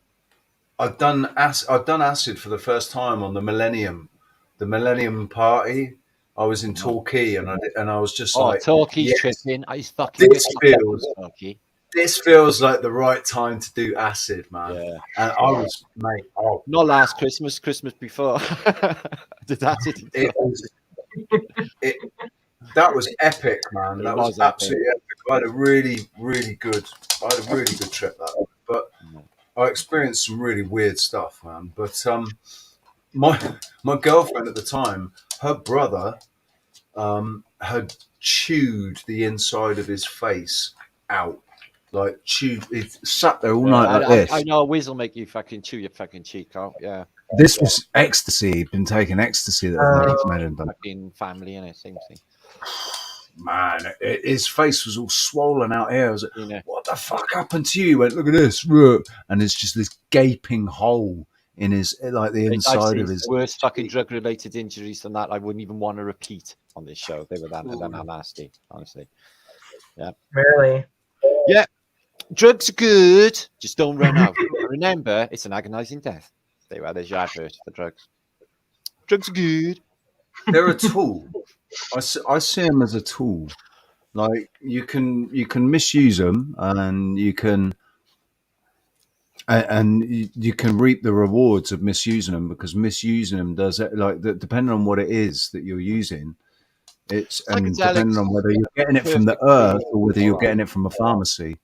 acid for the first time on the Millennium Party. I was in Torquay, and I was just like, Torquay's yes, tripping. I fucking this feels like the right time to do acid, man. Yeah. And I was, mate, not last Christmas, Christmas before. Did acid. That was epic, man. That was absolutely epic. I had a really good trip that way. But I experienced some really weird stuff, man. But my girlfriend at the time, her brother had chewed the inside of his face out. Like chewed, it sat there all night like this. I know a whiz will make you fucking chew your fucking cheek out. Yeah. This was ecstasy. He'd been taking ecstasy that made him done. Fucking family and it, same thing. Man, his face was all swollen out here. I was like, what the fuck happened to you? He went, look at this. And it's just this gaping hole in his, like the inside of his. Worst fucking drug related injuries than that. I wouldn't even want to repeat on this show. They were that nasty, honestly. Yeah. Really? Yeah. Drugs are good. Just don't run out. Remember, it's an agonizing death. There's your advert for drugs. Drugs are good. They're a tool. I see them as a tool. Like you can misuse them, and you can reap the rewards of misusing them, because misusing them does it, like depending on what it is that you're using. And depending on whether you're getting it from the earth or whether you're getting it from a pharmacy.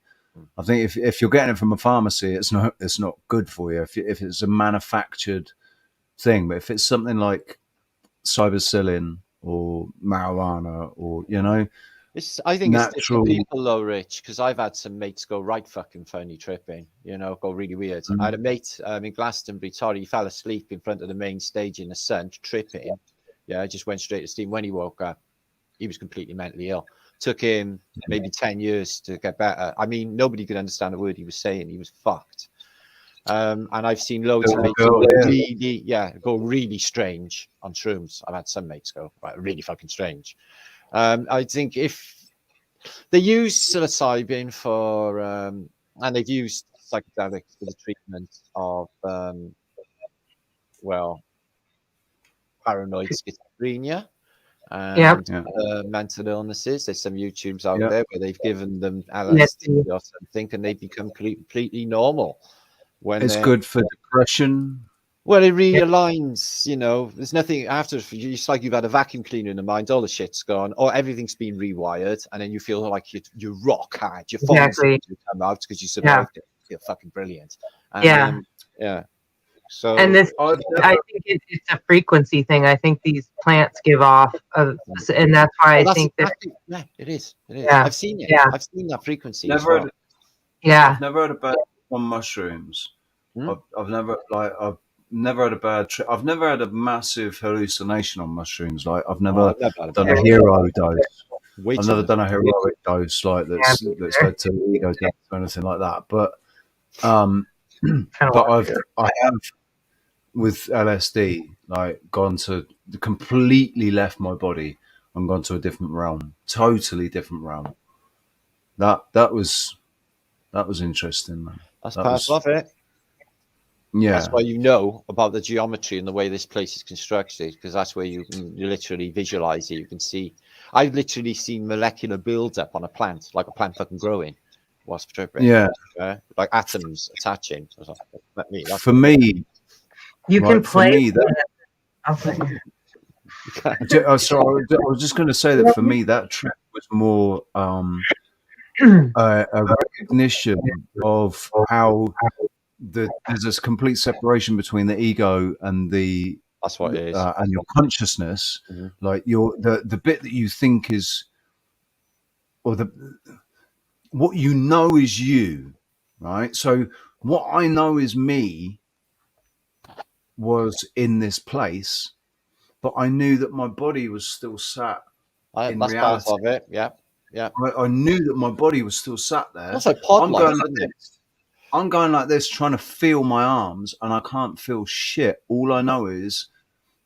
I think if you're getting it from a pharmacy, it's not good for you. If it's a manufactured thing, but if it's something like cybersilin or marijuana, or I think it's different people though, Rich, because I've had some mates go right fucking funny tripping, go really weird. I had a mate in Glastonbury, Torry, he fell asleep in front of the main stage in the sun, tripping. Yeah, just went straight to steam. When he woke up, he was completely mentally ill. Took him maybe 10 years to get better. I mean, nobody could understand a word he was saying. He was fucked. And I've seen loads of mates go really strange on shrooms. I've had some mates go really fucking strange. I think if they use psilocybin for, and they've used psychedelics for the treatment of, paranoid schizophrenia and mental illnesses. There's some YouTubes out there where they've given them LSD or something, and they become completely normal. When it's good for depression. Well, it realigns, there's nothing after. It's like you've had a vacuum cleaner in the mind, all the shit's gone, or everything's been rewired, and then you feel like you're rock hard. Your phone's to come out because you survived it. You feel fucking brilliant. And, So, and this, I think it's a frequency thing. I think these plants give off, and that's why I think that. It is. Yeah. I've seen it. Yeah. I've seen that frequency. I've never had a bad on mushrooms. I've never had a bad trip. I've never had a massive hallucination on mushrooms. Like I've never done a hero dose. I've never done a heroic dose like that's led to ego death or anything like that. But I have with LSD like gone to completely left my body and gone to a different realm, totally different realm. That was interesting, man. That's part of it. Yeah, that's why you know about the geometry and the way this place is constructed, because that's where you literally visualize it. You can see. I've literally seen molecular build-up on a plant, like a plant fucking growing. Whilst tripping. Yeah, like atoms attaching. For me, you can play. For me, sorry, I was just going to say that for me, that trip was more a recognition of how there's this complete separation between the ego and the. That's what it is. And your consciousness, like the bit that you think is, or what you know is you, right? So what I know is me was in this place, but I knew that my body was still sat in That's part reality. of it. Yeah. Yeah. I knew that my body was still sat there. Also pod I'm life, going like isn't it? this. I'm going like this, trying to feel my arms, and I can't feel shit. All I know is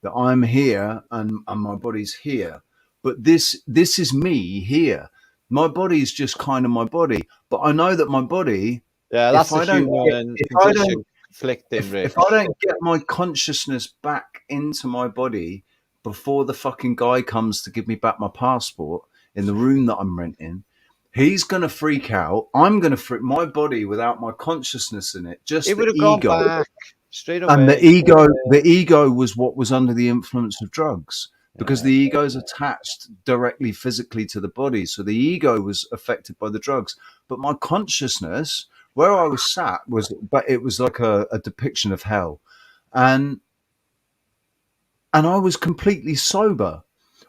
that I'm here and my body's here. But this is me here. My body's just kind of my body. But I know that my body, Yeah, that's a human condition conflicting, Rick. if I don't get my consciousness back into my body before the fucking guy comes to give me back my passport in the room that I'm renting, he's going to freak out. I'm going to freak my body without my consciousness in it. Just It would the have gone ego. back straight away. And the ego was what was under the influence of drugs, because the ego is attached directly physically to the body. So the ego was affected by the drugs. But my consciousness, where I was sat, it was like a depiction of hell. And I was completely sober.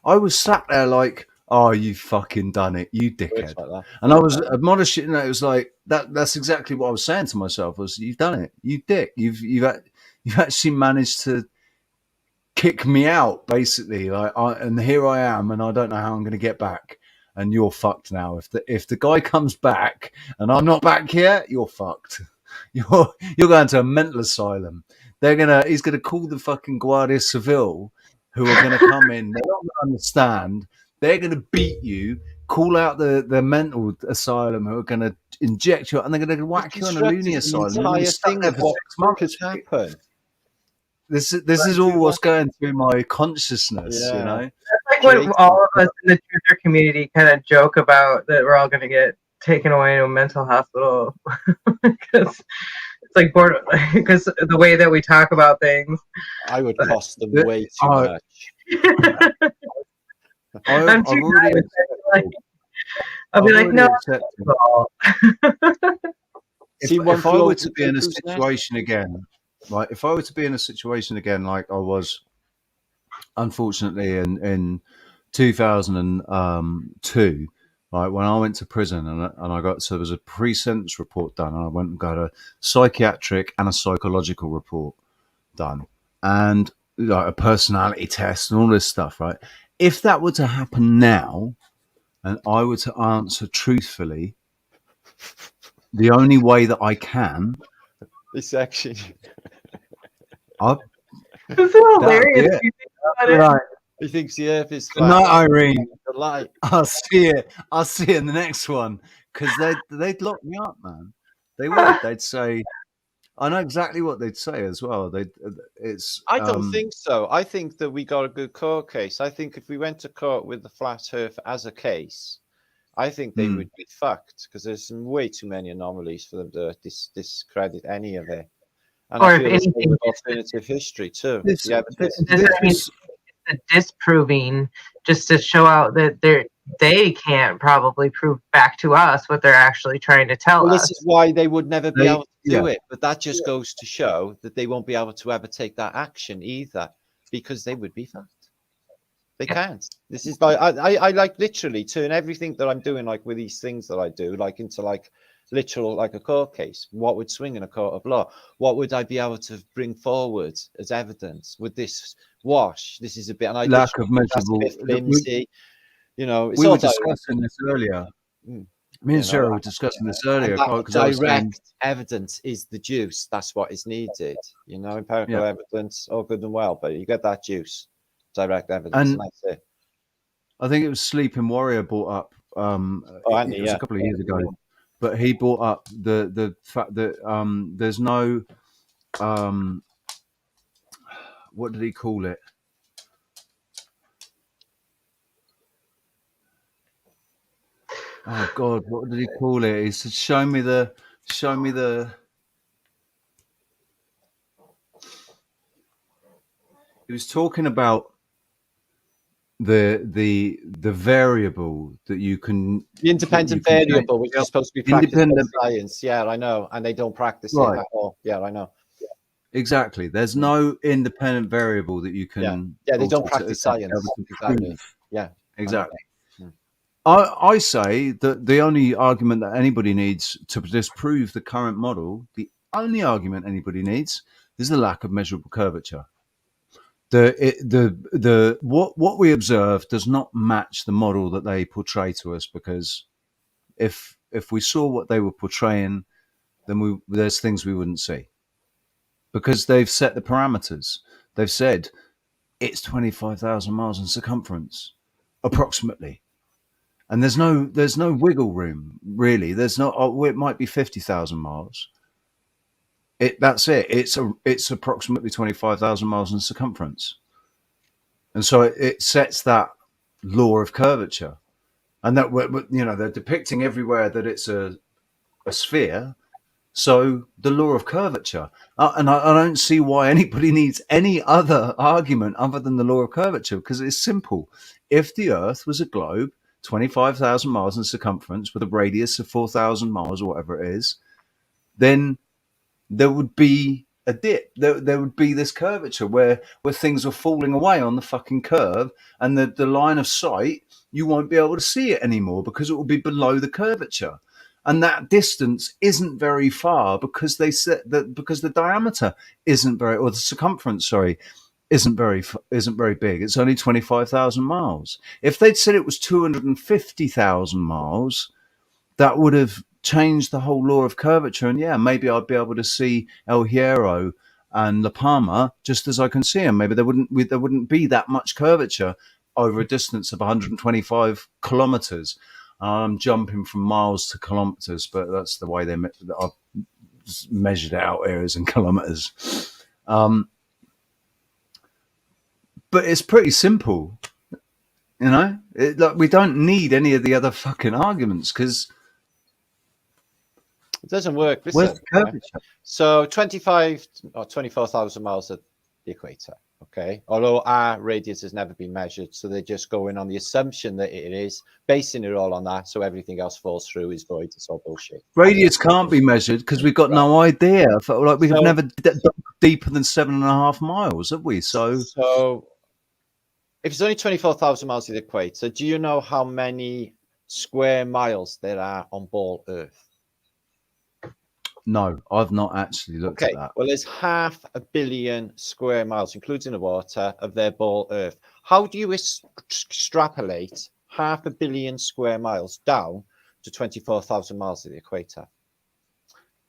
I was sat there like, oh, you fucking done it, you dickhead. Like and I was admonishing, it was like that's exactly what I was saying to myself, was, you've done it, you dick. You've actually managed to kick me out, basically. And here I am, and I don't know how I'm going to get back. And you're fucked now. If the guy comes back and I'm not back here, you're fucked. You're going to a mental asylum. He's gonna call the fucking Guardia Civil, who are gonna come in. They're not gonna understand. They're gonna beat you. Call out the mental asylum, who are gonna inject you, and they're gonna whack you on a loony asylum. Entire thing of what could happen. This is all what's going through my consciousness, you know. That's like what all of us in the truther community kind of joke about, that we're all going to get taken away to a mental hospital because it's like because the way that we talk about things. I would cost them way too much. I'm too nice. I'll be like, no. If I were to be in a situation again, like if I were to be in a situation again, like I was, unfortunately, in 2002, like when I went to prison and I got, so there was a pre-sentence report done, and I went and got a psychiatric and a psychological report done, and like a personality test and all this stuff, right? If that were to happen now, and I were to answer truthfully, the only way that I can, this action. This is hilarious. You think about it. Right. He thinks the earth is flat. No, Irene. The light. I'll see it in the next one, because they'd lock me up, man. They would. They'd say, I know exactly what they'd say as well. I don't think so. I think that we got a good court case. I think if we went to court with the flat earth as a case, I think they would be fucked, because there's way too many anomalies for them to discredit any of it. And or I if feel anything, alternative history too. Disproving, just to show out that they can't probably prove back to us what they're actually trying to tell us. This is why they would never be able to do it. But that just goes to show that they won't be able to ever take that action either, because they would be fucked. They can't. This is like I like literally turn everything that I'm doing, like with these things that I do, like into like literal, like a court case. What would swing in a court of law? What would I be able to bring forward as evidence? Would this wash? This is a bit, and I lack of measurable. flimsy. You know, we were discussing this earlier. Me and Sarah were discussing this earlier. Direct evidence is the juice. That's what is needed. You know, empirical evidence, all good and well, but you get that juice, direct evidence, and that's it. I think it was Sleeping Warrior brought up. It was a couple of years ago, but he brought up the fact that there's no what did he call it? Oh God, what did he call it? He said, "Show me the." He was talking about the variable that you can, the independent variable, which is supposed to be practiced in science. Yeah, I know, and they don't practice it at all. Yeah, I know. Exactly. There's no independent variable that you can. Yeah, they don't practice science. Exactly. Yeah, exactly. I say that the only argument that anybody needs to disprove the current model, the only argument anybody needs is the lack of measurable curvature. What we observe does not match the model that they portray to us, because if we saw what they were portraying, then there's things we wouldn't see, because they've set the parameters. They've said it's 25,000 miles in circumference, approximately, and there's no wiggle room really. There's no. Oh, it might be 50,000 miles. That's it. It's approximately 25,000 miles in circumference, and so it sets that law of curvature, and that they're depicting everywhere that it's a sphere. So the law of curvature, and I don't see why anybody needs any other argument other than the law of curvature, because it's simple. If the Earth was a globe, 25,000 miles in circumference with a radius of 4,000 miles or whatever it is, then there would be a dip. There would be this curvature where things are falling away on the fucking curve, and the line of sight, you won't be able to see it anymore because it will be below the curvature. And that distance isn't very far, because they said that because the diameter isn't very, or the circumference, sorry, isn't very big. It's only 25,000 miles. If they'd said it was 250,000 miles, that would have changed the whole law of curvature. And yeah, maybe I'd be able to see El Hierro and La Palma just as I can see them. Maybe there wouldn't be that much curvature over a distance of 125 kilometers. I'm jumping from miles to kilometers, but that's the way I've measured out areas in kilometers. But it's pretty simple, we don't need any of the other fucking arguments, because it doesn't work. Listen, so 25 or 24,000 miles at the equator. Okay, although our radius has never been measured, so they're just going on the assumption that it is, basing it all on that, so everything else falls through, is void, it's all bullshit. Radius can't be measured because we've got no idea. Like we've never dug deeper than 7.5 miles, have we? So if it's only 24,000 miles to the equator, do you know how many square miles there are on ball Earth? No, I've not actually looked at that. Well, there's 500 million square miles, including the water, of their ball Earth. How do you extrapolate 500 million square miles down to 24,000 miles to the equator?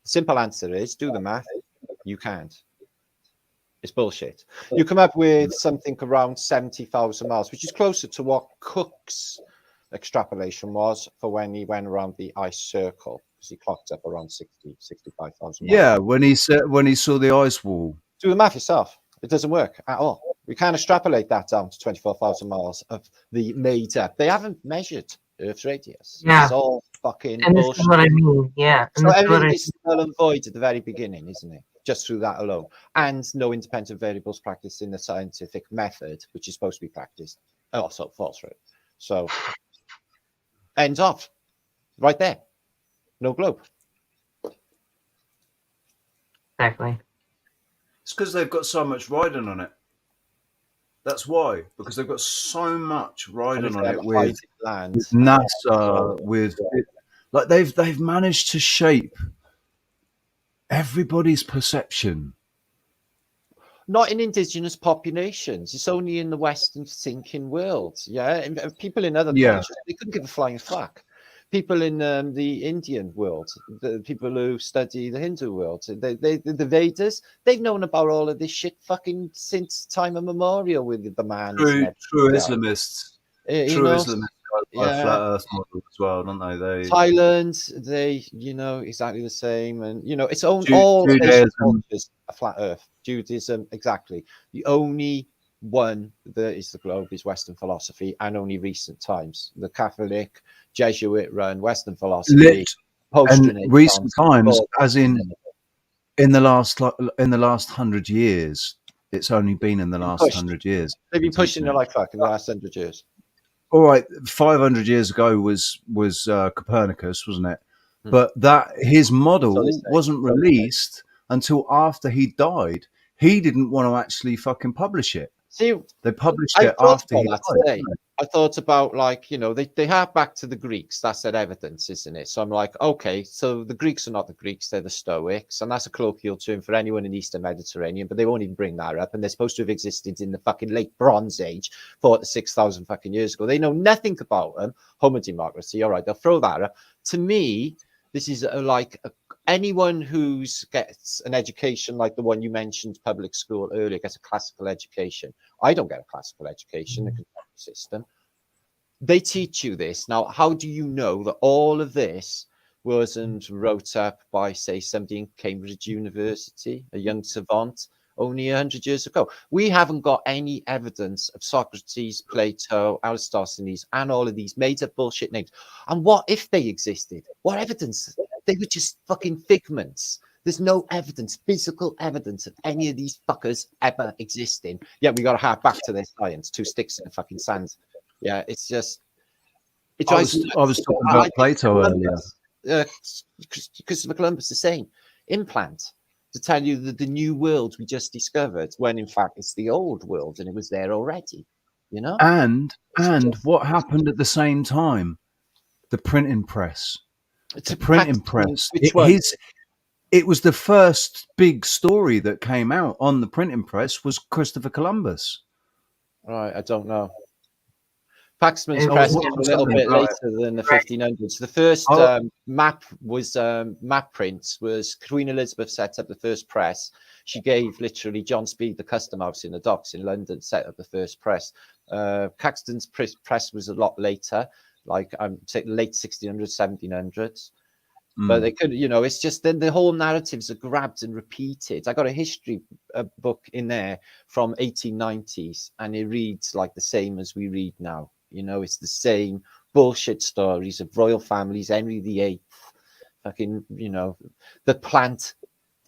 The simple answer is, do the math. You can't. It's bullshit. You come up with something around 70,000 miles, which is closer to what Cook's extrapolation was for when he went around the ice circle. He clocked up around 65,000. Yeah, when he saw the ice wall. Do the math yourself. It doesn't work at all. We can't extrapolate that down to 24,000 miles of the made up. They haven't measured Earth's radius. Yeah. It's all fucking and bullshit. This is what I mean. Yeah. So everything is null and void at the very beginning, isn't it? Just through that alone. And no independent variables practiced in the scientific method, which is supposed to be practiced. Also falls through. So ends off right there. No globe. Exactly. It's because they've got so much riding on it. That's why, because they've got so much riding on it with NASA, like they've managed to shape everybody's perception. Not in indigenous populations. It's only in the Western thinking world. Yeah, and people in other cultures, they couldn't give a flying fuck. People in the Indian world, the people who study the Hindu world, the Vedas, they've known about all of this shit fucking since time immemorial with the man. True Islamists. True Islamists flat Earth model as well, don't they? Thailand, exactly the same, and it's all Judaism, cultures are flat Earth. Judaism, exactly. The only one that is the globe is Western philosophy, and only recent times. The Catholic, Jesuit-run Western philosophy, and recent times, as in the last 100 years. It's only been in the last 100 years. They've been pushing it like fuck in the last 100 years. All right, 500 years ago was Copernicus, wasn't it? But his model wasn't released until after he died. He didn't want to actually fucking publish it. See, They published I it thought after about he that died. today. I thought about, like, you know, they have back to the Greeks. That's their evidence, isn't it? So I'm like, okay, so the Greeks are not the Greeks, they're the Stoics, and that's a colloquial term for anyone in the Eastern Mediterranean. But they won't even bring that up, and they're supposed to have existed in the fucking late Bronze Age, 6,000 fucking years ago. They know nothing about them. Homo democracy, all right, they'll throw that up. To me, this is anyone who gets an education like the one you mentioned, public school earlier, gets a classical education. I don't get a classical education, the contemporary system. They teach you this. Now, how do you know that all of this wasn't wrote up by, say, somebody in Cambridge University, a young savant, only 100 years ago? We haven't got any evidence of Socrates, Plato, Aristotle, and all of these made up bullshit names. And what if they existed? What evidence? They were just fucking figments. There's no evidence, physical evidence of any of these fuckers ever existing. Yeah, we got to hark back to their science. 2 sticks in the fucking sand. Yeah, it's just. It I drives me was nuts. talking about Plato earlier. Christopher Columbus the same implant to tell you that the new world we just discovered, when in fact it's the old world and it was there already. You know. And what happened at the same time? The printing press. The printing press. Which one? It was the first big story that came out on the printing press was Christopher Columbus. Right, I don't know. Paxman's It press was came a little bit later than the 1500s. The first map print was Queen Elizabeth set up the first press. She gave literally John Speed, the custom house in the docks in London, set up the first press. Caxton's press was a lot later, like late 1600s, 1700s. But they could, you know, it's just then the whole narratives are grabbed and repeated. I got a history book in there from 1890s, and it reads like the same as we read now. You know, it's the same bullshit stories of royal families, Henry VIII, fucking, you know, the plant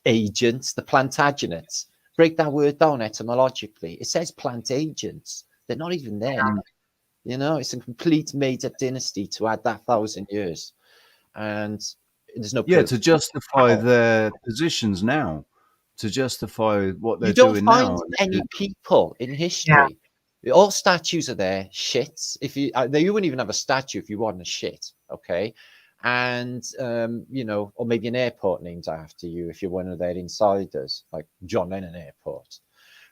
agents, the Plantagenets. Break that word down etymologically. It says plant agents. They're not even there. You know, it's a complete made-up dynasty to add that 1,000 years. And there's no proof. To justify their positions now, to justify what they're you don't doing find now. any people in history. All statues are there. Shits. If you wouldn't even have a statue if you wanted a shit. Okay, and you know, or maybe an airport named after you if you're one of their insiders, like John Lennon Airport.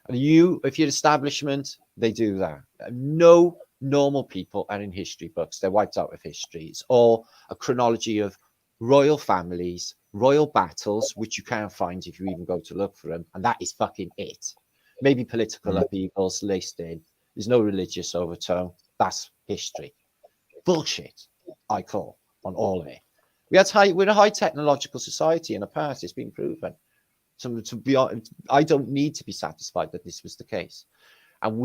And if you're establishment, they do that. No normal people are in history books. They're wiped out of history. It's all a chronology of royal families, royal battles, which you can't find if you even go to look for them. And that is fucking it. Maybe political upheavals laced in. There's no religious overtone. That's history. Bullshit, I call on all of it. We're a high technological society in the past. It's been proven. So to be honest, I don't need to be satisfied that this was the case. And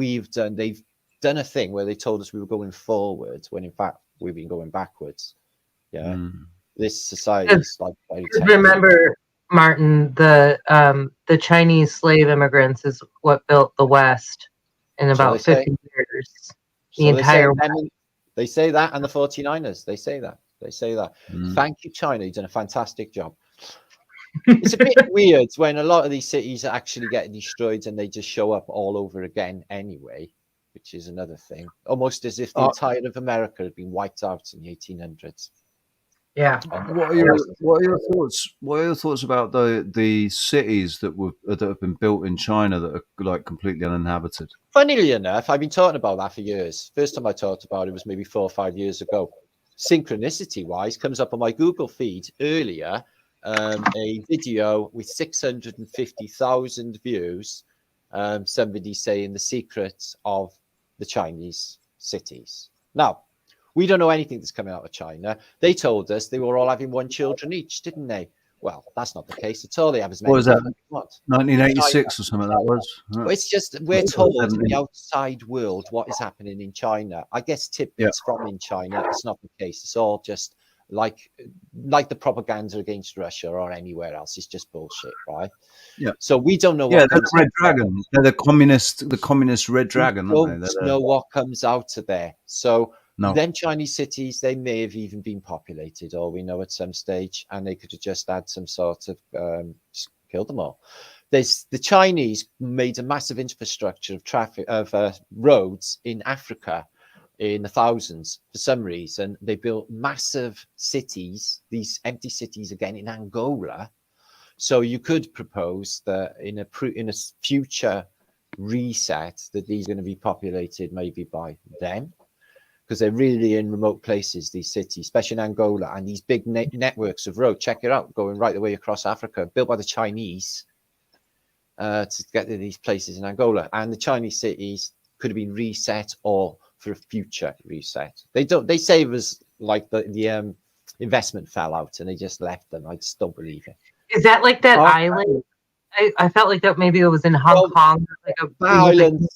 they've done a thing where they told us we were going forward when in fact we've been going backwards. Yeah. This society is like remember, Martin, the Chinese slave immigrants is what built the West in about 50 years. The entire West. They say that, and the 49ers, they say that. Thank you, China. You've done a fantastic job. It's a bit weird when a lot of these cities are actually getting destroyed and they just show up all over again anyway, which is another thing. Almost as if the entire of America had been wiped out in the 1800s. Yeah. What are your thoughts? What are your thoughts about the cities that have been built in China that are like completely uninhabited? Funnily enough, I've been talking about that for years. First time I talked about it was maybe 4 or 5 years ago. Synchronicity-wise, comes up on my Google feed earlier. A video with 650,000 views. Somebody saying the secrets of the Chinese cities. Now, we don't know anything that's coming out of China. They told us they were all having 1 children each, didn't they? Well, that's not the case at all. They have as many. What was that? 1986 or something that was. Well, it's just we're told in the outside world what is happening in China. I guess tidbits from in China. It's not the case. It's all just like the propaganda against Russia or anywhere else. It's just bullshit, right? Yeah. So we don't know. They're the Red Dragon. They're the communist Red Dragon. We don't know what comes out of there. So. No. Then Chinese cities, they may have even been populated, or we know at some stage, and they could have just had some sort of just killed them all. There's the Chinese made a massive infrastructure of traffic of roads in Africa in the thousands. For some reason, they built massive cities, these empty cities again in Angola. So you could propose that in a future reset that these are going to be populated maybe by them, because they're really in remote places, these cities, especially in Angola, and these big networks of road. Check it out, going right the way across Africa, built by the Chinese to get to these places in Angola. And the Chinese cities could have been reset or for a future reset. They say it was like the investment fell out and they just left them. I just don't believe it. Is that like that island? I felt like that maybe it was in Hong Kong. Like island.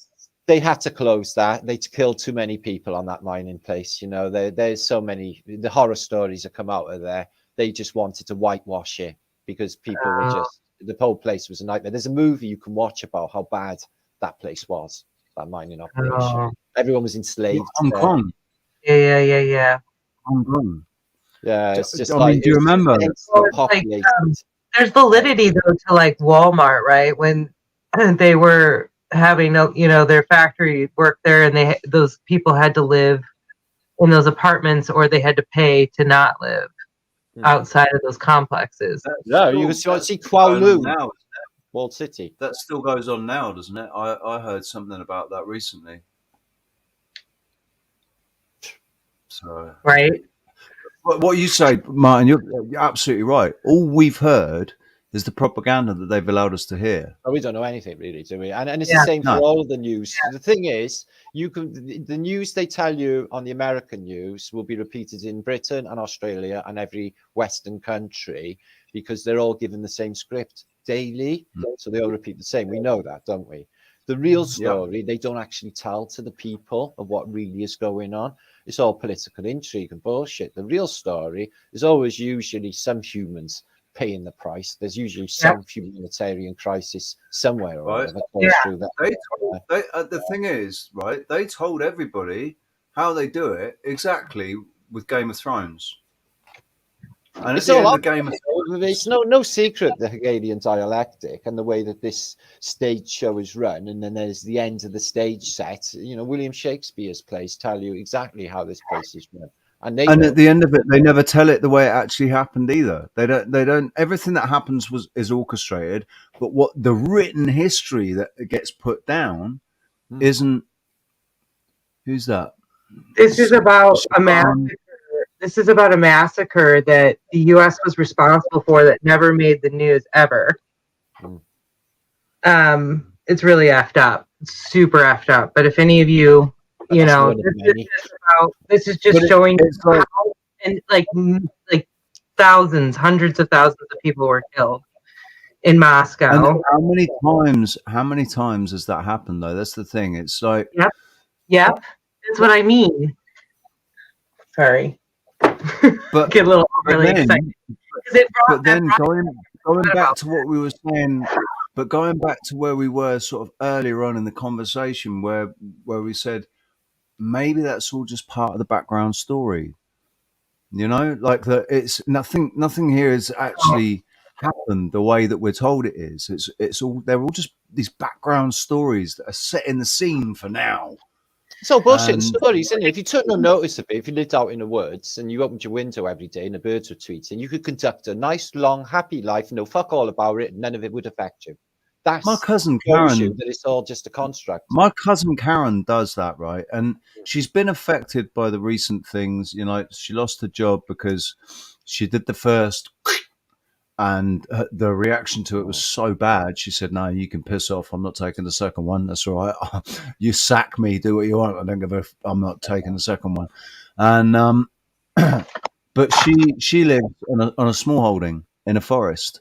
They had to close that. They killed too many people on that mining place. You know, there's so many. The horror stories that come out of there. They just wanted to whitewash it because people were just. The whole place was a nightmare. There's a movie you can watch about how bad that place was. That mining operation. Everyone was enslaved. Hong Kong. Yeah. Hong Kong. Yeah, it's just do you remember? There's validity though to like Walmart, right? When they were having their factory work there, and those people had to live in those apartments, or they had to pay to not live outside of those complexes. Yeah, you can see Kowloon now, Walled City. That still goes on now, doesn't it? I heard something about that recently. So right. What you say, Martin, you're absolutely right. All we've heard is the propaganda that they've allowed us to hear. Well, we don't know anything really, do we? And it's the same for all of the news. The thing is, the news they tell you on the American news will be repeated in Britain and Australia and every Western country, because they're all given the same script daily. So they all repeat the same. We know that, don't we? The real story, they don't actually tell to the people of what really is going on. It's all political intrigue and bullshit. The real story is always usually some humans paying the price. There's usually some humanitarian crisis somewhere or other that goes through that. The thing is, right, they told everybody how they do it exactly with Game of Thrones. And it's all it's no secret, the Hegelian dialectic and the way that this stage show is run, and then there's the end of the stage set. You know, William Shakespeare's plays tell you exactly how this place is run, and at the end of it, they never tell it the way it actually happened either. They don't. Everything that happens is orchestrated, but what the written history that gets put down isn't. Who's that? This is about a massacre. This is about a massacre that the U.S. was responsible for that never made the news ever. It's really effed up. It's super effed up. But if any of you, this is just showing how, and like thousands, hundreds of thousands of people were killed in Moscow. And how many times has that happened though? That's the thing. It's like, yep. That's what I mean. Sorry. But get a little really excited. But then going back to what we were saying, but going back to where we were sort of earlier on in the conversation, where we said maybe that's all just part of the background story. You know, like that. It's nothing here has actually happened the way that we're told it is. It's all, they're all just these background stories that are setting the scene for now. It's all bullshit stories, isn't it? If you took no notice of it, if you lived out in the woods and you opened your window every day and the birds were tweeting, you could conduct a nice, long, happy life, no fuck all about it, and none of it would affect you. That's my cousin Karen. That it's all just a construct. My cousin Karen does that, right? And she's been affected by the recent things. You know, she lost her job because she did the first, and the reaction to it was so bad. She said, "No, you can piss off. I'm not taking the second one. That's all right. You sack me, do what you want. I don't give a. I'm not taking the second one." And but she lives on a small holding in a forest,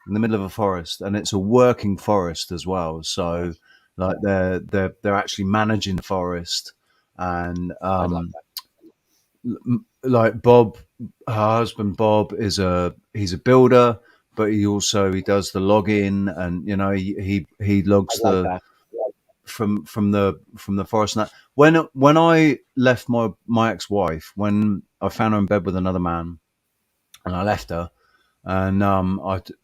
in the middle of a forest, and it's a working forest as well. So, like they're actually managing the forest, and like Bob, her husband Bob he's a builder, but he does the logging, and you know he logs from the forest. And that when I left my ex-wife, when I found her in bed with another man, and I left her, And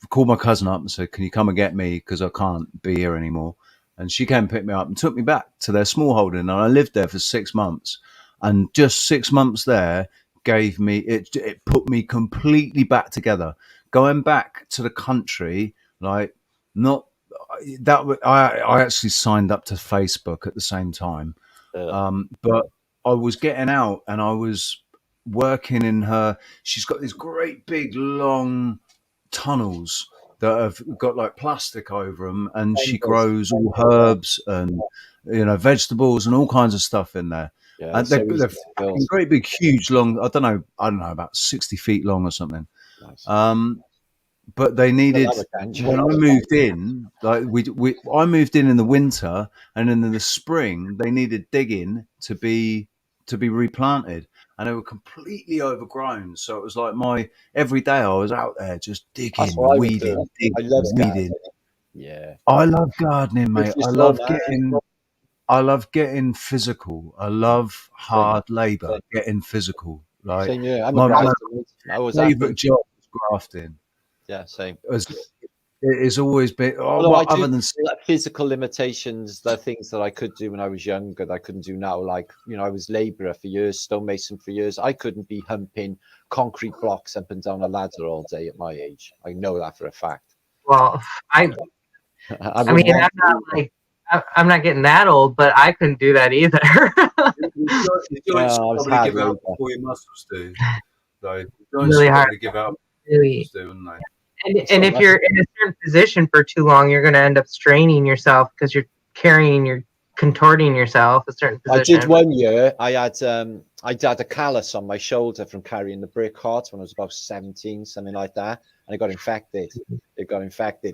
called my cousin up and said, "Can you come and get me because I can't be here anymore?" And she came and picked me up and took me back to their small holding, and I lived there for 6 months. And just 6 months there gave me it put me completely back together. Going back to the country, like not that I actually signed up to Facebook at the same time, but I was getting out and I was working in her. She's got these great big long tunnels that have got like plastic over them, and she grows all herbs and vegetables and all kinds of stuff in there. Yeah, And it's so they're easy to build. fucking great big, huge, long. I don't know, about 60 feet long or something. Nice. But they needed Another when I moved in, like I moved in the winter, and then in the spring they needed digging to be replanted, and they were completely overgrown. So it was like my every day I was out there just That's digging, what I would weeding, do. digging, I love weeding. gardening. Yeah. I love gardening, mate. If you I saw love that, getting physical. I love hard labor, getting physical. Like same here. I'm a my grafter. I was favorite job was grafting. Yeah, same. It's always been. Although I Other do than feel like physical limitations, the things that I could do when I was younger that I couldn't do now. Like, I was labourer for years, stonemason for years. I couldn't be humping concrete blocks up and down a ladder all day at my age. I know that for a fact. Well, I mean, I'm not getting that old, but I couldn't do that either. your joints probably give out before your muscles do. Though joints really hard. probably give out Really. do, wouldn't they? And if you're in a certain position for too long, you're going to end up straining yourself because you're contorting yourself a certain position. I did one year. I had a callus on my shoulder from carrying the brick hot when I was about 17, something like that, and it got infected.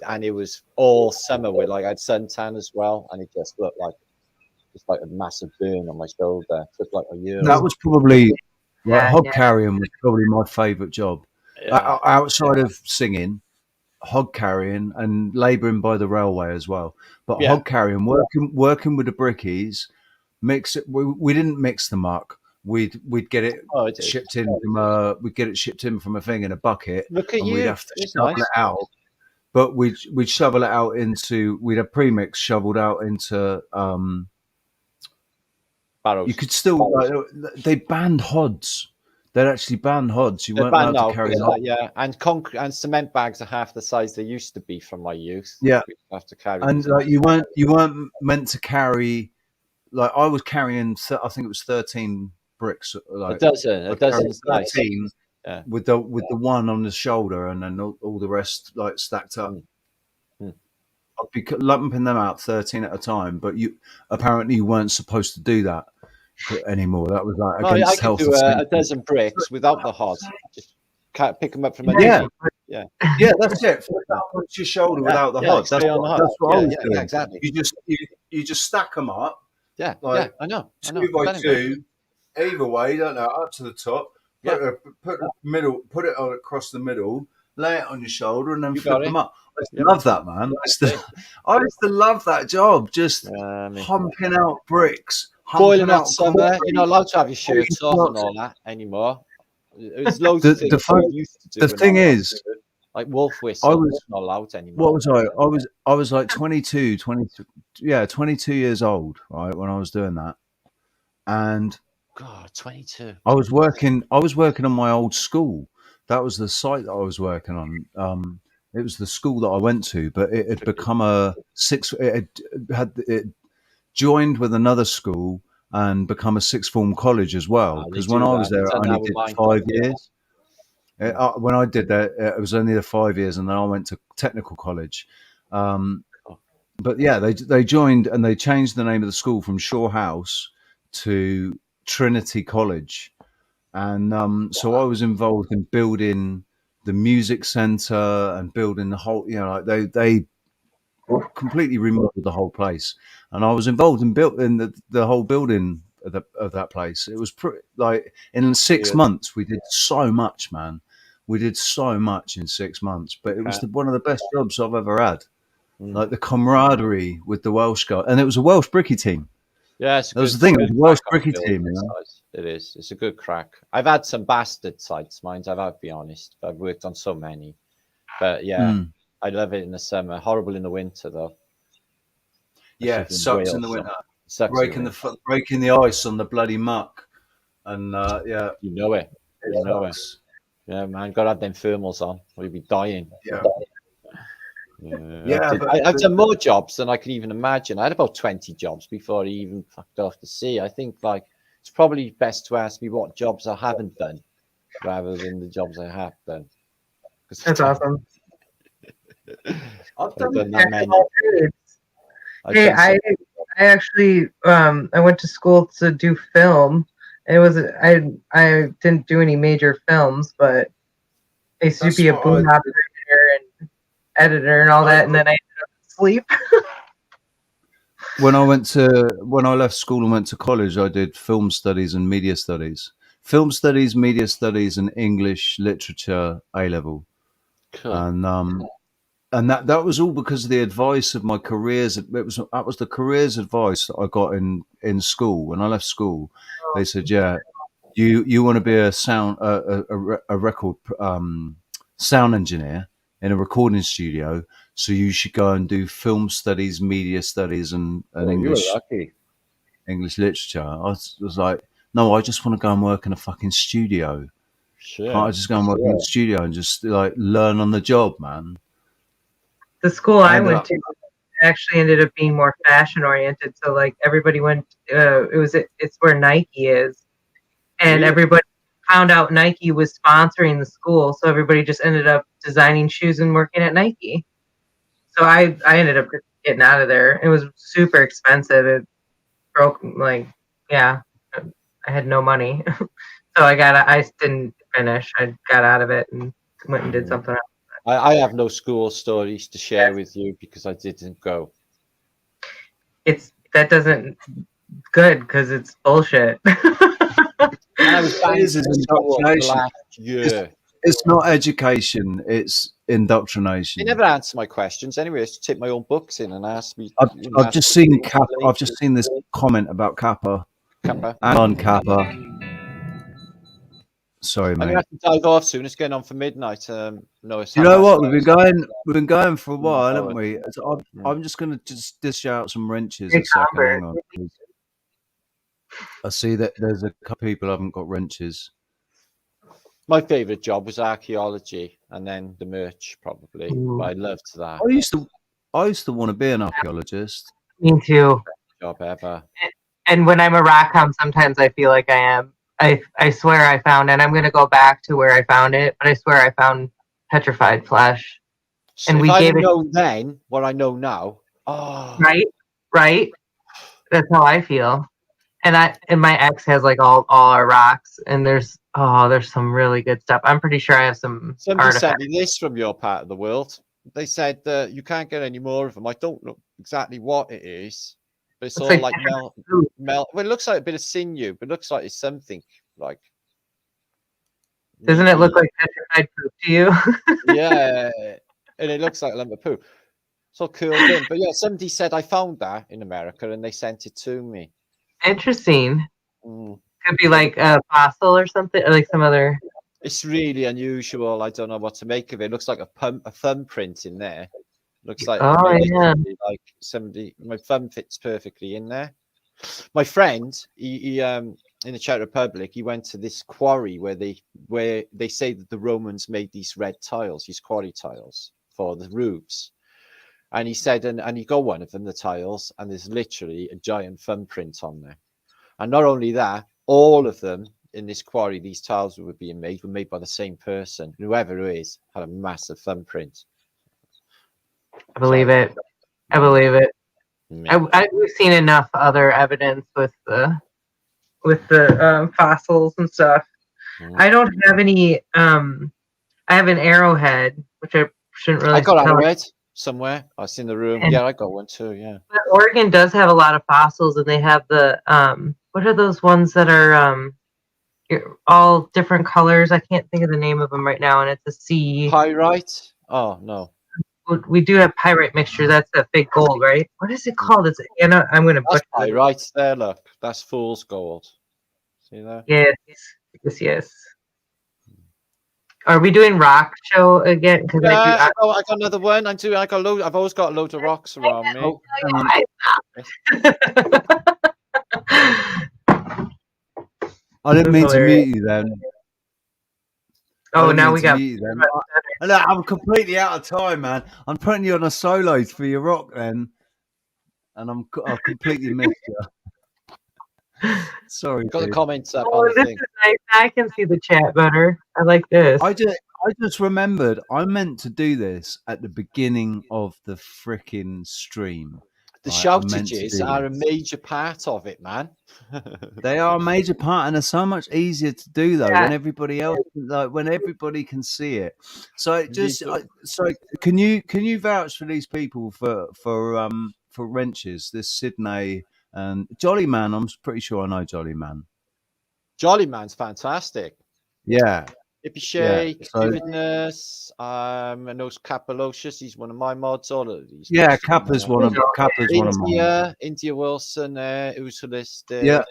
And it was all summer with I had suntan as well, and it just looked like a massive burn on my shoulder. It took like a year. That was probably hog carrying was probably my favourite job. Outside of singing, hog carrying and labouring by the railway as well. But hog carrying, working with the brickies, mix it. We didn't mix the muck. We'd get it shipped in from a thing in a bucket. Look at and you. We'd have to shovel it out. But we'd shovel it out into. We'd have premix shoveled out into. Barrows. You could still. They banned hods. They'd actually banned hods. You weren't allowed to carry hods. And concrete and cement bags are half the size they used to be from my youth. Yeah, you have to carry. And you weren't meant to carry. Like I was carrying, I think it was 13 bricks. A dozen. 13 with the one on the shoulder, and then all the rest stacked up. I'd be lumping them out 13 at a time, but you weren't supposed to do that anymore. That was against health. I could do a dozen bricks without the hod. Just pick them up from a yeah, that's it. Put your shoulder without the hod. That's what I was doing. Exactly. You just stack them up. I know. 2 by 2, either way. Don't know, up to the top. Put it across the middle. Lay it on your shoulder and then flip them up. I used to love that, man. I used to love that job. Just pumping out bricks. Boiling hot summer. You're not allowed to have your shirts off and all that anymore. There's loads of things used to do. The thing is, like wolf whistle, I was not allowed anymore. What was I? I was like 22 years old, right, when I was doing that. And God, 22. I was working on my old school. That was the site that I was working on. It was the school that I went to, but it had become it joined with another school and become a sixth form college as well. Because when I was there, I only did 5 years. When I did that, it was only the 5 years, and then I went to technical college. But yeah, they joined and they changed the name of the school from Shaw House to Trinity College. And so I was involved in building the music centre and building the whole, they completely remodeled the whole place. And I was involved in building the whole building of that place. It was in 6 months, we did so much, man. We did so much in 6 months, but it was one of the best jobs I've ever had. Like the camaraderie with the Welsh guy. And it was a Welsh bricky team. Yeah, that was the thing. It was a Welsh bricky team. It is. It's a good crack. I've had some bastard sites, mind. I've to be honest. I've worked on so many. But yeah, I love it in the summer. Horrible in the winter though. Yeah, Especially sucks in Wales, the winter. Sucks in the winter. Breaking the ice on the bloody muck, and yeah, You know it. You know it. Yeah, man, gotta have them thermals on, or you'd be dying. Yeah. Yeah, I've done more jobs than I can even imagine. I had about 20 jobs before I even fucked off to sea. I think like it's probably best to ask me what jobs I haven't done rather than the jobs I have done. That's awesome. I've done that many. Hey, I actually I went to school to do film. It was I didn't do any major films, but I used to be a boom operator and editor and all that, and then I ended up asleep. When I left school and went to college, I did film studies and media studies. Film studies, media studies, and English literature A level. Cool. And that was all because of the advice of my careers. That was the careers advice that I got in school. When I left school, they said, "Yeah, you want to be a record sound engineer in a recording studio, so you should go and do film studies, media studies, and English literature." I was like, "No, I just want to go and work in a fucking studio. Sure. Can't I just go and work in a studio and just like learn on the job, man?" The school I went to actually ended up being more fashion oriented. So like everybody went, it's where Nike is, and everybody found out Nike was sponsoring the school. So everybody just ended up designing shoes and working at Nike. So I ended up getting out of there. It was super expensive. It broke I had no money. So I didn't finish. I got out of it and went and did something else. I have no school stories to share with you because I didn't go. That doesn't good because it's bullshit. I was last year. It's not education; it's indoctrination. They never answer my questions anyway. I just take my own books in and ask me. I've just seen Kappa. I've just seen this comment about Kappa. Kappa. And on Kappa. Sorry, mate. I'm gonna have to dive off soon. It's getting on for midnight. No, you know what? We've been going for a while, haven't we? I'm just gonna just dish out some wrenches a second. Hang on, please. I see that there's a couple people who haven't got wrenches. My favourite job was archaeology, and then the merch probably. But I loved that. I used to want to be an archaeologist. Me too. Best job ever. And when I'm a rock-com, sometimes I feel like I am. I swear I found, and I'm going to go back to where I found it, but I swear I found petrified flesh. So and we gave it known then what I know now. Oh. Right. That's how I feel. And my ex has like all our rocks, and there's some really good stuff. I'm pretty sure I have some. Somebody sent me this from your part of the world. They said that you can't get any more of them. I don't know exactly what it is. But it's all like melt. Well, it looks like a bit of sinew, but it looks like it's something like. Doesn't it look like petrified poop to you? Yeah, and it looks like a lump of poo. It's all curled in. But yeah, somebody said I found that in America, and they sent it to me. Interesting. Could be like a fossil or something, or like some other. It's really unusual. I don't know what to make of it. It looks like a thumbprint in there. Looks like like somebody. My thumb fits perfectly in there. My friend, he in the Czech Republic, he went to this quarry where they say that the Romans made these red tiles, these quarry tiles for the roofs. And he said, and you go one of them, the tiles, and there's literally a giant thumbprint on there. And not only that, all of them in this quarry, these tiles were made by the same person. Whoever it is had a massive thumbprint. I believe it. We've seen enough other evidence with the fossils and stuff. I don't have any. I have an arrowhead, which I shouldn't really. I got arrowhead somewhere. I was in the room. And I got one too. Yeah. Oregon does have a lot of fossils, and they have the what are those ones that are all different colors? I can't think of the name of them right now, and it's a C. Pyrite? Oh no. We do have pyrite mixture. That's that big gold, right? What is it called? It's I'm going to butcher it. Pyrite there, look. That's fool's gold. See that? Yes. Are we doing rock show again? Because Yeah, I got another one. I got load. I've always got loads of rocks around me. Oh, hang on. I didn't mean to mute you then. Oh, now we got. Look, I'm completely out of time, man. I'm putting you on a solo for your rock then, and I've completely missed you. Sorry. Got the dude. comments up. Oh, this is nice. I can see the chat better. I like this. I just remembered I meant to do this at the beginning of the freaking stream. The shoutages are a major part of it, man. They are a major part, and they're so much easier to do though when everybody else, like when everybody can see it. So can you vouch for these people for wrenches? This Sydney and Jolly Man. I'm pretty sure I know Jolly Man. Jolly Man's fantastic. Yeah. Hippie Shake, Vividness, and those Capalocious, he's one of my mods. All of these. Yeah, Kappa's one of mine. India Wilson, who's holistic.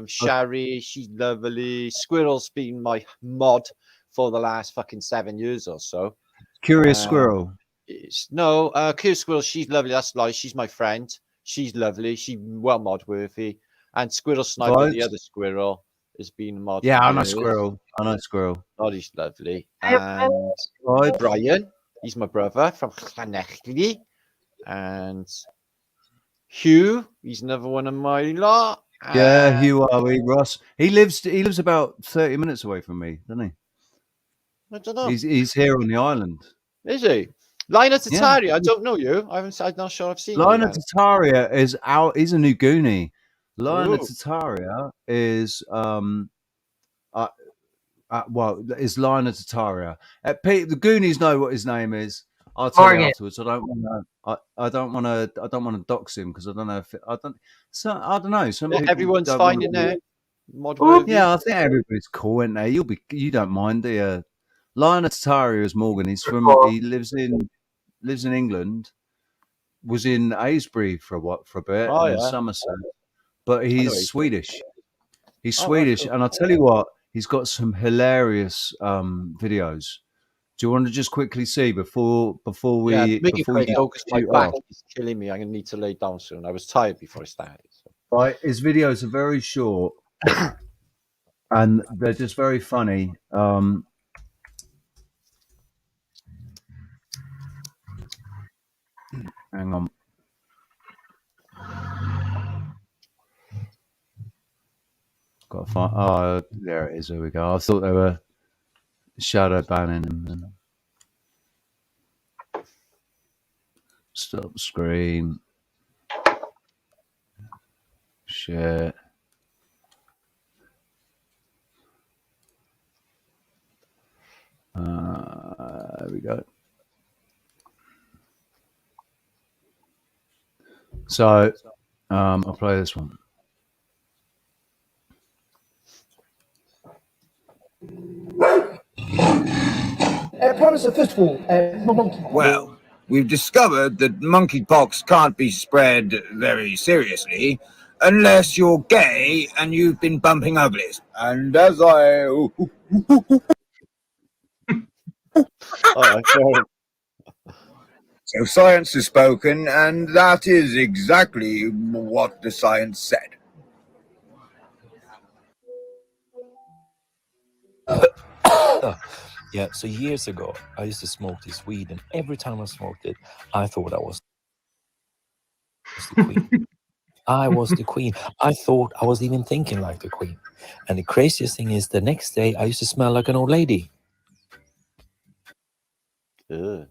Shari, she's lovely. Squirrel's been my mod for the last fucking 7 years or so. Curious Squirrel. Curious Squirrel, she's lovely. That's like she's my friend. She's lovely. She's well mod worthy. And Squirrel Sniper, the other squirrel, has been a mod. Yeah, I know Squirrel. Oh, he's lovely. And Brian, he's my brother from Llanelli. And Hugh, he's another one of my lot. Yeah, Hugh Ross. He lives about 30 minutes away from me, doesn't he? I don't know. He's here on the island. Is he? Lina Tataria, yeah. I don't know you. I'm not sure I've seen Lina Tataria is out. He's a new Goonie. Lina Tataria is is Lina Tataria. The Goonies know what his name is. I'll tell you afterwards. I don't want to dox him because I don't know if I don't know. Some everyone's finding there. Yeah, I think everybody's cool, isn't they? You don't mind, do you? Lina Tataria is Morgan. He lives in England. Was in Aylesbury for a bit, in Somerset. But he's Swedish. He's Swedish, and I'll tell you what, he's got some hilarious videos. Do you want to just quickly see before we? Yeah, make it quick because my back is killing me. I'm gonna need to lay down soon. I was tired before I started. So. Right, his videos are very short, and they're just very funny. Hang on. Got to find. Oh, there it is. There we go. I thought they were shadow banning him. Stop screen. Share. There we go. So, I'll play this one. Promise of first of all, well, we've discovered that monkeypox can't be spread very seriously unless you're gay and you've been bumping uglies. And as I... So science has spoken, and that is exactly what the science said. Yeah, so years ago, I used to smoke this weed, and every time I smoked it, I thought I was the queen. I was the queen. I thought I was even thinking like the queen. And the craziest thing is, the next day, I used to smell like an old lady. Ugh.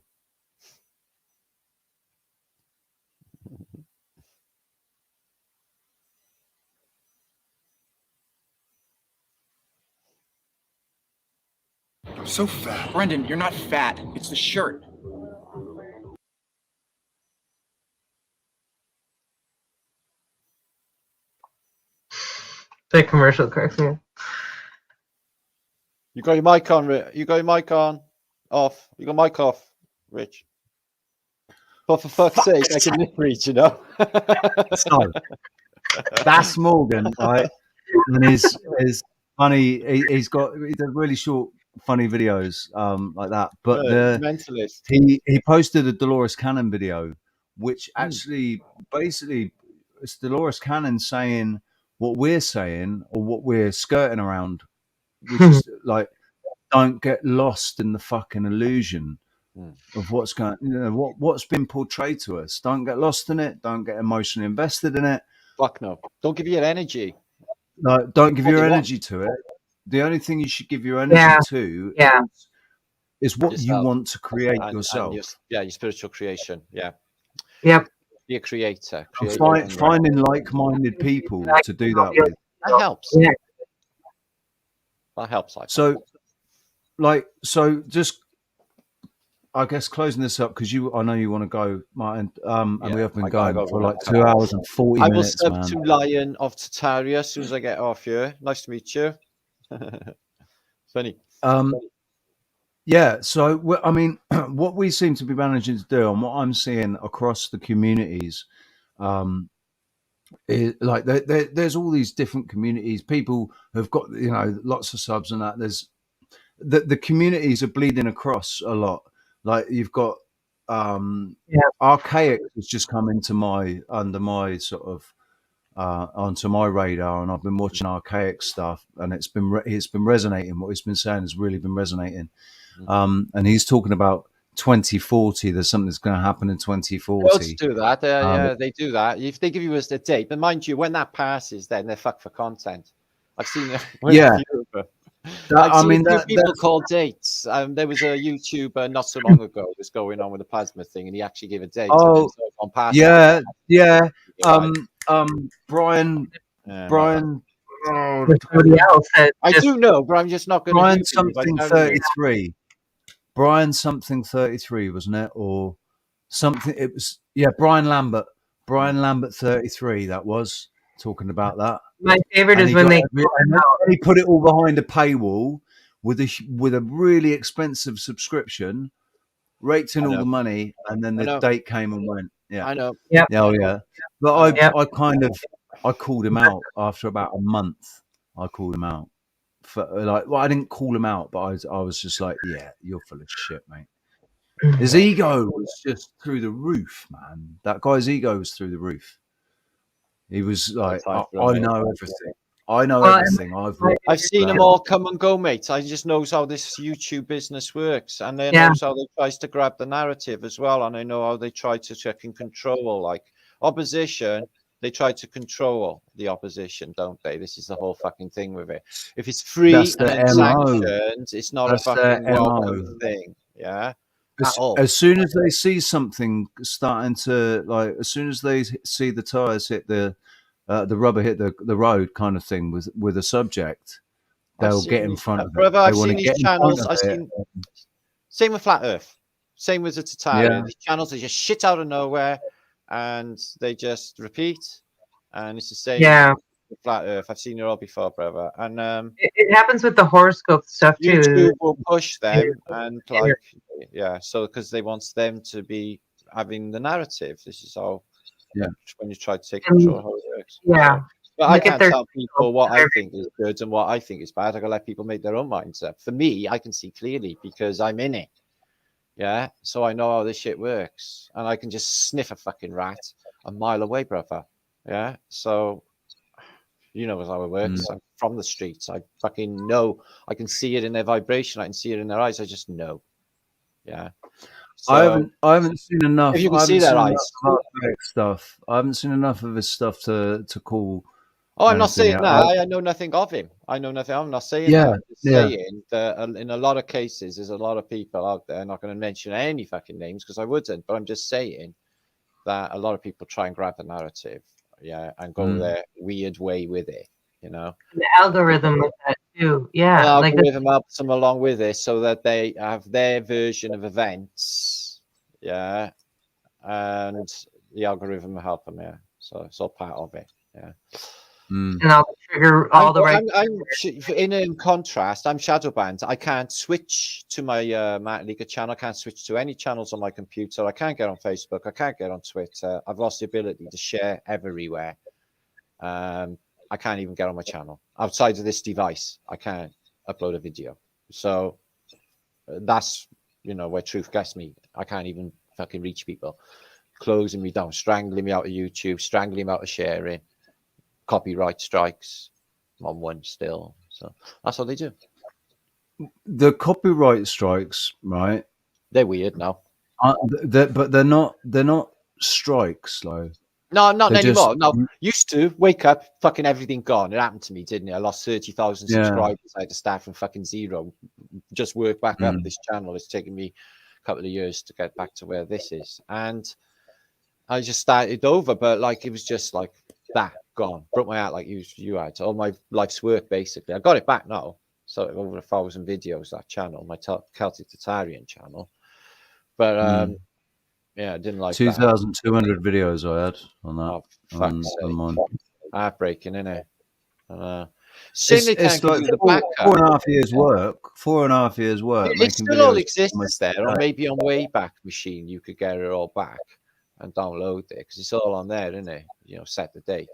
I'm so fat. Brendan, you're not fat. It's the shirt. The commercial cracks me. You got your mic on, Rich. You got your mic on. Off. You got mic off, Rich. But for fuck's sake, I can lip read, you know. So, that's Morgan, right? And his funny. He does really short funny videos like that. But Mentalist. he posted a Dolores Cannon video, which actually basically it's Dolores Cannon saying what we're saying or what we're skirting around, which is like, don't get lost in the fucking illusion of what's going, what's been portrayed to us. Don't get lost in it. Don't get emotionally invested in it. Fuck no. Don't give your energy. Like, don't give What your they energy to it. The only thing you should give your energy to is what you Yourself. want to create And yourself. your spiritual creation. Yeah. Yep. Be a creator. Finding like-minded people to do that with. That helps. Yeah. That helps. So just, I guess, closing this up because I know you want to go, Martin, and we have been going for like 2 hours and 40 minutes. I will sub to Lion of Tataria as soon as I get off here. Nice to meet you. Funny. Yeah. So I mean, what we seem to be managing to do, and what I'm seeing across the communities, is like there's all these different communities. People have got lots of subs and that. There's the communities are bleeding across a lot. Like you've got Archaic has just come into onto my radar, and I've been watching Archaic stuff, and it's been resonating. What he's been saying has really been resonating. And he's talking about 2040. There's something that's going to happen in 2040. Let's do that. Yeah, they do that. If they give you a date, but mind you, when that passes, then they're fucked for content. I've seen it. People call dates. There was a YouTuber not so long ago was going on with the plasma thing, and he actually gave a date. Brian. I do know, but I'm just not going to. Brian something 33. Brian something 33, wasn't it, or something? It was Brian Lambert. Brian Lambert 33. That was talking about that. My favorite is when he put it all behind a paywall with a really expensive subscription, raked in all the money, and then the date came and went. Yeah, I know. Yeah. Yeah. But I called him out after about a month. I called him out for I didn't call him out, but I was just like, yeah, you're full of shit, mate. His ego was just through the roof, man. That guy's ego was through the roof. He was like, I know everything. I know everything. I've seen them all come and go, mate. I just knows how this YouTube business works, and they knows how they tries to grab the narrative as well, and I know how they try to check and control. Like opposition, they try to control the opposition, don't they? This is the whole fucking thing with it. If it's free and sanctioned, it's not a fucking welcome thing. Yeah. As soon as they see something starting to as soon as they see the tires hit the rubber hit the road kind of thing with a subject, they'll get in front of it. Brother, I've seen these channels. Same with Flat Earth, same with the Tataria. These channels, they just shit out of nowhere, and they just repeat, and it's the same. Yeah. Flat Earth. I've seen it all before, brother. And it happens with the horoscope stuff too. YouTube will push them and so because they want them to be having the narrative. This is how when you try to take control of how it works. Yeah. But I can't tell people what I think is good and what I think is bad. I gotta let people make their own minds up. For me, I can see clearly because I'm in it. Yeah. So I know how this shit works. And I can just sniff a fucking rat a mile away, brother. Yeah. So you know how it works. I'm from the streets. I fucking know. I can see it in their vibration. I can see it in their eyes. I just know. Yeah. So, I haven't seen enough. If you can see their eyes. Stuff. I haven't seen enough of his stuff to call. Oh, I'm not saying that. I know nothing of him. I know nothing. I'm not saying that. I'm just saying that in a lot of cases, there's a lot of people out there. I'm not going to mention any fucking names because I wouldn't. But I'm just saying that a lot of people try and grab the narrative. Yeah, and go their weird way with it, you know. The algorithm with that too, yeah. The algorithm helps them along with it so that they have their version of events, and the algorithm will help them, So it's all part of it, And I'll trigger all the right. In contrast, I'm shadow banned. I can't switch to my Martin Leidtke channel. I can't switch to any channels on my computer. I can't get on Facebook. I can't get on Twitter. I've lost the ability to share everywhere. I can't even get on my channel outside of this device. I can't upload a video. So that's, you know, where truth gets me. I can't even fucking reach people. Closing me down, strangling me out of YouTube, strangling me out of sharing, copyright strikes. I'm on one still. So that's what they do. The copyright strikes, right? They're weird now. But they're not strikes, though. No, not They're anymore. just- No, used to wake up, fucking everything gone. It happened to me, didn't it? I lost 30,000 Yeah. subscribers. I had to start from fucking zero. Just work back up Mm. this channel. It's taken me a couple of years to get back to where this is. And I just started over, but like it was just like that gone. Broke my heart like you had. All my life's work basically. I got it back now. So over 1,000 videos, that channel, my Celtic Tatarian channel. But yeah, I didn't like that. 2,200 videos I had on that. Oh, fuck's on mine. sake. Heartbreaking, isn't it? It's like 4.5 years work. 4.5 years work. It still all exists videos. there, or maybe on Wayback Machine you could get it all back and download it because it's all on there, isn't it? You know, set the date.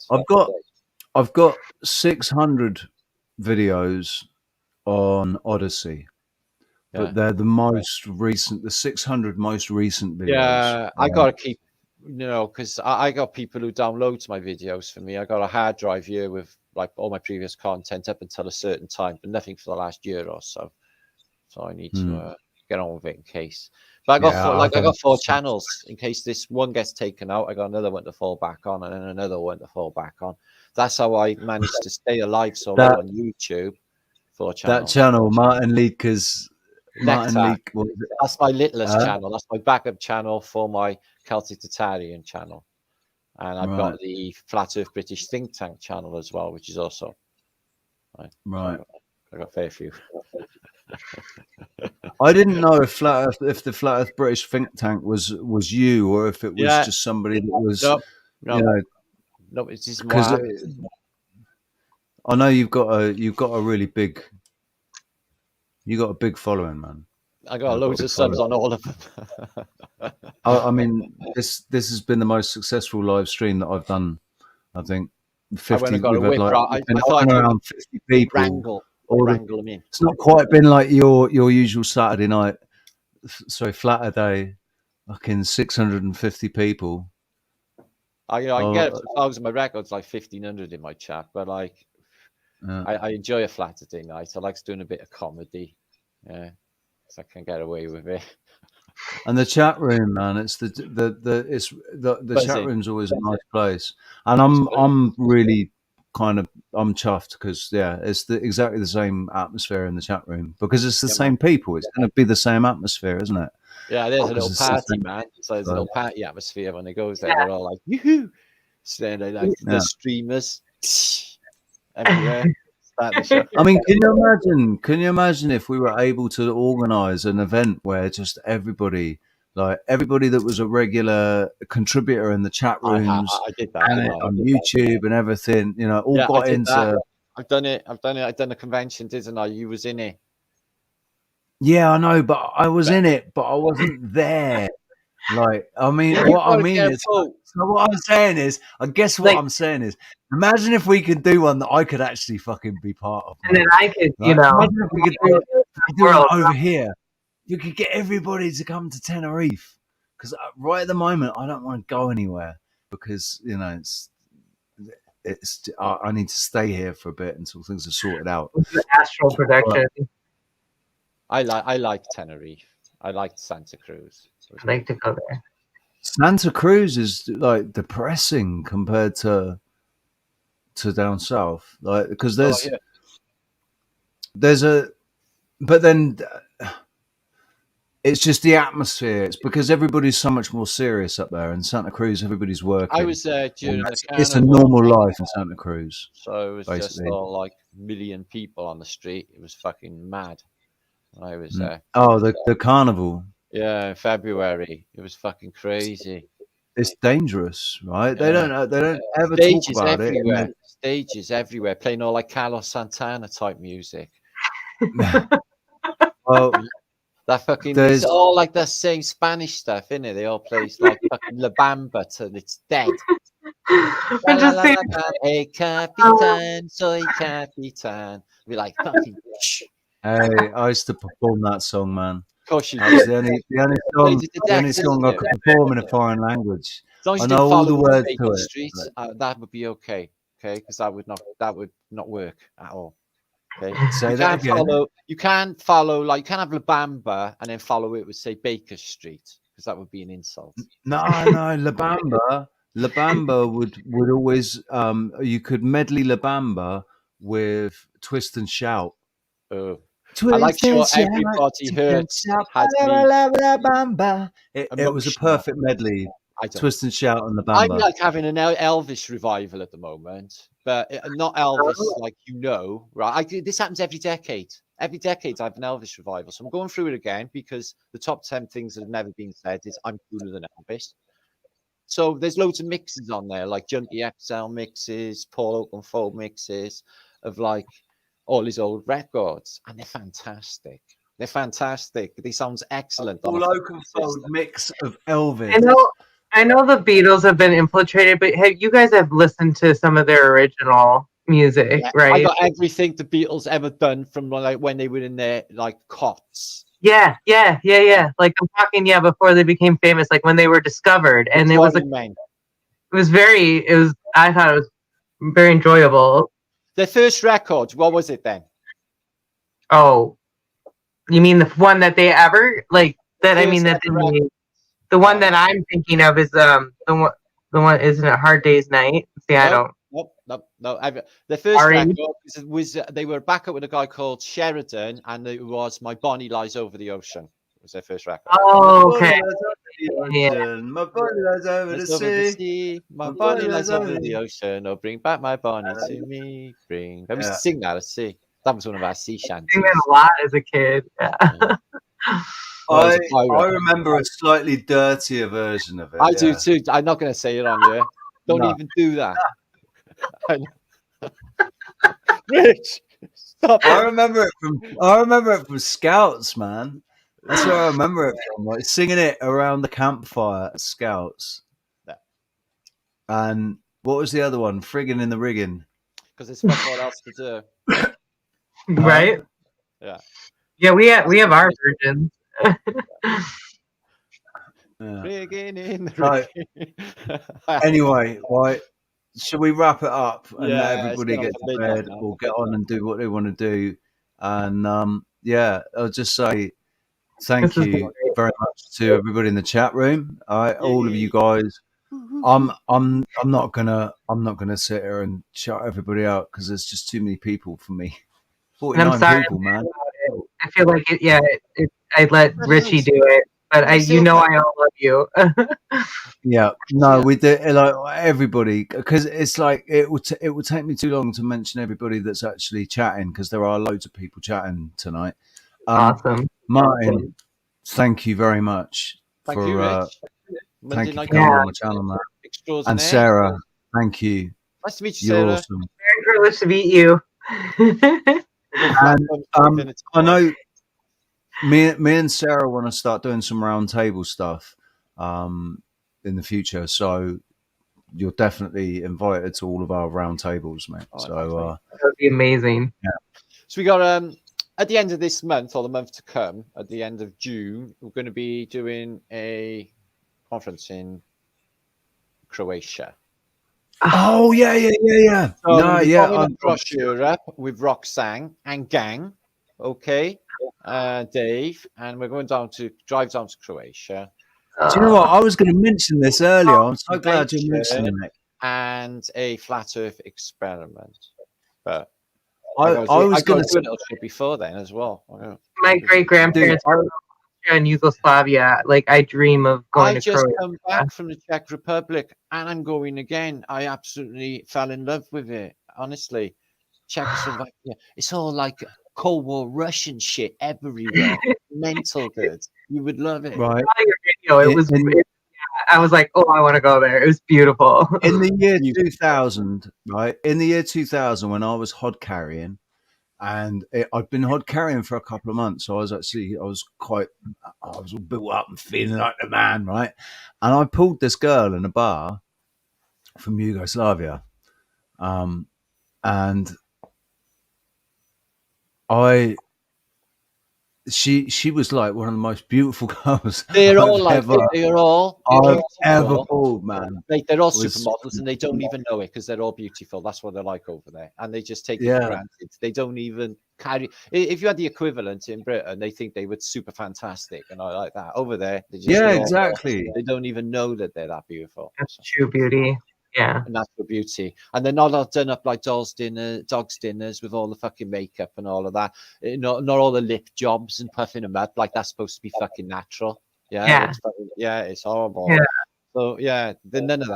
I've got 600 videos on Odysee, but they're the most recent, the 600 most recent videos. Yeah, I gotta keep, you know, because I got people who download my videos for me. I got a hard drive here with like all my previous content up until a certain time, but nothing for the last year or so. So I need to get on with it in case. But I got I got 4 channels in case this one gets taken out. I got another one to fall back on, and then another one to fall back on. That's how I managed to stay alive so long on YouTube. 4 channels. That channel, Martin Leidtke's. That's my littlest channel. That's my backup channel for my Celtic Tatarian channel. And I've got the Flat Earth British Think Tank channel as well, which is also right. I got a fair few. I didn't know if the Flat Earth British Think Tank was you, or if it was just somebody that was. No, it's just because I know you've got a really big. You got a big following, man. I got loads of subs on all of them. I mean, this has been the most successful live stream that I've done. I think 50. I got a whip. I thought around 50 people. Wrangle them in. It's not quite been like your usual Saturday night. Sorry, flatter day. Fucking 650 people. I can get 1,000. My record's like 1,500 in my chat, but like I enjoy a Saturday night. I like doing a bit of comedy. Yeah, so I can get away with it. And the chat room, man, it's the chat room's always a nice place. And I'm really I'm chuffed because it's exactly the same atmosphere in the chat room because it's the same people. It's going to be the same atmosphere, isn't it? Yeah, there's a little party, man. So there's a little party atmosphere when it goes there. They're all like, yoo-hoo! So they're like the streamers everywhere. I mean, can you imagine if we were able to organize an event where just everybody that was a regular contributor in the chat rooms, I did that on YouTube and everything, you know, all got into that. I've done it. I've done a convention, didn't I? You was in it. Yeah, I know, but I was in it, but I wasn't there. Like, I mean, what I mean is, so what I'm saying is, I guess what I'm saying is, imagine if we could do one that I could actually fucking be part of. And then I could, you know, imagine if we could do it over here. You could get everybody to come to Tenerife. Because right at the moment, I don't want to go anywhere because, you know, I need to stay here for a bit until things are sorted out. The astral projection. I like Tenerife. I liked Santa Cruz. I'd like to go there. Santa Cruz is like depressing compared to down south, like because but then it's just the atmosphere. It's because everybody's so much more serious up there. In Santa Cruz, everybody's working. I was there during the carnival. It's a normal life in Santa Cruz. So it was basically just all like million people on the street. It was fucking mad. I was there. Oh, the carnival. Yeah, in February. It was fucking crazy. It's dangerous, right? They don't ever Stages talk about everywhere. it. Stages everywhere, playing all like Carlos Santana type music. Well, that fucking it's all like the same Spanish stuff, isn't it? They all play like fucking La Bamba till it's dead. Hey, Capitan, soy Capitan. Be like fucking. Hey, I used to perform that song, man. Of course you That was did. the only song I could perform in a foreign language. As long as I you know didn't all follow the them words on to Baker it. Street, but- that would be okay. Okay, because that would not work at all. Okay, Say that again. You can't follow like you can't have La Bamba and then follow it with say Baker Street because that would be an insult. No, La Bamba would always you could medley La Bamba with Twist and Shout. I like sure everybody hurts has me. It was a perfect medley. I don't. Twist and Shout on La I'm Bamba. like having an Elvis revival at the moment, but not Elvis like right. This happens every decade. Every decade I have an Elvis revival, so I'm going through it again because the top 10 things that have never been said is I'm cooler than Elvis. So there's loads of mixes on there, like Junkie XL mixes, Paul Oakenfold mixes of like all his old records, and they're fantastic. They're fantastic. They sound excellent. Paul Oakenfold mix of Elvis. I know the Beatles have been infiltrated, but you guys have listened to some of their original music, right? I got everything the Beatles ever done from like when they were in their like cots. Yeah. Like I'm talking, before they became famous, like when they were discovered, and I thought it was very enjoyable. Their first record, what was it then? Oh, you mean the one that they ever like? That I mean that the one that I'm thinking of is the one isn't it Hard Day's Night? See, I don't. No. The first record was they were back up with a guy called Sheridan, and it was My Bonnie Lies Over the Ocean. It was their first record. Oh, okay. My body lies over the sea. My body lies over the ocean. Oh, bring back my Bonnie to me. I used to sing that at sea. That was one of our sea shanties. I sang that a lot as a kid. Yeah. I remember a slightly dirtier version of it. I do too. I'm not going to say it on here. Don't even do that. Rich, stop. I remember it from Scouts, man. That's where I remember it from. Like singing it around the campfire at Scouts. Yeah. And what was the other one? Friggin' in the Riggin'. Because there's what else to do. Right? Yeah. Yeah, we have our versions. Friggin' in the riggin'. Anyway, right. Should we wrap it up and let everybody get to bed or get on and do what they want to do? And I'll just say thank you very much to everybody in the chat room. All of you guys. I'm not gonna sit here and shout everybody out because there's just too many people for me. 49 people, man. I feel like I let Richie do it, but I all love you. Yeah, no, we do like everybody because it's like it would take me too long to mention everybody that's actually chatting because there are loads of people chatting tonight. Awesome, Martin. Thank you very much thank you for coming on the channel, man. And Sarah, thank you. Nice to meet you, Sarah. You're awesome. Very privileged to meet you. And I know me and Sarah want to start doing some round table stuff in the future, so you're definitely invited to all of our round tables, mate. So that would be amazing. Yeah. So we got at the end of this month or the month to come, at the end of June, we're going to be doing a conference in Croatia. Oh yeah. So across Europe with Roxanne and gang, okay, Dave, and we're going drive down to Croatia. Do you know what? I was going to mention this earlier. I'm so glad you mentioned it. And a flat Earth experiment, but I was going to do a little trip before then as well. My great grandparents were in Yugoslavia. Like I dream of going to Croatia. I just come back from the Czech Republic and I'm going again. I absolutely fell in love with it. Honestly, Czechoslovakia. It's all like Cold War Russian shit everywhere. Mental good. You would love it. Right. I was like, oh, I want to go there. It was beautiful. In the year 2000, right? In the year 2000, when I was hod carrying, and I'd been hod carrying for a couple of months, so I was all built up and feeling like the man, right? And I pulled this girl in a bar from Yugoslavia, and I she was like one of the most beautiful girls They're all I've like ever, they're all I've ever beautiful. pulled, man. Like they're all Was- supermodels and they don't even know it because they're all beautiful. That's what they're like over there, and they just take it for Yeah. granted. They don't even carry. If you had the equivalent in Britain, they think they were super fantastic and I like that. Over there, they just Yeah, they're all- exactly. They don't even know that they're that beautiful. That's true beauty. Yeah. Natural beauty, and they're not all done up like dogs' dinners with all the fucking makeup and all of that. Not all the lip jobs and puffing them up like that's supposed to be fucking natural. Yeah. It's horrible. Yeah. So yeah, none of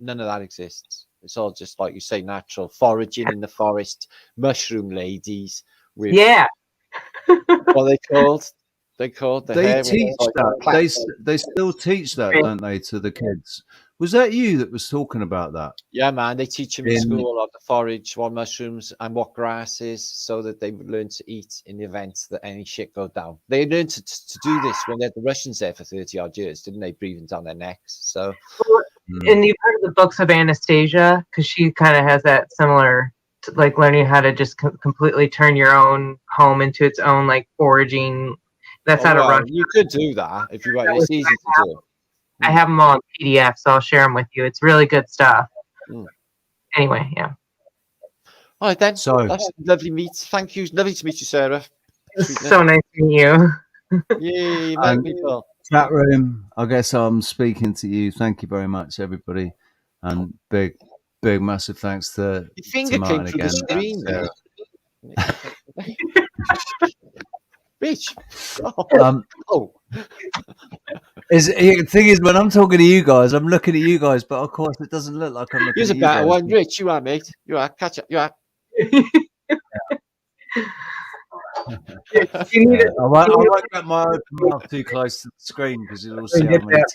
that exists. It's all just like you say, natural foraging in the forest, mushroom ladies with Yeah. what are they called? They called the They hair. teach with, that. like, They still teach that, don't they, to the kids? Was that you that was talking about that? Yeah, man, they teach them in In- school how to forage, what mushrooms and what grass is, so that they would learn to eat in the event that any shit go down. They learned to do this when they had the Russians there for 30 odd years, didn't they? Breathing down their necks. So And you've heard of the books of Anastasia, because she kind of has that similar, like learning how to just completely turn your own home into its own like foraging. That's how to run. you could do that if you want. It's easy to do. I have them all in PDF, so I'll share them with you. It's really good stuff. Mm. Anyway, yeah. All right, then. So- That's lovely meet. Thank you. Lovely to meet you, Sarah. It's so nice to meet you. Yay, And- people. Chat room, I guess I'm speaking to you. Thank you very much, everybody. And big, massive thanks to Your finger Martin came through again. the screen there. Bitch. Oh. The thing is, when I'm talking to you guys, I'm looking at you guys, but of course it doesn't look like I'm looking Here's at a you better guys. one, Rich. You are, mate. You are. Catch up. You are. You need Yeah. I won't get my open mouth too close to the screen because you'll see how get many that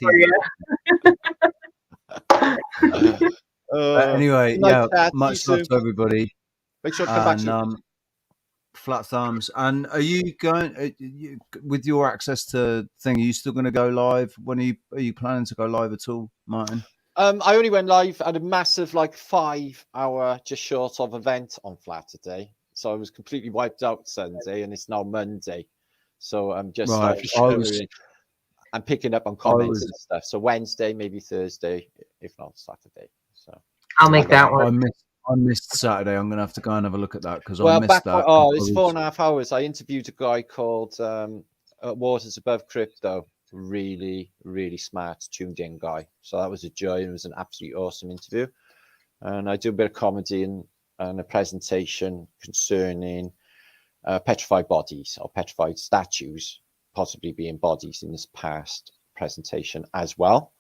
for teeth. But anyway, good night, yeah, Chad. much See you love soon. to everybody. Make sure to come back And soon. flat thumbs. And are you going with your access to thing? Are you still going to go live? When are you planning to go live at all, Martin? I only went live at a massive, like 5-hour, just short of event on Flat today. So I was completely wiped out Sunday, and it's now Monday. So I'm just Right. I'm picking up on comments and stuff. So Wednesday, maybe Thursday, if not Saturday. So I'll make that one. I missed Saturday. I'm going to have to go and have a look at that because I well, missed that. it's 4.5 hours. I interviewed a guy called Waters Above Crypto. Really, really smart, tuned in guy. So that was a joy. It was an absolutely awesome interview. And I do a bit of comedy and a presentation concerning petrified bodies or petrified statues, possibly being bodies in this past presentation as well,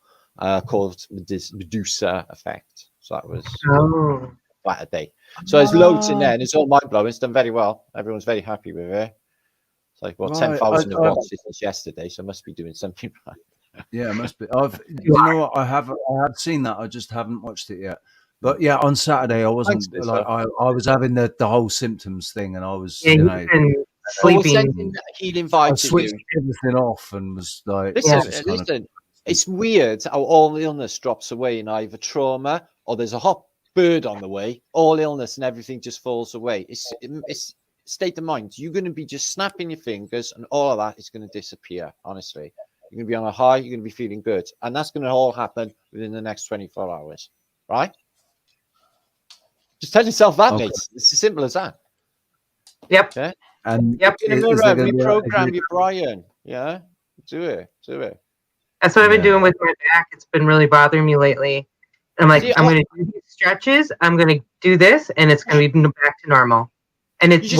called Medusa Effect. So that was quite a day. So there's loads in there, and it's all mind blowing. It's done very well. Everyone's very happy with it. It's like 10,000 have watched it since yesterday, so I must be doing something right. Yeah, it must be. You know what? I have seen that. I just haven't watched it yet. But yeah, on Saturday I wasn't I was having the whole symptoms thing, and I was sleeping. Healing I vibes. switched everything off and was like, listen. It's weird how all illness drops away in either trauma or there's a hot bird on the way. All illness and everything just falls away. It's state of mind. You're going to be just snapping your fingers, and all of that is going to disappear. Honestly, you're going to be on a high. You're going to be feeling good, and that's going to all happen within the next 24 hours, right? Just tell yourself that, mate. It's as simple as that. Yep. Yeah. And reprogram your Brian. Yeah. Do it. That's what I've been doing with my back. It's been really bothering me lately. I'm like, I'm going to do these stretches. I'm going to do this, and it's going to be back to normal. And it's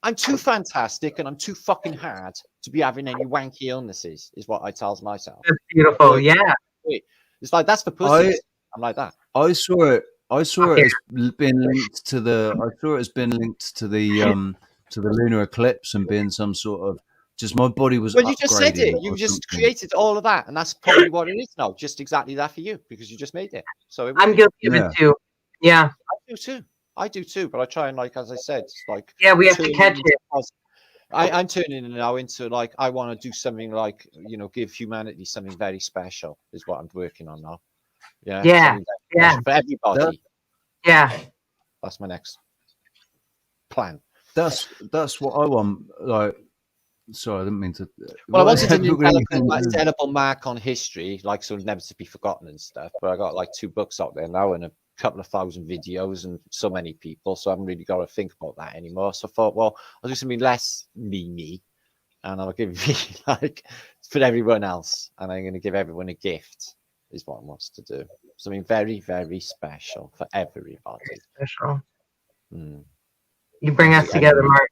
I'm too fantastic and I'm too fucking hard to be having any wanky illnesses, is what I tell myself. That's beautiful. Yeah. It's like, that's for pussies. I'm like that. I saw it as being linked to the. I saw it as being linked to the lunar eclipse and being some sort of. Just my body was. Well, you just said it. You just created all of that, and that's probably what it is now. Just exactly that for you, because you just made it. So I'm guilty of it too. Yeah. I do too. But I try and, like, as I said, it's like, we have to catch it. I'm turning it now into, like, I want to do something like, give humanity something very special is what I'm working on now. Yeah. For everybody. That's my next plan. That's what I want. Like, Sorry, I didn't mean to. Well, I wanted an What are you indelible mark on history, like so never to be forgotten and stuff. But I got like 2 books out there now and a couple of thousand videos and so many people, so I haven't really got to think about that anymore. So I thought, well, I'll do something less me, and I'll give like for everyone else, and I'm going to give everyone a gift. Is what I wants to do. Something very, very special for everybody. Special. Mm. You bring us together, Mark.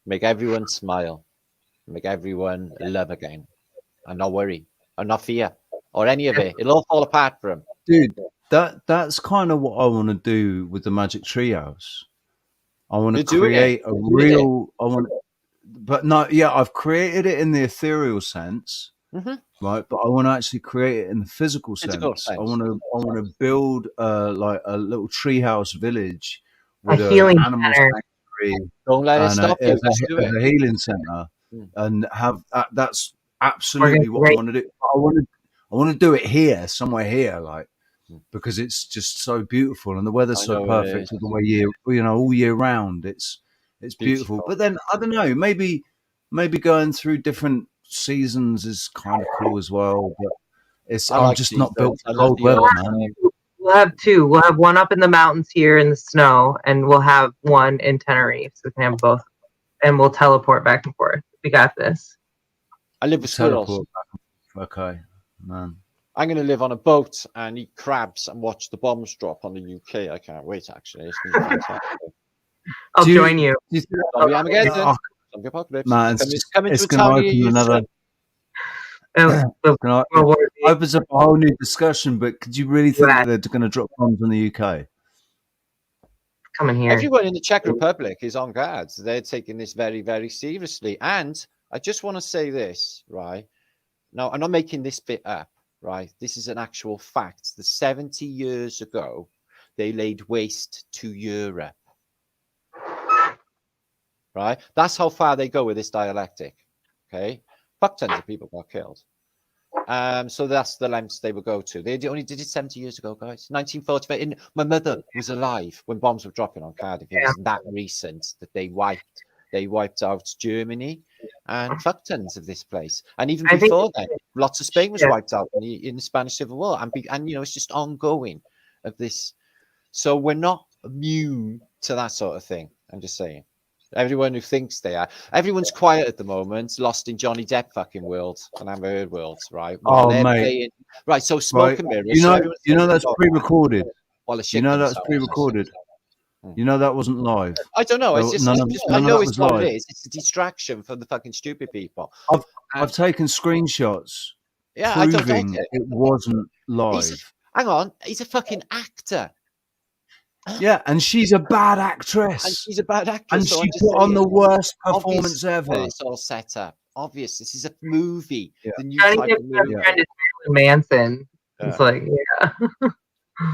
Make everyone smile. Make everyone love again. And not worry. And not fear. Or any of it. It'll all fall apart for them. Dude, that's kind of what I want to do with the Magic Treehouse. I want to create a real. But no, yeah, I've created it in the ethereal sense, right? But I want to actually create it in the physical sense. I want to build like a little treehouse village with a healing animal center. sanctuary. Don't let it stop you. A healing center, and have that's absolutely what I want to do. I want to do it here, somewhere here, like. Because it's just so beautiful and the weather's so perfect all the way all year round. It's beautiful. But then I don't know, maybe going through different seasons is kind of cool as well. But I'm just not built for cold weather, man. We'll have 2. We'll have one up in the mountains here in the snow, and we'll have one in Tenerife, so we can have both. And we'll teleport back and forth. We got this. I live with squirrels. Okay, man. I'm going to live on a boat and eat crabs and watch the bombs drop on the UK. I can't wait, actually. It's going to be fantastic. I'll join you. Armageddon. Man, it's going to open another... opens up a whole new discussion, but could you really think that they're going to drop bombs on the UK? Coming here. Everyone in the Czech Republic is on guard. They're taking this very, very seriously. And I just want to say this, right? Now, I'm not making this bit up. Right, this is an actual fact. The 70 years ago, they laid waste to Europe. Right, that's how far they go with this dialectic. Okay, fuck tons of people got killed. So that's the lengths they would go to. They only did it 70 years ago, guys. 1945. And my mother was alive when bombs were dropping on Cardiff. It was that recent that they wiped out Germany and fuck tons of this place. And even before that, lots of Spain was wiped out in the Spanish Civil War. And it's just ongoing of this. So we're not immune to that sort of thing. I'm just saying. Everyone who thinks they are. Everyone's quiet at the moment, lost in Johnny Depp fucking world and Amber Heard worlds, right? Mate. Right, so smoke and mirrors. You know that's pre-recorded. Well, that's pre-recorded. You know that wasn't live. I don't know. It's just, I know it's what it is. It's a distraction for the fucking stupid people. I've taken screenshots. Yeah, proving it wasn't live. Hang on, he's a fucking actor. Yeah, and she's a bad actress. And she's a bad actress. And so she put on the worst performance ever. It's all set up. Obvious. This is a movie. Yeah. The new type of movie. Friend is Manson. Yeah. It's like, yeah.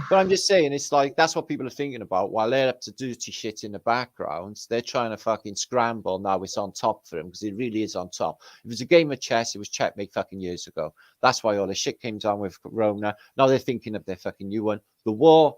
But I'm just saying, it's like that's what people are thinking about while they're up to dirty shit in the background. They're trying to fucking scramble. Now it's on top for them because it really is on top. If it was a game of chess, it was checkmate fucking years ago. That's why all the shit came down with Corona. Now they're thinking of their fucking new one. The war.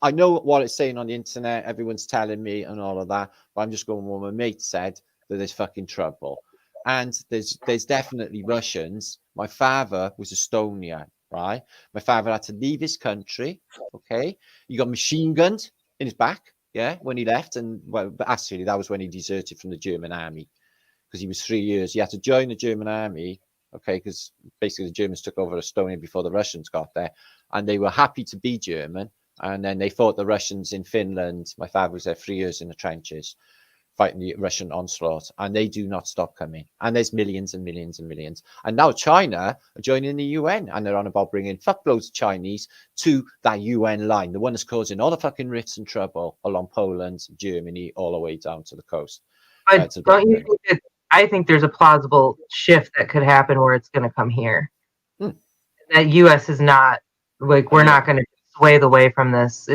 I know what it's saying on the internet. Everyone's telling me and all of that. But I'm just going with what my mate said, that there's fucking trouble. And there's definitely Russians. My father was Estonian, right? My father had to leave his country, okay? He got machine gunned in his back, yeah, when he left. And, well, but actually, that was when he deserted from the German army because he was 3 years. He had to join the German army, okay, because basically the Germans took over Estonia before the Russians got there. And they were happy to be German. And then they fought the Russians in Finland. My father was there 3 years in the trenches, fighting the Russian onslaught. And they do not stop coming. And there's millions and millions and millions. And now China are joining the UN. And they're on about bringing fuckloads of Chinese to that UN line, the one that's causing all the fucking rifts and trouble along Poland, Germany, all the way down to the coast. Don't you think that, I think there's a plausible shift that could happen where it's going to come here. That U.S. is not, like, we're not going to sway the way from this.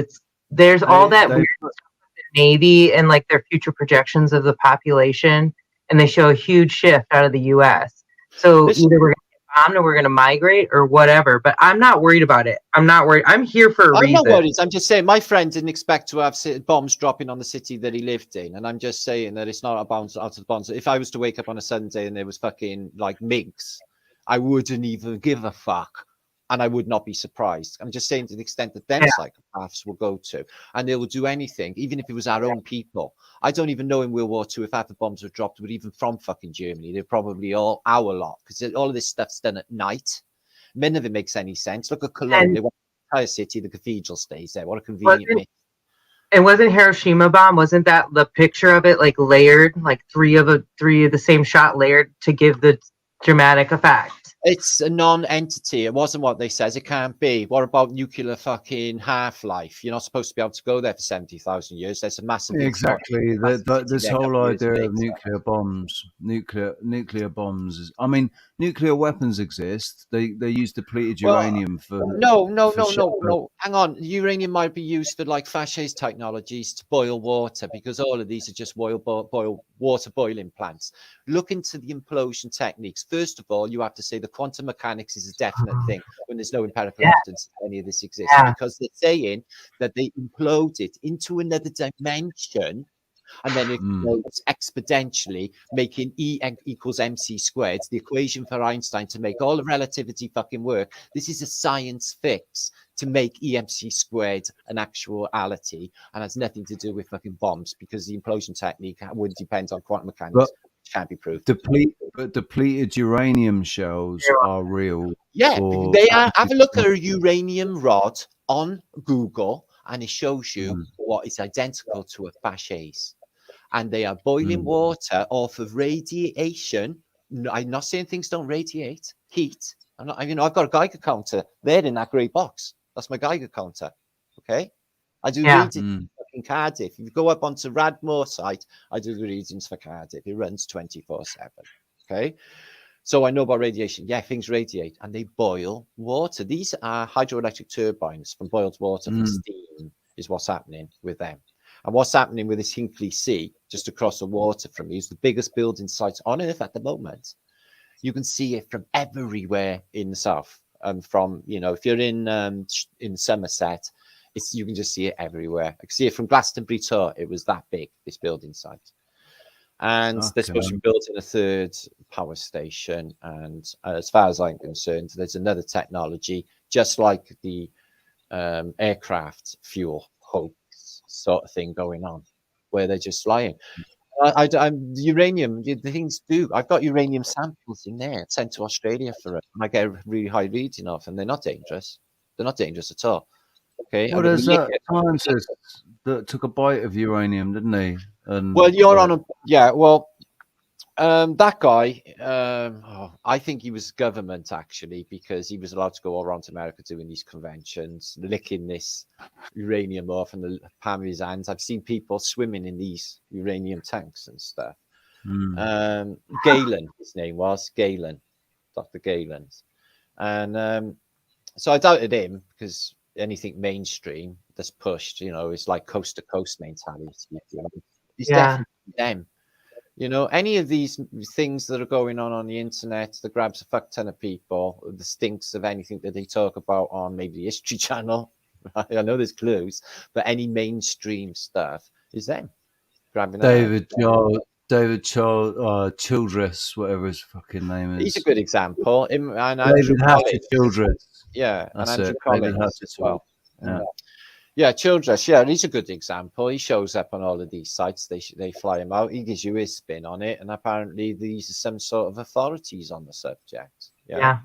There's all that weird stuff with the Navy and like their future projections of the population, and they show a huge shift out of the U.S. So either we're going to get bombed and we're going to migrate or whatever. But I'm not worried about it. I'm not worried. I'm here for a I'm reason. not worried. I'm just saying my friend didn't expect to have bombs dropping on the city that he lived in. And I'm just saying that it's not out of the bombs. If I was to wake up on a Sunday and there was fucking like minks, I wouldn't even give a fuck. And I would not be surprised. I'm just saying to the extent that them psychopaths will go to, and they will do anything, even if it was our own people. I don't even know in World War II if half the bombs were dropped, were even from fucking Germany. They're probably all our lot, because all of this stuff's done at night. None of it makes any sense. Look at Cologne. They want the entire city, the cathedral stays there. What a convenient mix. And wasn't Hiroshima bomb? Wasn't that the picture of it like layered, like three of the same shot layered to give the dramatic effect? It's a non-entity. It wasn't what they says. It can't be. What about nuclear fucking half-life? You're not supposed to be able to go there for 70,000 years. There's a massive Exactly. This whole idea of nuclear bombs, nuclear bombs. I mean, nuclear weapons exist. They use depleted uranium for. No. Hang on. Uranium might be used for like fascist technologies to boil water, because all of these are just water boiling plants. Look into the implosion techniques. First of all, you have to say the quantum mechanics is a definite thing when there's no empirical evidence that any of this exists, because they're saying that they implode it into another dimension and then it explodes exponentially, making E equals mc squared, the equation for Einstein to make all of relativity fucking work. This is a science fix to make EMC squared an actuality, and has nothing to do with fucking bombs, because the implosion technique would depend on quantum mechanics, which can't be proved. Depleted uranium shells are real. Yeah, they are. Have a look at a uranium rod on Google, and it shows you what is identical to a fascist. And they are boiling water off of radiation. I'm not saying things don't radiate heat. I'm not. I've got a Geiger counter there in that grey box. That's my Geiger counter. Okay, I do readings in Cardiff. If you go up onto Radmore site, I do the readings for Cardiff. It runs 24/7. Okay. So I know about radiation. Yeah, things radiate and they boil water. These are hydroelectric turbines from boiled water from steam is what's happening with them. And what's happening with this Hinkley Sea, just across the water from me, is the biggest building site on Earth at the moment. You can see it from everywhere in the south. From, if you're in Somerset, you can just see it everywhere. I can see it from Glastonbury Tor. It was that big, this building site. And they're supposed to be building a third power station. And as far as I'm concerned, there's another technology, just like the aircraft fuel hoax sort of thing going on, where they're just flying. I'm uranium. The things do. I've got uranium samples in there sent to Australia for it. And I get a really high reading off, and they're not dangerous. They're not dangerous at all. Okay. Well, there's that scientist that took a bite of uranium, didn't he? And well, you're on a that guy. I think he was government actually, because he was allowed to go all around America doing these conventions, licking this uranium off in the palm of his hands. I've seen people swimming in these uranium tanks and stuff. Galen, his name was Galen, Dr. Galen, and so I doubted him, because anything mainstream that's pushed, it's like coast to coast mentality. It's definitely them. Any of these things that are going on the internet that grabs a fuck ton of people, the stinks of anything that they talk about on maybe the History Channel. I know there's clues, but any mainstream stuff is them grabbing David Childress, whatever his fucking name is. He's a good example. And David Childress. Yeah, that's and Andrew it. Collins as well. Yeah, Childress. Yeah, he's a good example. He shows up on all of these sites. They fly him out. He gives you his spin on it, and apparently these are some sort of authorities on the subject. Yeah.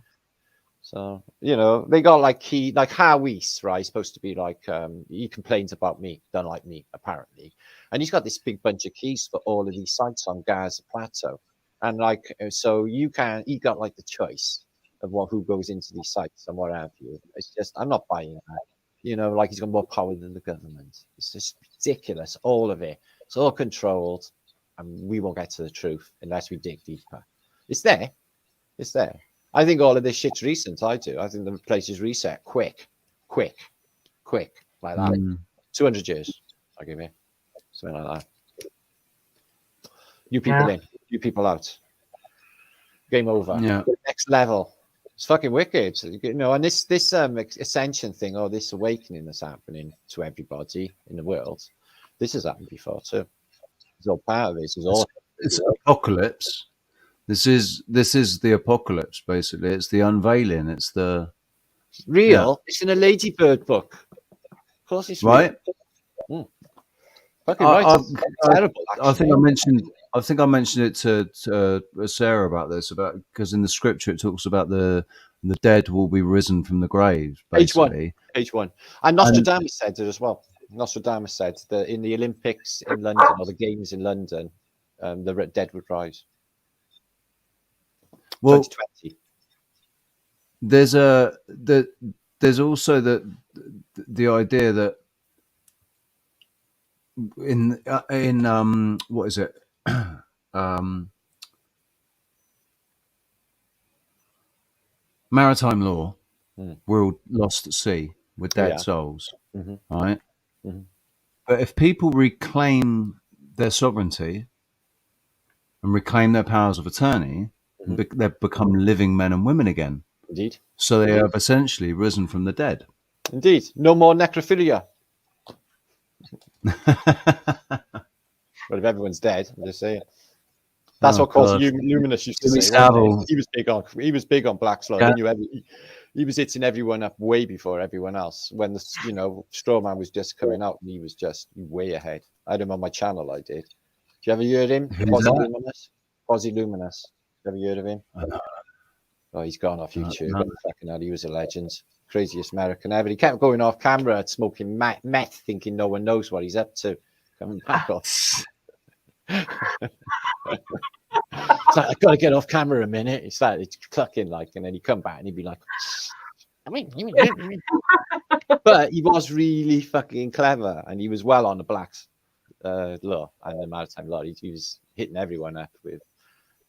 So they got like Hawis, right? He's supposed to be like he complains about me, don't like me, apparently, and he's got this big bunch of keys for all of these sites on Gaza Plateau, and so he got like the choice of who goes into these sites and what have you. It's just I'm not buying that. Like he's got more power than the government. It's just ridiculous, all of it. It's all controlled, and we won't get to the truth unless we dig deeper. It's there. I think all of this shit's recent. I do. I think the place is reset quick, like that. 200 years, I'll give you. Something like that. You people in, you people out. Game over. Yeah. Next level. It's fucking wicked, you know. And this ascension thing, or this awakening that's happening to everybody in the world, this has happened before too. It's all part of this. It's apocalypse. This is the apocalypse. Basically, it's the unveiling. It's the real. It's in a Ladybird book. Of course, it's right. Real. Fucking right. Terrible. I think I mentioned it to Sarah about this, because in the scripture it talks about the dead will be risen from the grave. Basically, Page one. And Nostradamus said it as well. Nostradamus said that in the Olympics in London, or the Games in London, the dead would rise. Well, 2020. There's also the idea that in what is it? Maritime law, we're all lost at sea with dead souls, right? Mm-hmm. But if people reclaim their sovereignty and reclaim their powers of attorney, they've become living men and women again. Indeed. So they have essentially risen from the dead. Indeed. No more necrophilia. But if everyone's dead, I'm just saying. That's what Luminous used to say. He was big on Black's Law. Yeah. He was hitting everyone up way before everyone else. When the Strawman was just coming out, and he was just way ahead. I had him on my channel. I did. Did you ever hear him? Posy Luminous. Ever heard of him? Oh, he's gone off YouTube. No. Fucking hell, he was a legend. Craziest American ever. He kept going off camera smoking meth, thinking no one knows what he's up to. Coming back off. It's like, I gotta get off camera a minute. He started clucking and then he'd come back and he'd be like, but he was really fucking clever, and he was well on the Black's law and the maritime law. He was hitting everyone up with,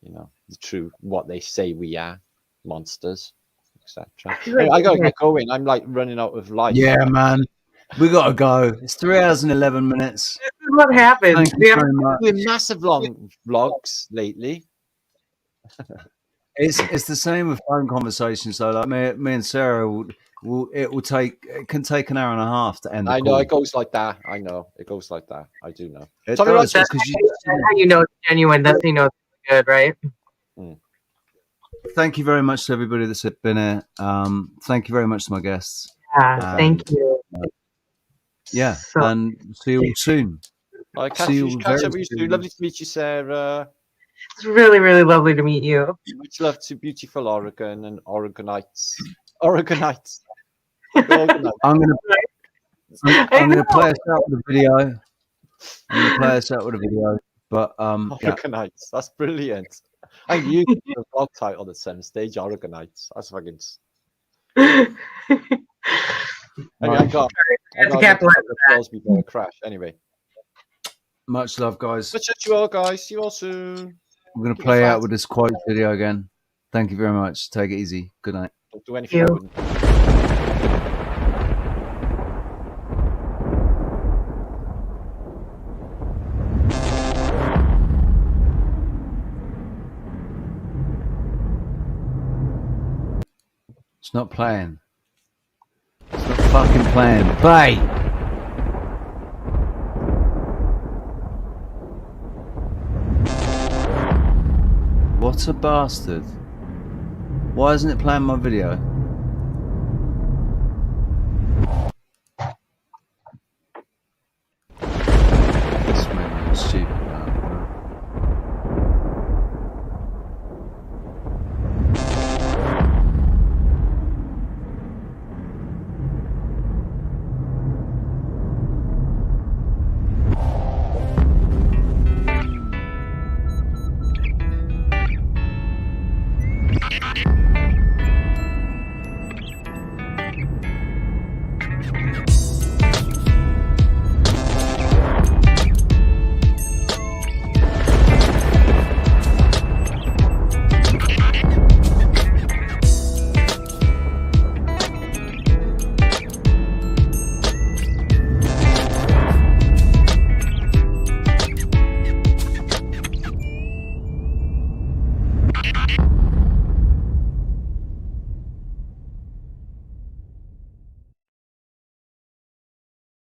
the true what they say we are, monsters, etc. Anyway, I gotta get going. I'm running out of life. Yeah, man. We gotta go. It's 3 hours and 11 minutes. This is what happens. We have doing massive long vlogs lately. It's the same with phone conversations though. Like me and Sarah it can take an hour and a half to end. I know it goes like that. I know it goes like that. I do know. That's how you know it's genuine. That's how you know it's good, right? Thank you very much to everybody that's been here. Thank you very much to my guests. Thank you. Yeah, and see you all soon. Catch up with you soon. Lovely to meet you, Sarah. It's really, really lovely to meet you. Much love to beautiful Oregon and Oregonites. Oregonites. I'm gonna play us out with a video. But Oregonites. That's brilliant. I used the vlog title at some stage. Oregonites. That's fucking. Anyway, I got before a crash. Anyway, much love, guys. Much love to you all, guys. See you all soon. I'm going to play out with this quote video again. Thank you very much. Take it easy. Good night. Don't do anything. It's not playing. It's not fucking playing. Play! What a bastard. Why isn't it playing my video?